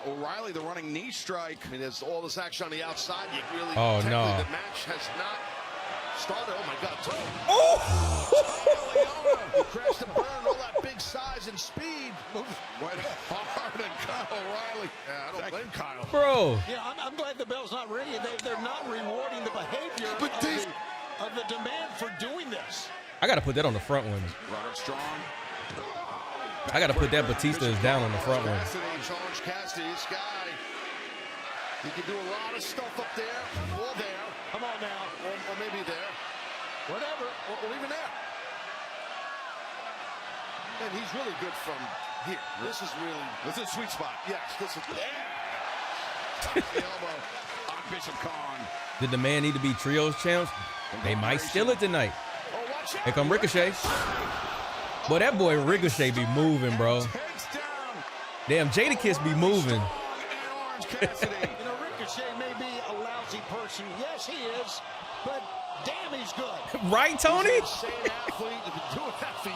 Speaker 6: O'Reilly, the running knee strike.
Speaker 8: I mean, there's all this action on the outside. You really,
Speaker 1: oh, no.
Speaker 8: The match has not started. Oh, my God.
Speaker 1: Oh!
Speaker 8: Liona, you crashed and burned, all that big size and speed.
Speaker 6: Went hard and Kyle O'Reilly.
Speaker 8: Yeah, I don't blame Kyle.
Speaker 1: Bro.
Speaker 8: Yeah, I'm glad the bell's not ringing. They're not rewarding the behavior of the Demand for doing this.
Speaker 1: I got to put that on the front one.
Speaker 6: Roderick Strong.
Speaker 1: I got to put that Batista is down on the front one.
Speaker 8: Cassidy, Cassidy, Sky. He can do a lot of stuff up there or there. Come on now, or maybe there. Whatever, or even there. And he's really good from here. This is a sweet spot. Yes, this is there. The elbow on Bishop Kaun.
Speaker 1: Did the man need to be trios champs? They might steal it tonight. Here come Ricochet. Boy, that boy Ricochet be moving, bro. Damn, Jadakiss be moving.
Speaker 8: Ricochet may be a lousy person. Yes, he is. But damn, he's good.
Speaker 1: Right, Tony?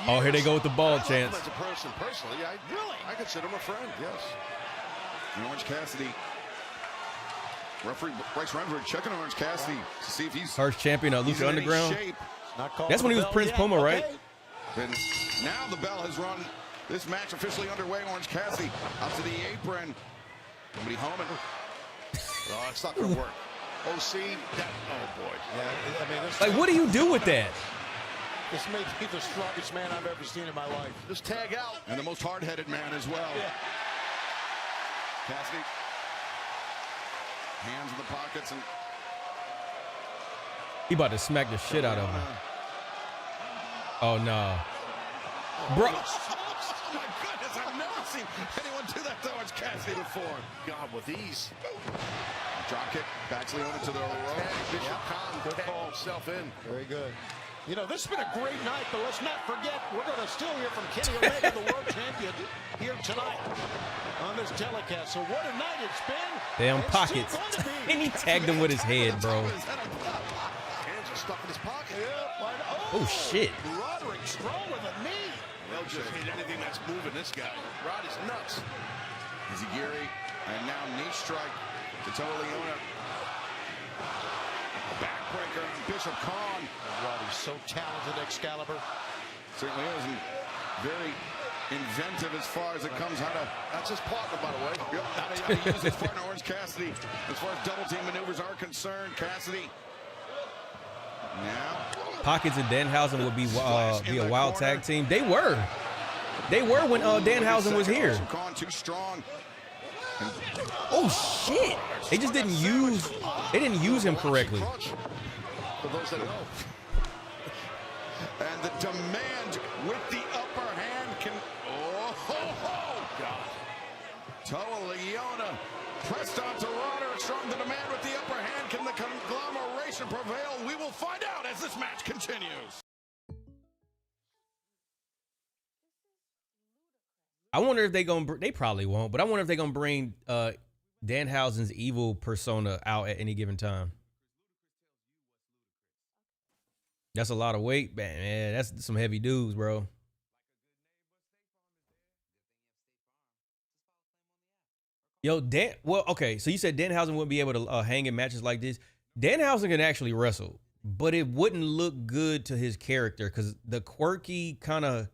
Speaker 1: Oh, here they go with the ball chance.
Speaker 6: As a person, personally, I consider him a friend. Yes. And Orange Cassidy. Referee Bryce Renford checking on Orange Cassidy to see if he's
Speaker 1: first champion of Lucha Underground. That's when he was Prince Puma, right?
Speaker 6: And now the bell has run. This match officially underway. Orange Cassidy up to the apron. Nobody home. Oh, it's not going to work. OC, oh boy.
Speaker 8: Yeah, I mean,
Speaker 1: like, what do you do with that?
Speaker 8: This may be the strongest man I've ever seen in my life. Just tag out.
Speaker 6: And the most hard-headed man as well.
Speaker 8: Yeah.
Speaker 6: Cassidy. Hands in the pockets and
Speaker 1: he about to smack the shit out of him. Oh no. Bro.
Speaker 6: Oh my goodness, I've never seen anyone do that to Orange Cassidy before.
Speaker 8: God, with ease.
Speaker 6: Drop kick, backs Liona to the rope.
Speaker 8: Bishop Kaun could call himself in. Very good. You know, this has been a great night, but let's not forget, we're going to still hear from Kenny Omega, the world champion, here tonight on this telecast. So what a night it's been.
Speaker 1: Damn pockets. And he tagged him with his head, bro.
Speaker 8: Hands are stuck in his pocket.
Speaker 1: Oh, shit.
Speaker 8: Roderick strong with a knee. They'll just hit anything that's moving this guy. Rod is nuts.
Speaker 6: Easy Gary, and now knee strike to Toa Liona. Backbreaker, Bishop Kaun.
Speaker 8: Roddy's so talented, Excalibur.
Speaker 6: Certainly is, and very inventive as far as it comes how to.
Speaker 8: That's his partner, by the way.
Speaker 6: Yep, how to use his partner, Orange Cassidy. As far as double team maneuvers are concerned, Cassidy. Now.
Speaker 1: Pockets and Danhausen would be a wild tag team. They were when Danhausen was here.
Speaker 6: Kaun too strong.
Speaker 1: Oh shit! They just didn't use. They didn't use him correctly.
Speaker 8: For those that know.
Speaker 6: And the demand with the upper hand can. Oh God! Toa Liona pressed onto Roderick. Strong the demand with the upper hand. Can the conglomeration prevail? We will find out as this match continues.
Speaker 1: I wonder if they probably won't, but I wonder if they're gonna bring Danhausen's evil persona out at any given time. That's a lot of weight, man. That's some heavy dudes, bro. Yo, well, okay, so you said Danhausen wouldn't be able to hang in matches like this. Danhausen can actually wrestle, but it wouldn't look good to his character because the quirky kind of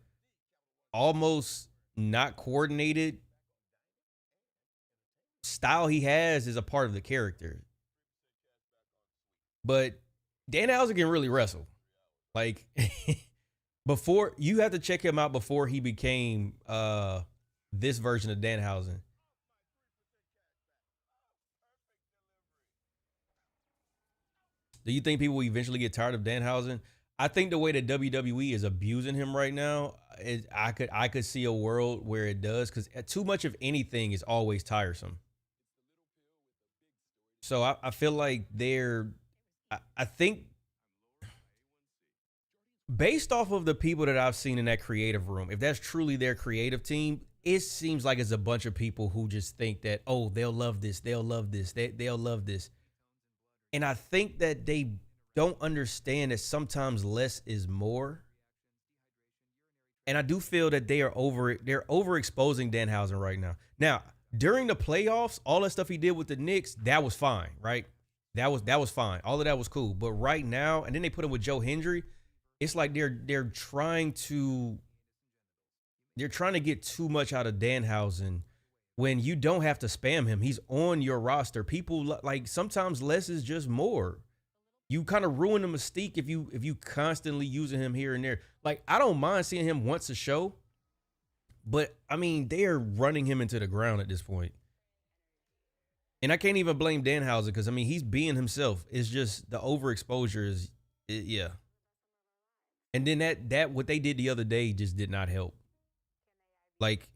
Speaker 1: almost not coordinated style he has is a part of the character. But Danhausen can really wrestle. Like before, you have to check him out before he became this version of Danhausen. Do you think people will eventually get tired of Danhausen? I think the way that WWE is abusing him right now, I could see a world where it does, because too much of anything is always tiresome. So I feel like I think based off of the people that I've seen in that creative room, if that's truly their creative team, it seems like it's a bunch of people who just think that, oh, they'll love this, they'll love this, they'll love this. And I think that they don't understand that sometimes less is more. And I do feel that they're overexposing Danhausen right now. Now, during the playoffs, all that stuff he did with the Knicks, that was fine, right? That was fine. All of that was cool. But right now, and then they put him with Joe Hendry, it's like they're trying to get too much out of Danhausen when you don't have to spam him. He's on your roster. People like, sometimes less is just more. You kind of ruin the mystique if you constantly using him here and there. Like, I don't mind seeing him once a show, but I mean, they are running him into the ground at this point. And I can't even blame Danhausen because, I mean, he's being himself. It's just the overexposure is, yeah. And then that what they did the other day just did not help. Like,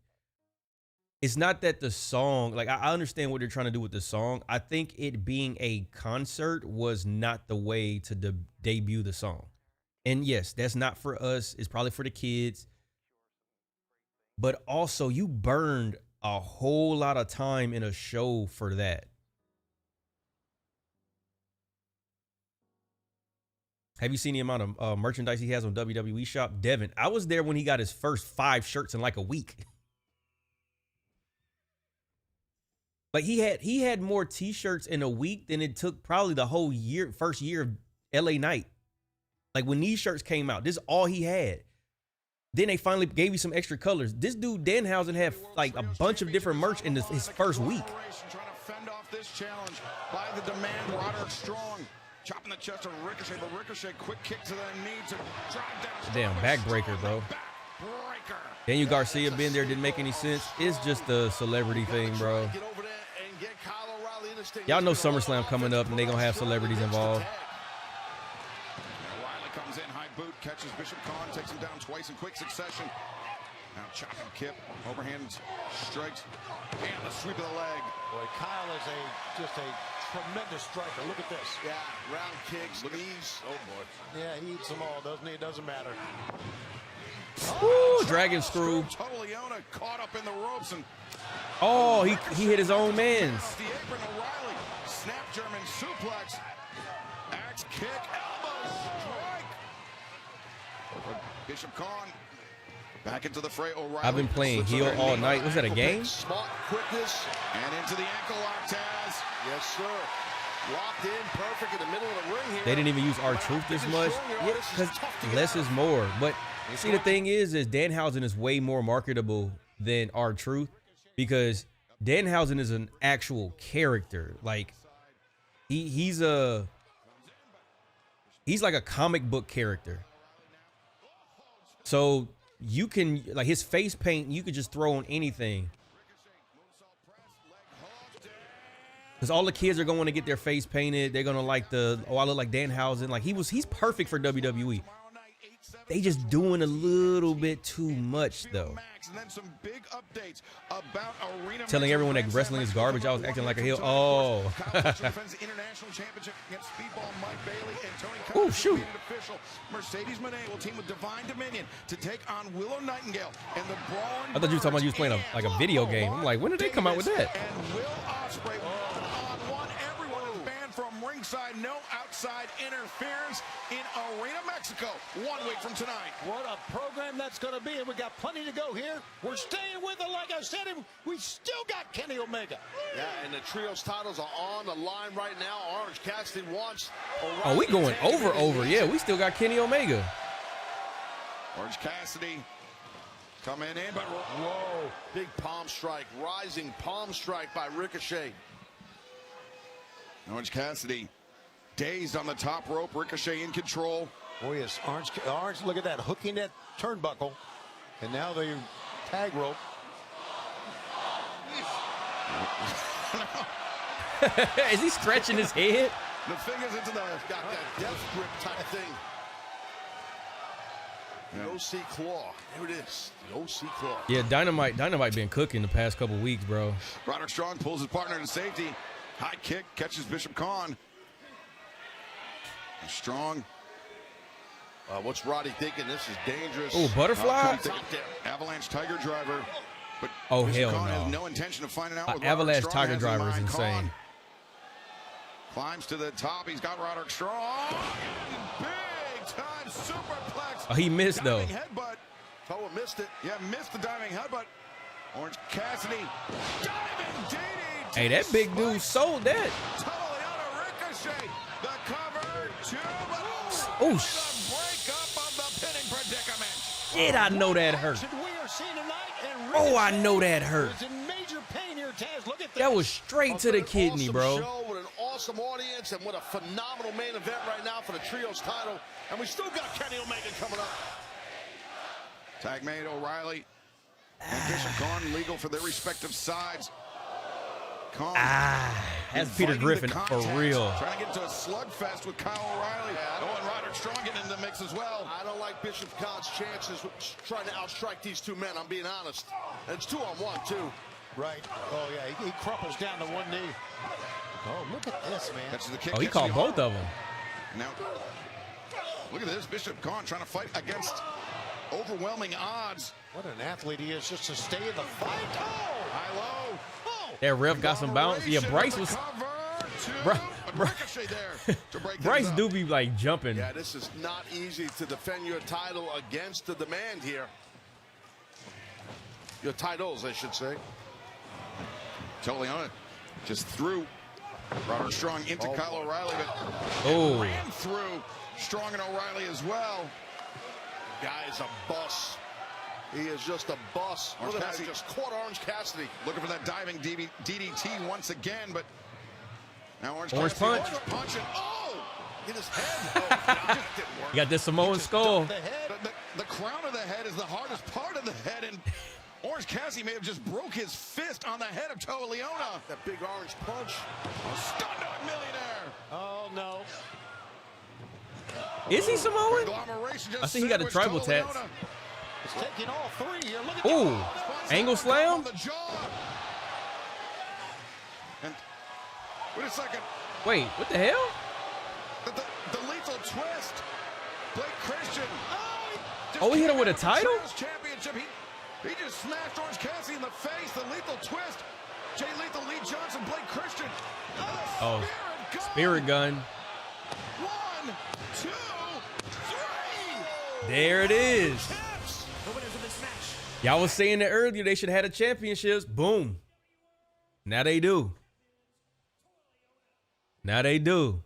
Speaker 1: it's not that the song, like, I understand what they're trying to do with the song. I think it being a concert was not the way to debut the song. And yes, that's not for us. It's probably for the kids. But also, you burned a whole lot of time in a show for that. Have you seen the amount of merchandise he has on WWE Shop? Devin, I was there when he got his first 5 shirts in like a week. Like he had more t-shirts in a week than it took probably the whole year, first year of LA Knight. Like when these shirts came out, this is all he had. Then they finally gave you some extra colors. This dude Danhausen had like a bunch of different merch in his first week.
Speaker 6: Trying to fend off this challenge by the demand. Roderick strong, chopping the chest of Ricochet, but Ricochet quick kick to the knee to drive down.
Speaker 1: Damn, backbreaker, bro. Daniel Garcia being there didn't make any sense. It's just a celebrity thing, bro. Y'all know SummerSlam coming up, and they gonna have celebrities involved.
Speaker 6: Comes in, high boot, catches Bishop Kaun, takes him down twice in quick succession. Now chopping kip, overhand strikes, and the sweep of the leg.
Speaker 8: Boy, Kyle is just a tremendous striker. Look at this.
Speaker 6: Yeah, round kicks, knees.
Speaker 8: Oh boy. Yeah, he eats them all, doesn't he? It doesn't matter.
Speaker 1: Woo, dragon screw.
Speaker 6: Liona caught up in the ropes and
Speaker 1: oh, he hit his own man's.
Speaker 6: the apron, O'Reilly, snap German suplex, axe kick, elbow strike. Bishop Kaun back into the fray. O'Reilly.
Speaker 1: I've been playing heel all night. Was that a game?
Speaker 8: Smart quickness.
Speaker 6: And into the ankle lock, Taz.
Speaker 8: Yes, sir. Locked in, perfect in the middle of the ring here.
Speaker 1: They didn't even use R-Truth this much. Yeah, because less is more. But see, the thing is Danhausen is way more marketable than R-Truth because Danhausen is an actual character. Like he's like a comic book character. So you can, like, his face paint, you could just throw on anything. Because all the kids are going to get their face painted. They're going to like I look like Danhausen. Like he's perfect for WWE. They just doing a little bit too much, though.
Speaker 6: And then some big updates about Arena
Speaker 1: Telling everyone that wrestling is garbage. I was acting like a heel. Oh.
Speaker 6: International Championship against Speedball Mike Bailey and Tony Khan.
Speaker 1: Oh, shoot.
Speaker 6: Official. Mercedes Moné will team with Divine Dominion to take on Willow Nightingale and the Braun.
Speaker 1: I thought you were talking about you was playing a video game. I'm like, when did they come out with that?
Speaker 6: And Will Ospreay one-on-one. Everyone is banned from ringside. No outside interference in Arena Mexico. 1 week from tonight.
Speaker 8: What a program that's going to be, and we got plenty to go here. We're staying with it, like I said, and we still got Kenny Omega.
Speaker 12: Yeah, and the trios titles are on the line right now. Orange Cassidy wants O'Reilly.
Speaker 1: Oh, we going over. Yeah, we still got Kenny Omega.
Speaker 6: Orange Cassidy coming in, but
Speaker 12: whoa, big palm strike, rising palm strike by Ricochet.
Speaker 6: Orange Cassidy dazed on the top rope. Ricochet in control.
Speaker 8: Oh yes, Orange, look at that, hooking that turnbuckle, and now the tag rope.
Speaker 1: Is he scratching his head?
Speaker 6: The fingers into the
Speaker 12: got that death grip type thing. The OC claw. There it is. The OC claw.
Speaker 1: Yeah, Dynamite been cooking the past couple weeks, bro.
Speaker 6: Roderick Strong pulls his partner to safety. High kick catches Bishop Kaun. Strong.
Speaker 12: What's Roddy thinking? This is dangerous.
Speaker 1: Oh, butterfly?
Speaker 6: Avalanche Tiger Driver. But
Speaker 1: oh,
Speaker 6: Bishop
Speaker 1: hell
Speaker 6: Kaun
Speaker 1: no.
Speaker 6: has no intention of finding out what
Speaker 1: Avalanche
Speaker 6: Roderick Strong
Speaker 1: Tiger
Speaker 6: has
Speaker 1: Driver is
Speaker 6: in mind.
Speaker 1: insane.
Speaker 6: Kaun climbs to the top. He's got Roderick Strong. Big time superplex.
Speaker 1: Oh, he missed though.
Speaker 6: Diving headbutt. Toa missed it. Yeah, missed the diving headbutt. Orange Cassidy. Diving DDT.
Speaker 1: Hey, that big dude sold that.
Speaker 6: Totally on a Ricochet. The cover two.
Speaker 1: Oh,
Speaker 6: break up of the pinning predicament.
Speaker 1: shit, I know that hurt. Oh, I know that hurt. That was straight to the kidney, bro.
Speaker 12: Show with an awesome audience and with a phenomenal main event right now for the trios title. And we still got Kenny Omega coming up.
Speaker 6: Tag made O'Reilly and Bishop Kaun legal for their respective sides. Kaun
Speaker 1: That's Peter Griffin for real.
Speaker 6: Trying to get into a slugfest with Kyle O'Reilly. Oh, and Roderick Strong getting in the mix as well.
Speaker 12: I don't like Bishop Kaun's chances with trying to outstrike these two men, I'm being honest. And it's 2-on-1, too.
Speaker 8: Right. Oh, yeah. He crumples down to one knee. Oh, look at this, man.
Speaker 6: Catches the kick,
Speaker 1: Oh, he caught both of them.
Speaker 6: Now, look at this. Bishop Kaun trying to fight against overwhelming odds.
Speaker 8: What an athlete he is just to stay in the fight. Oh,
Speaker 6: high-low.
Speaker 8: Oh.
Speaker 1: That ref got some bounce. Yeah, Bryce was... Bryce do be like jumping.
Speaker 12: Yeah, this is not easy to defend your title against the demand here. Your titles, I should say.
Speaker 6: Liona just threw Roderick Strong into Kyle O'Reilly, but ran through Strong and O'Reilly as well.
Speaker 12: Guy's a bus. He is just a bus. Look at that, he just caught Orange Cassidy.
Speaker 6: Looking for that diving DDT once again, but now Orange
Speaker 1: punch.
Speaker 6: Orange punch and in his head. Oh, God, didn't work.
Speaker 1: You got this Samoan skull.
Speaker 6: The crown of the head is the hardest part of the head, and Orange Cassidy may have just broke his fist on the head of Toa Liona.
Speaker 12: That big orange punch.
Speaker 6: Stun Dog Millionaire.
Speaker 8: Oh, no.
Speaker 1: Is he Samoan? I see he got a tribal tats.
Speaker 8: It's taking all three here. Look at
Speaker 1: Ooh, angle slam?
Speaker 6: And wait a second.
Speaker 1: Wait, what the hell?
Speaker 6: The lethal twist. Blake Christian.
Speaker 1: Oh, he hit him with a title?
Speaker 6: Championship. He just smashed Orange Cassidy in the face. The lethal twist. Jay Lethal, Lee Johnson, Blake Christian.
Speaker 1: Oh, spirit gun.
Speaker 6: 1, 2, 3.
Speaker 1: There it is. Y'all was saying that earlier they should have had a championships. Boom. Now they do. Now they do.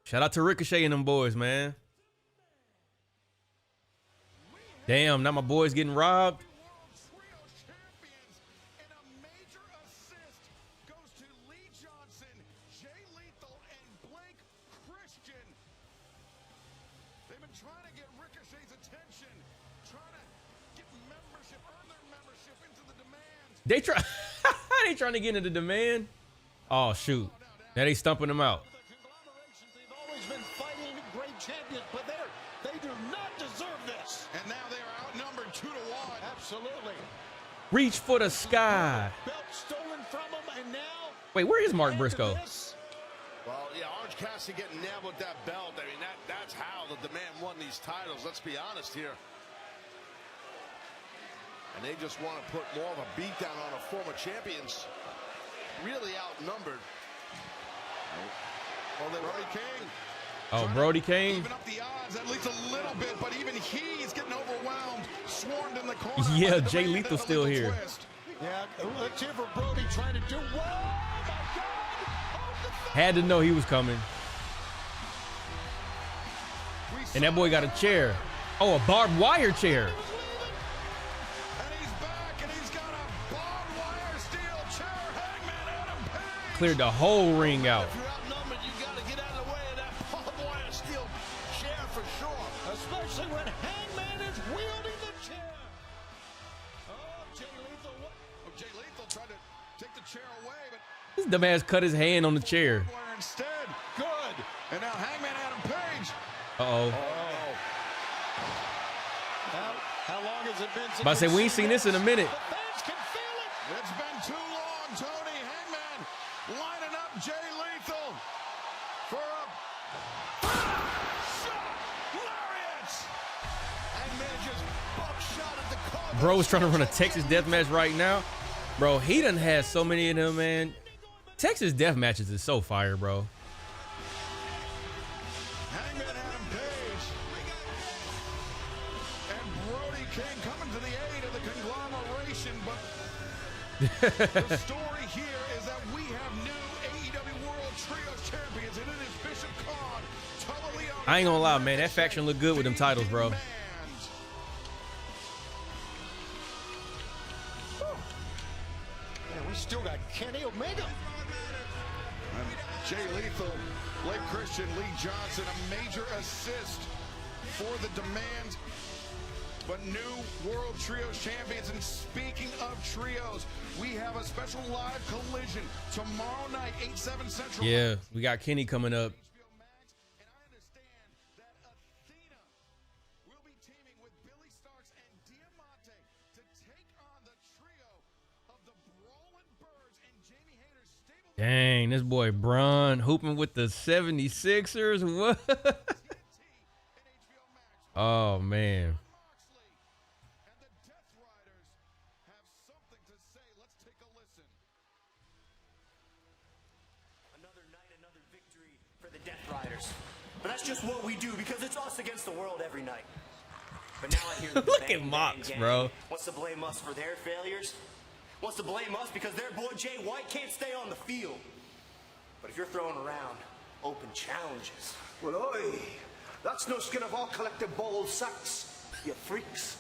Speaker 1: Shout out to Ricochet and them boys, man. Damn, now my boys getting robbed. They trying to get into the demand. Oh shoot! Now they stumping them out.
Speaker 8: They've always been fighting great champions, but they do not deserve this.
Speaker 6: And now they are outnumbered 2-1.
Speaker 8: Absolutely.
Speaker 1: Reach for the sky.
Speaker 8: Belt stolen from them, and now.
Speaker 1: Wait, where is Mark Briscoe?
Speaker 12: Well, yeah, Orange Cassidy getting nailed with that belt. I mean, that's how the demand won these titles. Let's be honest here. And they just want to put more of a beatdown on a former champions. Really outnumbered.
Speaker 6: Oh, Brody King.
Speaker 1: Oh, Brody King.
Speaker 6: Even up the odds at least a little bit, but even he's getting overwhelmed. Swarmed in the corner.
Speaker 1: Yeah, Jay Lethal's still here.
Speaker 8: Yeah, let's hear for Brody trying to do. Whoa, my God.
Speaker 1: Had to know he was coming. And that boy got a chair. Oh, a barbed wire chair. Cleared the whole ring out.
Speaker 12: If you're outnumbered, you got to get out of the way of that barbed wire steel chair for sure.
Speaker 8: Especially when Hangman is wielding the chair. Oh, Jay Lethal.
Speaker 6: Oh, Jay Lethal tried to take the chair away, but
Speaker 1: This dumbass cut his hand on the chair.
Speaker 6: instead, good. And now Hangman Adam Page.
Speaker 1: Uh-oh.
Speaker 8: How long has it been since
Speaker 1: About to say, we ain't seen this in a minute.
Speaker 8: the fans can feel it?
Speaker 6: It's been too long, Tony. Hangman lining up Jay Lethal for a shot lariat.
Speaker 12: Hangman just buckshot at the car.
Speaker 1: Bro's trying to run a Texas death match right now. Bro, he done had so many of them, man. Texas death matches is so fire, bro.
Speaker 6: Hangman Adam Page and Brody King coming to the aid of the Conglomeration, but the story here is that we have new AEW World Trios Champions, and it is Bishop Kaun, Toa Liona.
Speaker 1: I ain't gonna lie, man. That faction look good with them titles, bro.
Speaker 8: We still got Kenny Omega.
Speaker 6: And Jay Lethal, Blake Christian, Lee Johnson, a major assist for the demand. but new World Trios champions. And speaking of trios, we have a special live collision tomorrow night, 8/7 Central.
Speaker 1: Yeah, we got Kenny coming up. Dang, this boy Braun hooping with the 76ers. What? Oh, man.
Speaker 2: Another night, another victory for the Death Riders. But that's just what we do because it's us against the world every night. But now I hear the
Speaker 1: Look
Speaker 2: bang,
Speaker 1: at Mox,
Speaker 2: bang,
Speaker 1: bro.
Speaker 2: gang wants to blame us for their failures. Wants to blame us because their boy Jay White can't stay on the field. But if you're throwing around open challenges,
Speaker 14: well, oi, that's no skin of our collective ball sacks, you freaks.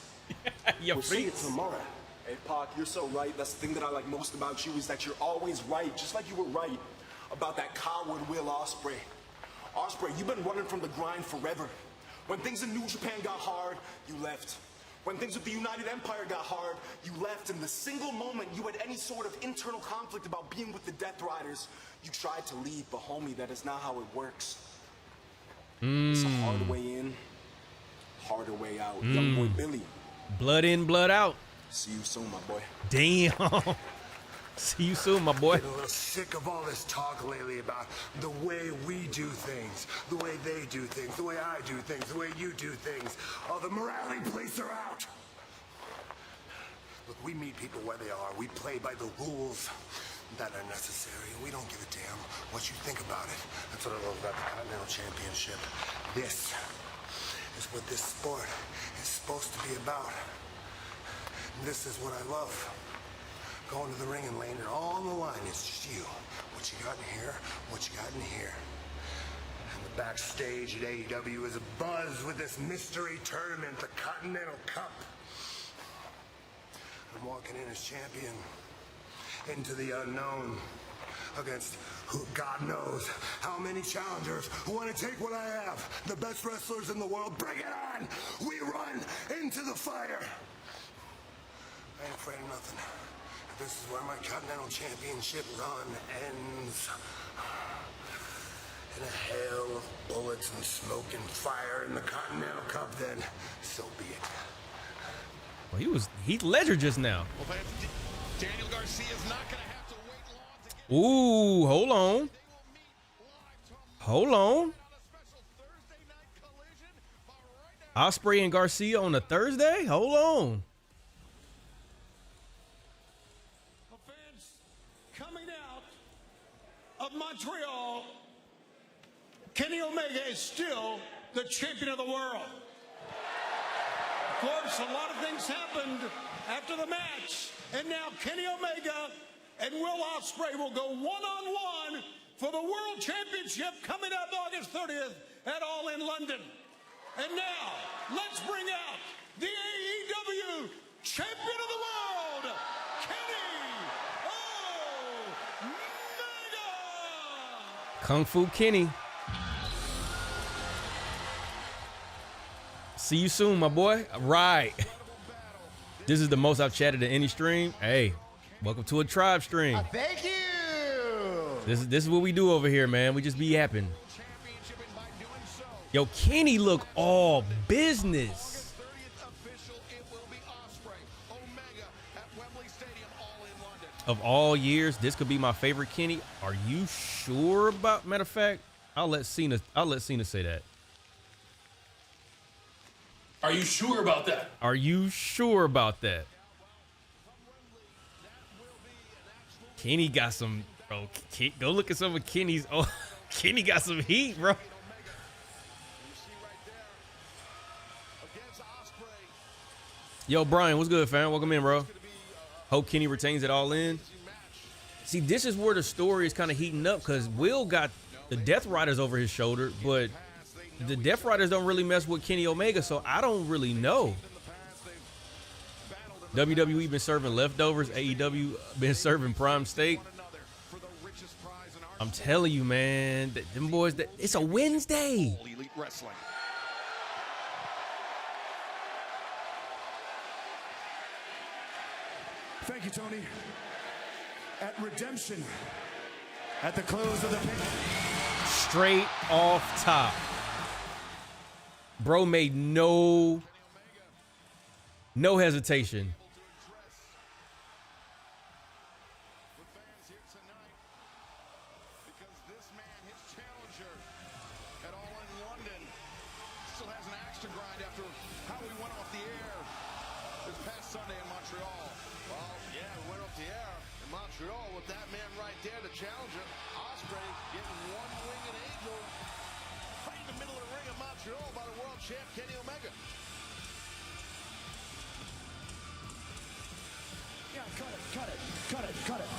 Speaker 1: We'll
Speaker 14: see you tomorrow. Hey, Pac, you're so right. That's the thing that I like most about you is that you're always right, just like you were right about that coward Will Ospreay. Ospreay, you've been running from the grind forever. When things in New Japan got hard, you left. When things with the United Empire got hard, you left. And the single moment you had any sort of internal conflict about being with the Death Riders, you tried to leave, but homie, that is not how it works. It's a hard way in, harder way out. Young boy Billy.
Speaker 1: Blood in, blood out.
Speaker 14: See you soon, my boy.
Speaker 1: Damn. See you soon, my boy.
Speaker 14: I'm a little sick of all this talk lately about the way we do things, the way they do things, the way I do things, the way you do things. All the morality police are out. Look, we meet people where they are. We play by the rules that are necessary. We don't give a damn what you think about it. That's what I love about the Continental Championship. This is what this sport is supposed to be about. And this is what I love. Going to the ring and laying it all on the line. It's just you. What you got in here, what you got in here. And the backstage at AEW is abuzz with this mystery tournament, the Continental Cup. I'm walking in as champion into the unknown against who God knows how many challengers who want to take what I have. The best wrestlers in the world. Bring it on. We run into the fire. I ain't afraid of nothing. This is where my Continental Championship run ends. In a hail of bullets and smoke and fire in the Continental Cup, then so be it.
Speaker 1: Well, he was Heath Ledger just now.
Speaker 6: Well, Daniel Garcia's not going to have to wait long to get.
Speaker 1: Ooh, hold on. Hold on. Ospreay and Garcia on a Thursday? Hold on.
Speaker 9: Coming out of Montreal, Kenny Omega is still the champion of the world. Of course, a lot of things happened after the match, and now Kenny Omega and Will Ospreay will go one-on-one for the World Championship coming up August 30th at All In London. And now, let's bring out the AEW Champion of the World, Kenny Omega!
Speaker 1: Kung Fu Kenny. See you soon, my boy. Right. This is the most I've chatted in any stream. Hey, welcome to a tribe stream.
Speaker 16: Thank you.
Speaker 1: This is what we do over here, man. We just be yapping. Yo, Kenny look all business. Of all years, this could be my favorite Kenny. Are you sure about? Matter of fact, I'll let Cena say that.
Speaker 4: Are you sure about that?
Speaker 1: Are you sure about that? Kenny got some, bro. Go look at some of Kenny's. Oh, Kenny got some heat, bro. Yo, Brian, what's good, fam? Welcome in, bro. Hope Kenny retains it all in. See, this is where the story is kind of heating up because Will got the Death Riders over his shoulder, but the Death Riders don't really mess with Kenny Omega, so I don't really know. WWE been serving leftovers. AEW been serving prime steak. I'm telling you, man, them boys, it's a Wednesday.
Speaker 6: Elite Wrestling.
Speaker 13: Thank you, Tony. At Redemption, at the close of the
Speaker 1: Straight off top. Bro made no hesitation.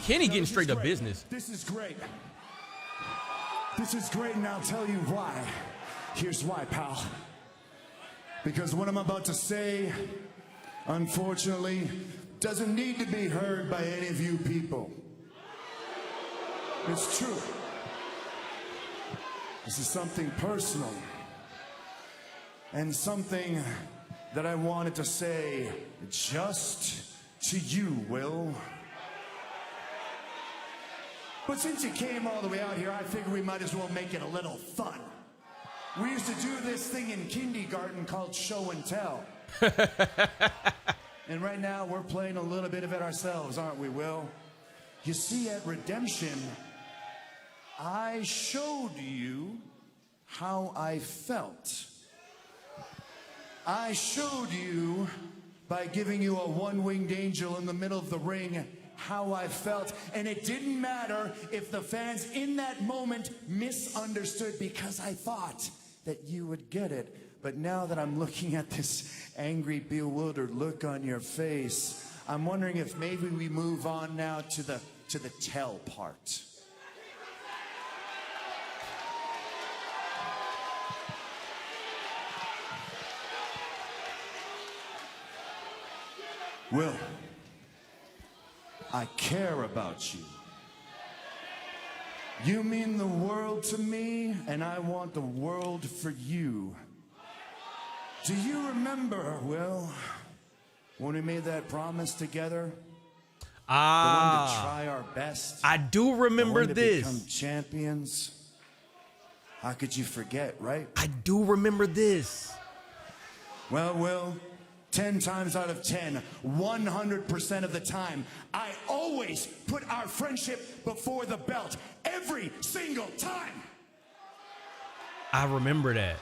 Speaker 1: Kenny getting straight to business.
Speaker 13: This is great. This is great, and I'll tell you why. Here's why, pal. Because what I'm about to say, unfortunately, doesn't need to be heard by any of you people. It's true. This is something personal. And something that I wanted to say just to you, Will. But since you came all the way out here, I figure we might as well make it a little fun. We used to do this thing in kindergarten called show and tell. And right now, we're playing a little bit of it ourselves, aren't we, Will? You see, at Redemption, I showed you how I felt. I showed you, by giving you a one-winged angel in the middle of the ring, how I felt. And it didn't matter if the fans in that moment misunderstood, because I thought that you would get it. But now that I'm looking at this angry, bewildered look on your face, I'm wondering if maybe we move on now to the tell part. Will, I care about you. You mean the world to me, and I want the world for you. Do you remember, Will, when we made that promise together? The one to try our best.
Speaker 1: I do remember
Speaker 13: the one to
Speaker 1: this.
Speaker 13: Become champions. How could you forget, right?
Speaker 1: I do remember this.
Speaker 13: Well, Will, 10 times out of 10, 100% of the time, I always put our friendship before the belt. Every single time.
Speaker 1: I remember that.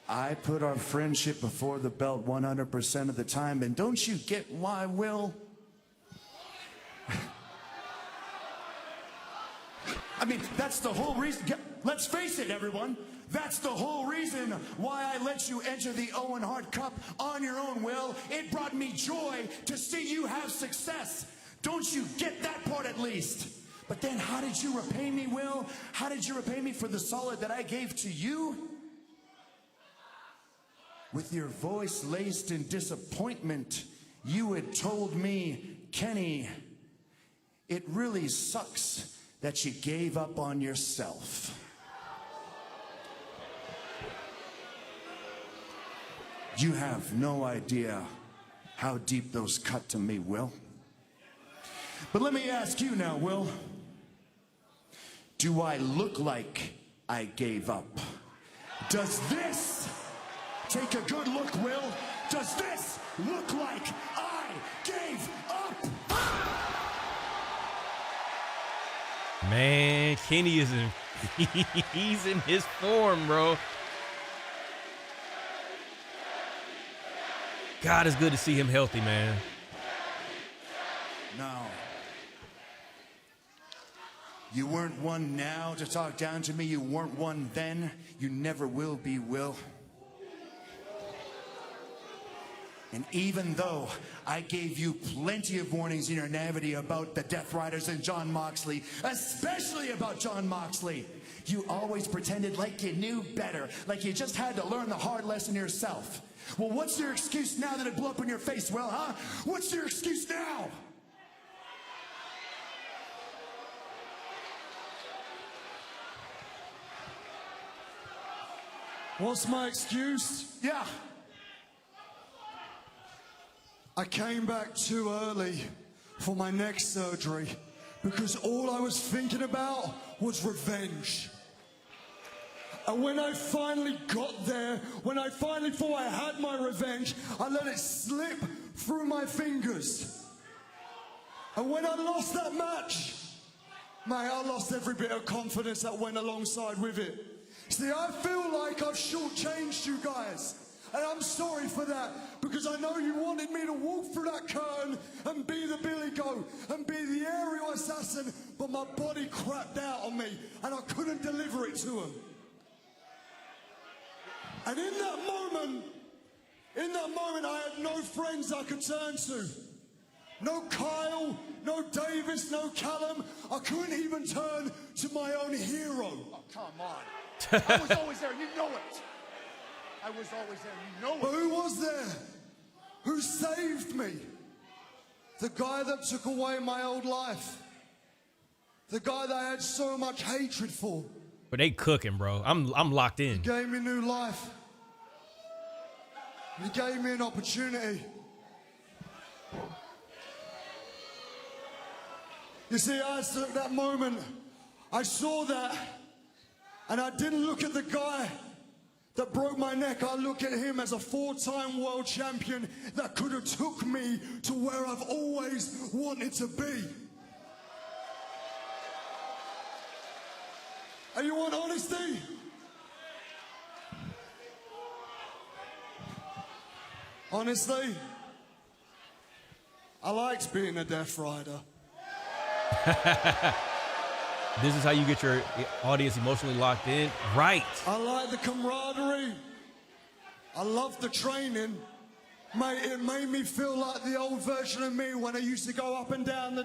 Speaker 13: I put our friendship before the belt 100% of the time, and don't you get why, Will? I mean, that's the whole reason. Let's face it, everyone. That's the whole reason why I let you enter the Owen Hart Cup on your own, Will. It brought me joy to see you have success. Don't you get that part at least? But then how did you repay me, Will? How did you repay me for the solid that I gave to you? With your voice laced in disappointment, you had told me, Kenny, it really sucks that you gave up on yourself. You have no idea how deep those cut to me, Will. But let me ask you now, Will. Do I look like I gave up? Does this, take a good look, Will, does this look like I gave up?
Speaker 1: Man, Kenny is in, he's in his form, bro. God, it's good to see him healthy, man.
Speaker 13: No. You weren't one now to talk down to me. You weren't one then. You never will be, Will. And even though I gave you plenty of warnings in your naivety about the Death Riders and Jon Moxley, especially about Jon Moxley, you always pretended like you knew better, like you just had to learn the hard lesson yourself. Well, what's your excuse now that it blew up in your face, Will, huh? What's your excuse now?
Speaker 11: What's my excuse? Yeah. I came back too early for my neck surgery because all I was thinking about was revenge. And when I finally got there, when I finally thought I had my revenge, I let it slip through my fingers. And when I lost that match, man, I lost every bit of confidence that went alongside with it. See, I feel like I've shortchanged you guys. And I'm sorry for that, because I know you wanted me to walk through that curtain and be the Billy Goat and be the aerial assassin, but my body crapped out on me and I couldn't deliver it to him. And in that moment, I had no friends I could turn to. No Kyle, no Davis, no Callum. I couldn't even turn to my own hero.
Speaker 12: Oh, come on. I was always there, you know it. I was always there, you know it.
Speaker 11: But who was there? Who saved me? The guy that took away my old life. The guy that I had so much hatred for.
Speaker 1: But they cooking, bro. I'm locked in.
Speaker 11: He gave me new life. He gave me an opportunity. You see, at that moment, I saw that, and I didn't look at the guy that broke my neck. I look at him as a 4-time world champion that could have took me to where I've always wanted to be. And you want honesty? Honestly, I liked being a Death Rider.
Speaker 1: This is how you get your audience emotionally locked in. Right.
Speaker 11: I like the camaraderie. I love the training. Mate, it made me feel like the old version of me when I used to go up and down the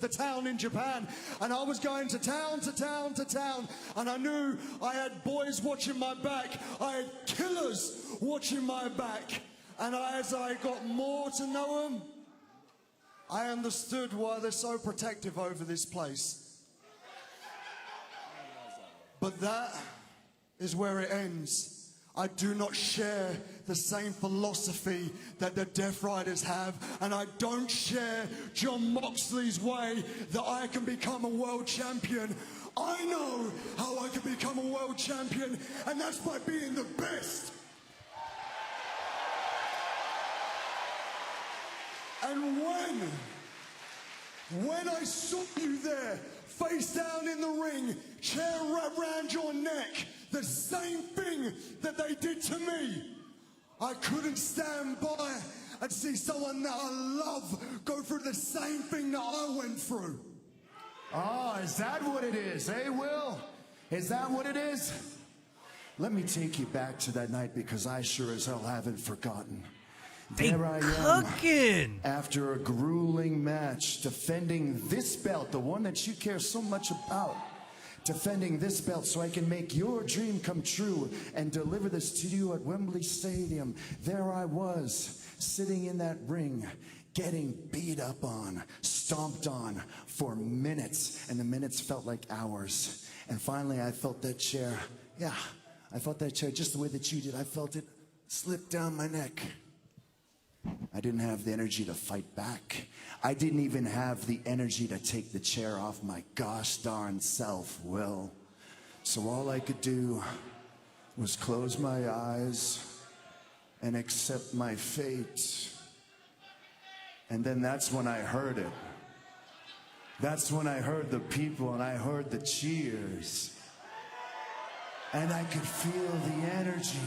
Speaker 11: town in Japan. And I was going to town to town to town. And I knew I had boys watching my back. I had killers watching my back. And as I got more to know them, I understood why they're so protective over this place. But that is where it ends. I do not share the same philosophy that the Death Riders have, and I don't share John Moxley's way that I can become a world champion. I know how I can become a world champion, and that's by being the best. And when I saw you there, face down in the ring, chair wrapped around your neck, the same thing that they did to me, I couldn't stand by and see someone that I love go through the same thing that I went through.
Speaker 16: Oh, is that what it is, eh, Will? Is that what it is? Let me take you back to that night, because I sure as hell haven't forgotten. There I am,
Speaker 1: cooking.
Speaker 16: after a grueling match, defending this belt, the one that you care so much about. Defending this belt so I can make your dream come true and deliver this to you at Wembley Stadium. There I was, sitting in that ring, getting beat up on, stomped on for minutes, and the minutes felt like hours. And finally I felt that chair, I felt that chair just the way that you did. I felt it slip down my neck. I didn't have the energy to fight back. I didn't even have the energy to take the chair off my gosh darn self, Will. So all I could do was close my eyes and accept my fate. And then that's when I heard it. That's when I heard the people and I heard the cheers. And I could feel the energy.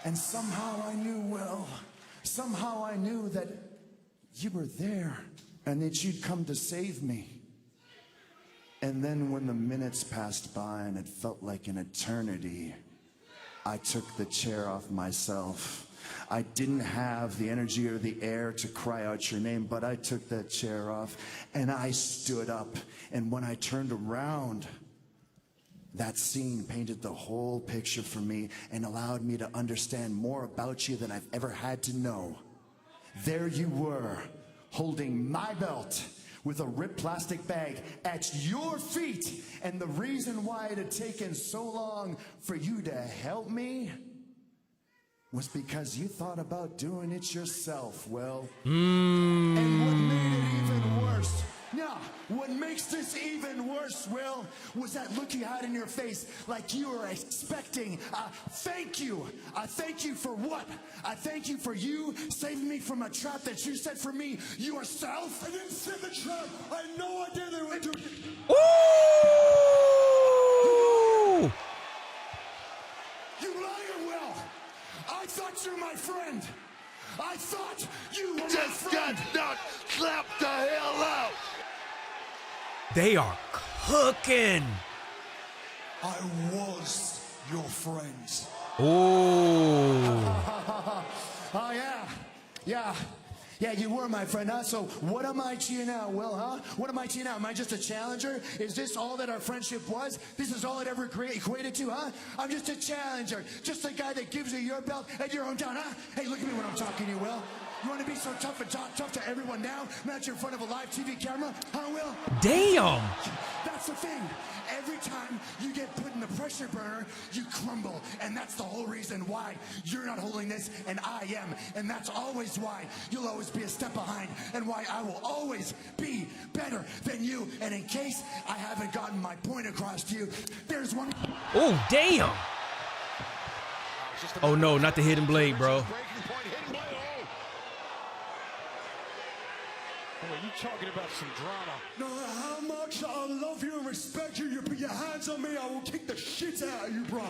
Speaker 16: And somehow I knew, Will, somehow I knew that you were there and that you'd come to save me. And then when the minutes passed by and it felt like an eternity, I took the chair off myself. I didn't have the energy or the air to cry out your name, but I took that chair off and I stood up. And when I turned around, that scene painted the whole picture for me and allowed me to understand more about you than I've ever had to know. There you were, holding my belt with a ripped plastic bag at your feet. And the reason why it had taken so long for you to help me was because you thought about doing it yourself, Will. And what made it even worse, what makes this even worse, Will, was that look you had in your face like you were expecting a thank you. A thank you for what? I thank you for you saving me from a trap that you set for me yourself.
Speaker 11: I didn't set the trap. I had no idea they were doing it.
Speaker 1: Ooh!
Speaker 16: You lying, Will. I thought you were my friend. I thought you were my friend.
Speaker 12: Just got knocked. Slap the hell out.
Speaker 1: They are cooking.
Speaker 11: I was your friend.
Speaker 1: Oh.
Speaker 16: Oh, yeah. Yeah, you were my friend, huh? So what am I to you now, Will, huh? What am I to you now? Am I just a challenger? Is this all that our friendship was? This is all it ever equated to, huh? I'm just a challenger. Just a guy that gives you your belt at your hometown, huh? Hey, look at me when I'm talking to you, Will. You want to be so tough and talk tough to everyone now? Not you're in front of a live TV camera, huh, Will?
Speaker 1: Damn!
Speaker 16: That's the thing. Every time you get put in the pressure burner, you crumble. And that's the whole reason why you're not holding this and I am. And that's always why you'll always be a step behind and why I will always be better than you. And in case I haven't gotten my point across to you, there's one.
Speaker 1: Oh, damn! Oh, no, not the hidden blade, bro.
Speaker 8: Boy, you talking about some drama.
Speaker 11: No matter how much I love you and respect you, you put your hands on me, I will kick the shit out of you, bro.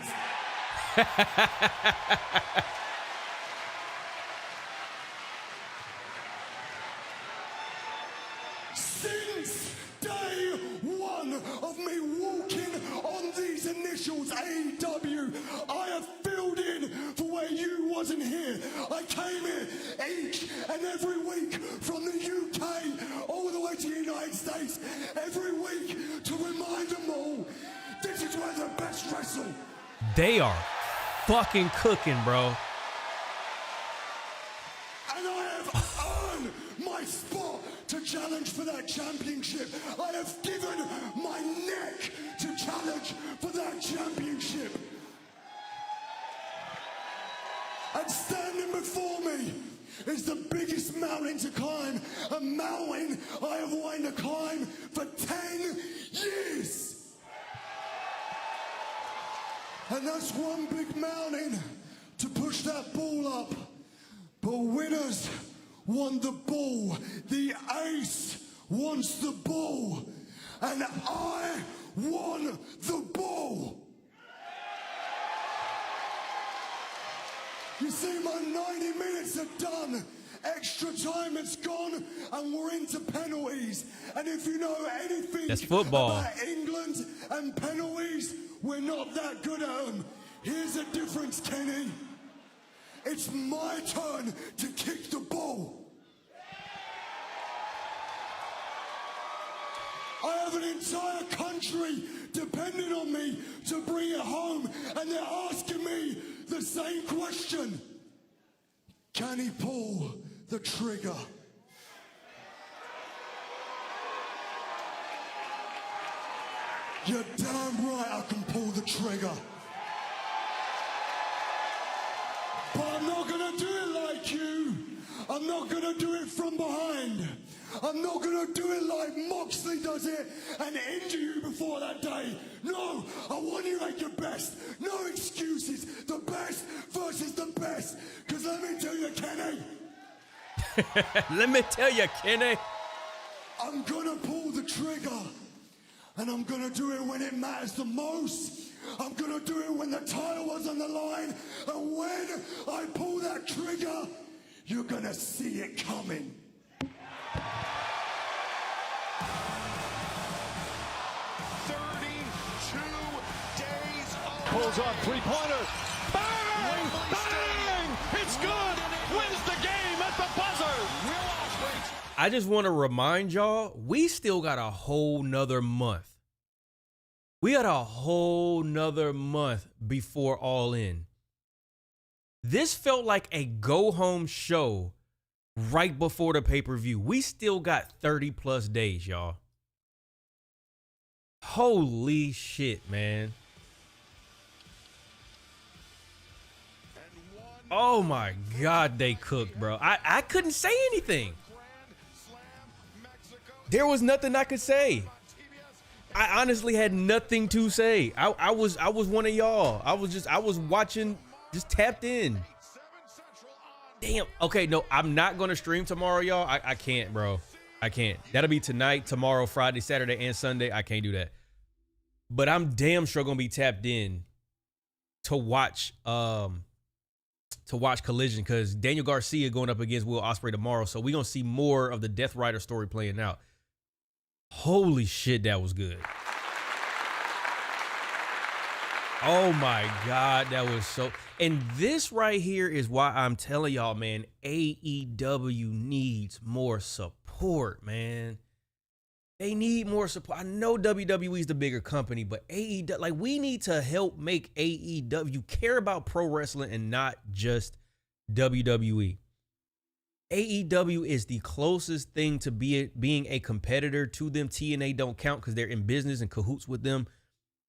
Speaker 11: Since day one of me walking on these initials, AEW, I have filled in for where you wasn't here. I came here each and every week from the UK all the way to the United States, every week to remind them all this is where the best wrestle.
Speaker 1: They are fucking cooking, bro.
Speaker 11: And I have earned my spot to challenge for that championship. I have given my neck to challenge for that championship. And standing before me is the biggest mountain to climb, a mountain I have wanted to climb for 10 years. And that's one big mountain to push that ball up. But winners want the ball. The ace wants the ball. And I want the ball. You see, my 90 minutes are done. Extra time is gone, and we're into penalties. And if you know anything
Speaker 1: That's football.
Speaker 11: about England and penalties, we're not that good at them. Here's the difference, Kenny. It's my turn to kick the ball. I have an entire country depending on me to bring it home, and they're asking me the same question. Can he pull the trigger? You're damn right I can pull the trigger. But I'm not gonna do it like you. I'm not gonna do it from behind. I'm not gonna do it like Moxley does it and injure you before that day. No, I want you at your best. No excuses. The best versus the best. Because let me tell you, Kenny.
Speaker 1: Let me tell you, Kenny.
Speaker 11: I'm gonna pull the trigger. And I'm gonna do it when it matters the most. I'm gonna do it when the title was on the line. And when I pull that trigger, you're gonna see it coming.
Speaker 3: Pulls off three-pointer. Bang! Bang! It's good! Wins the game at the buzzer!
Speaker 1: I just want to remind y'all, we still got a whole nother month. We got a whole nother month before All In. This felt like a go-home show right before the pay-per-view. We still got 30 plus days, y'all. Holy shit, man. Oh my God, they cooked, bro. I couldn't say anything. There was nothing I could say. I honestly had nothing to say. I was one of y'all. I was watching, just tapped in. Damn. Okay, no, I'm not gonna stream tomorrow, y'all. I can't, bro. I can't. That'll be tonight, tomorrow, Friday, Saturday, and Sunday. I can't do that. But I'm damn sure gonna be tapped in to watch Collision, because Daniel Garcia going up against Will Ospreay tomorrow. So we're gonna see more of the Death Rider story playing out. Holy shit, that was good. Oh my God, that was so. And this right here is why I'm telling y'all, man, AEW needs more support, man. They need more support. I know WWE is the bigger company, but AEW, like, we need to help make AEW care about pro wrestling and not just WWE. AEW is the closest thing to being a competitor to them. TNA don't count because they're in business and cahoots with them.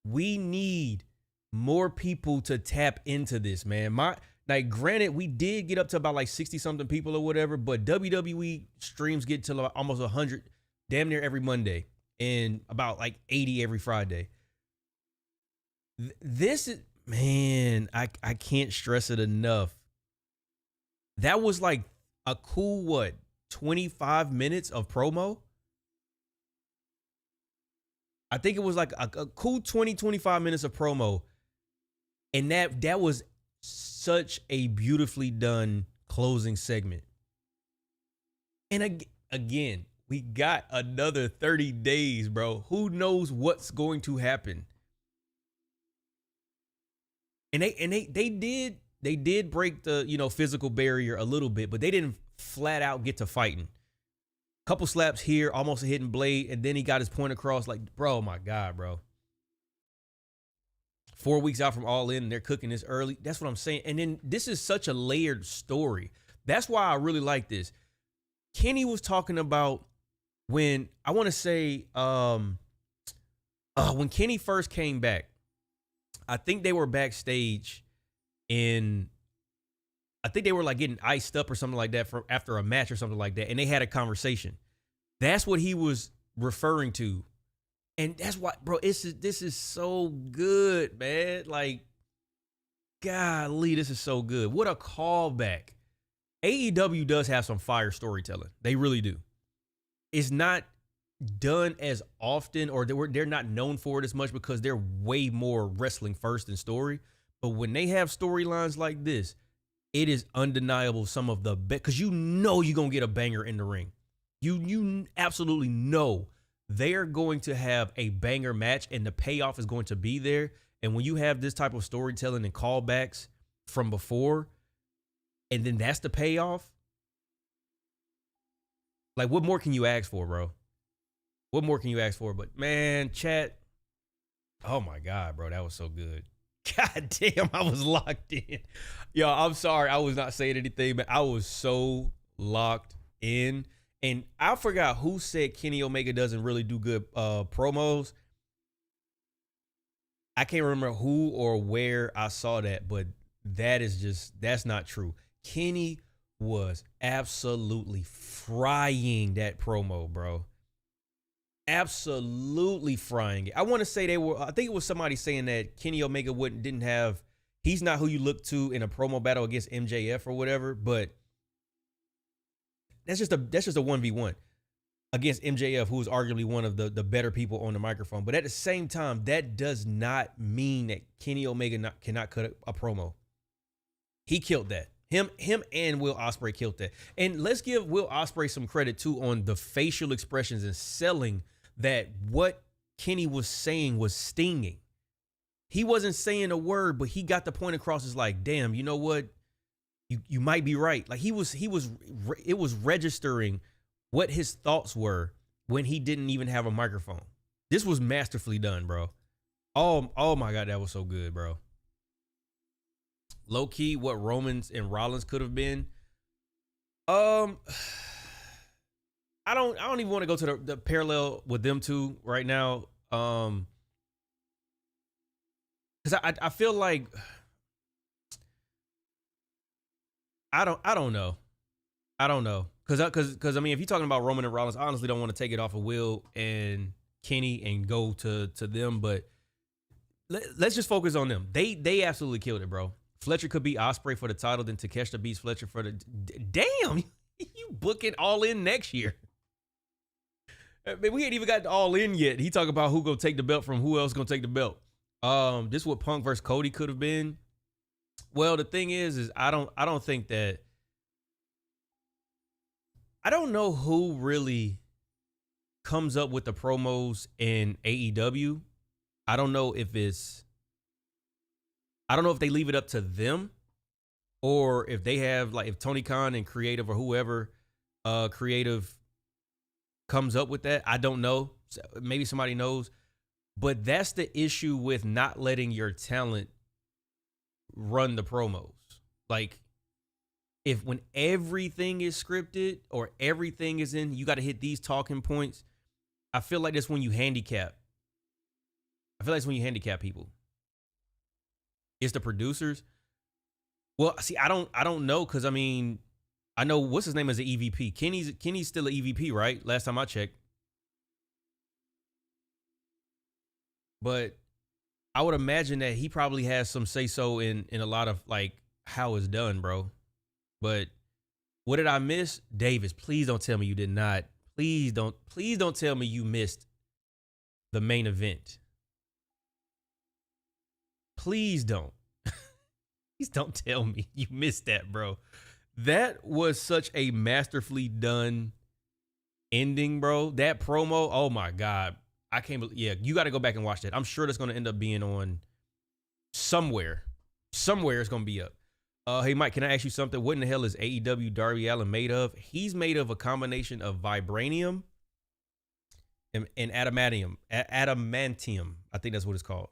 Speaker 1: We need more people to tap into this, man. Like, granted, we did get up to about like 60 something people or whatever, but WWE streams get to like almost 100 damn near every Monday and about like 80 every Friday. This is, man, I can't stress it enough. That was like a cool, 25 minutes of promo? I think it was like a cool 25 minutes of promo. And that was such a beautifully done closing segment. And again, we got another 30 days, bro. Who knows what's going to happen? And they did break the, physical barrier a little bit, but they didn't flat out get to fighting. Couple slaps here, almost a hidden blade, and then he got his point across. Like, bro, my God, bro. 4 weeks out from All In, and they're cooking this early. That's what I'm saying. And then this is such a layered story. That's why I really like this. Kenny was talking about when, I want to say, when Kenny first came back, I think they were backstage I think they were like getting iced up or something like that after a match or something like that. And they had a conversation. That's what he was referring to. And that's why, bro, this is so good, man. Like, golly, this is so good. What a callback. AEW does have some fire storytelling. They really do. It's not done as often, or they're not known for it as much because they're way more wrestling first than story. But when they have storylines like this, it is undeniable some of the best, because you're going to get a banger in the ring. You absolutely know they're going to have a banger match and the payoff is going to be there. And when you have this type of storytelling and callbacks from before, and then that's the payoff, like, what more can you ask for, bro? What more can you ask for? But, man, chat, oh my God, bro, that was so good. God damn, I was locked in. Yo, I'm sorry, I was not saying anything, but I was so locked in. And I forgot who said Kenny Omega doesn't really do good promos. I can't remember who or where I saw that, but that's not true. Kenny was absolutely frying that promo, bro. Absolutely frying it. I want to say I think it was somebody saying that Kenny Omega he's not who you look to in a promo battle against MJF or whatever, but that's just a 1v1 against MJF, who is arguably one of the better people on the microphone. But at the same time, that does not mean that Kenny Omega cannot cut a promo. He killed that. Him and Will Ospreay killed that. And let's give Will Ospreay some credit too on the facial expressions and selling that what Kenny was saying was stinging. He wasn't saying a word, but he got the point across. It's like, damn, you know what? You might be right. Like, it was registering what his thoughts were when he didn't even have a microphone. This was masterfully done, bro. Oh my God, that was so good, bro. Low key, what Romans and Rollins could have been. I don't even want to go to the parallel with them two right now. Because I feel like I don't know. Because I mean, if you're talking about Roman and Rollins, I honestly don't want to take it off of Will and Kenny and go to them, but let's just focus on them. They absolutely killed it, bro. Fletcher could beat Ospreay for the title, then Takeshita beats Fletcher for the damn. You booking All In next year. I mean, we ain't even got All In yet. He talking about who gonna take the belt from who else gonna take the belt. This is what Punk versus Cody could have been. Well, the thing is I don't think that. I don't know who really comes up with the promos in AEW. I don't know if they leave it up to them or if they have, like, if Tony Khan and creative or whoever creative comes up with that. I don't know. Maybe somebody knows. But that's the issue with not letting your talent run the promos. Like, if when everything is scripted or everything is in, you got to hit these talking points. I feel like that's when you handicap. I feel like it's when you handicap people. It's the producers. Well, see, I don't know, because I mean, I know what's his name as an EVP. Kenny's still an EVP, right? Last time I checked. But I would imagine that he probably has some say so in a lot of, like, how it's done, bro. But what did I miss? Davis, please don't tell me you did not. Please don't tell me you missed the main event. Please don't. Please don't tell me you missed that, bro. That was such a masterfully done ending, bro. That promo, oh my God. I can't believe, yeah, you got to go back and watch that. I'm sure that's going to end up being on somewhere. Somewhere it's going to be up. Hey, Mike, can I ask you something? What in the hell is AEW Darby Allin made of? He's made of a combination of vibranium and adamantium. Adamantium. I think that's what it's called.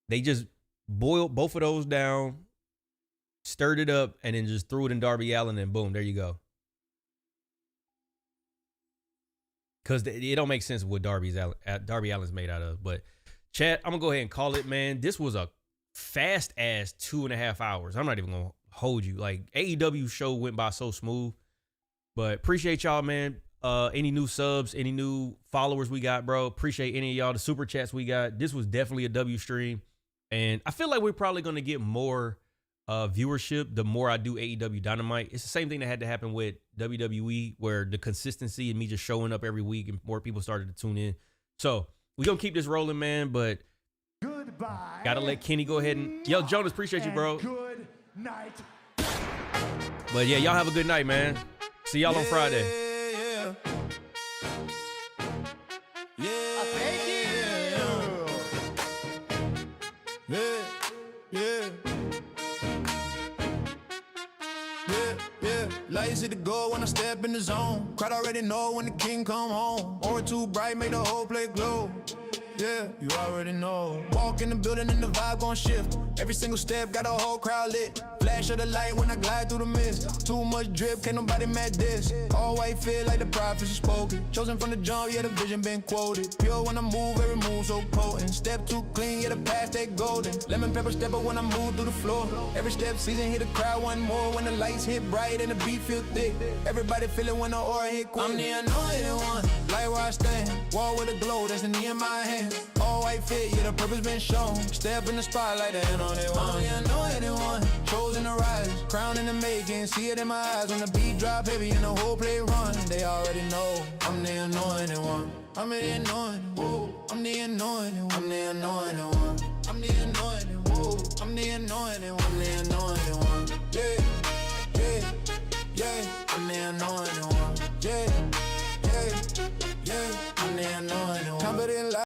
Speaker 1: They just boiled both of those down, stirred it up, and then just threw it in Darby Allin, and boom, there you go. Because it don't make sense what Darby Allin's made out of. But, chat, I'm going to go ahead and call it, man. This was a fast ass 2.5 hours. I'm not even gonna hold you. Like, AEW show went by so smooth. But appreciate y'all, man. Any new subs, any new followers we got, bro. Appreciate any of y'all, the super chats we got. This was definitely a W stream. And I feel like we're probably gonna get more viewership the more I do AEW Dynamite. It's the same thing that had to happen with WWE, where the consistency and me just showing up every week and more people started to tune in. So we're gonna keep this rolling, man. But
Speaker 16: goodbye.
Speaker 1: Gotta let Kenny go ahead and... Yo, Jonas, appreciate you, bro.
Speaker 16: Good night.
Speaker 1: But yeah, y'all have a good night, man. See y'all on Friday.
Speaker 15: Lights hit the goal when I step in the zone. Crowd already know when the king come home. Or too bright, make the whole place glow. Yeah, you already know. Walk in the building and the vibe gon' shift. Every single step got a whole crowd lit. Flash of the light when I glide through the mist. Too much drip, can't nobody match this. All white feel like the prophecy spoken. Chosen from the jump, yeah, the vision been quoted. Pure when I move, every move so potent. Step too clean, yeah, the past they golden. Lemon pepper stepper when I move through the floor. Every step season, hit the crowd one more. When the lights hit bright and the beat feel thick. Everybody feeling when the aura hit quick. I'm the anointed one, light where I stand. Wall with a glow, that's the knee in my hand. All white fit, yeah, the purpose been shown. Step in the spotlight, the anointed one. I'm the anointed one, chosen to rise. Crown in the making, see it in my eyes. When the beat drop heavy and the whole play run, they already know I'm the anointed one. I'm the anointed one. I'm the anointed one. I'm the anointed one. I'm the anointed one. I'm the anointed one. I'm the anointed one.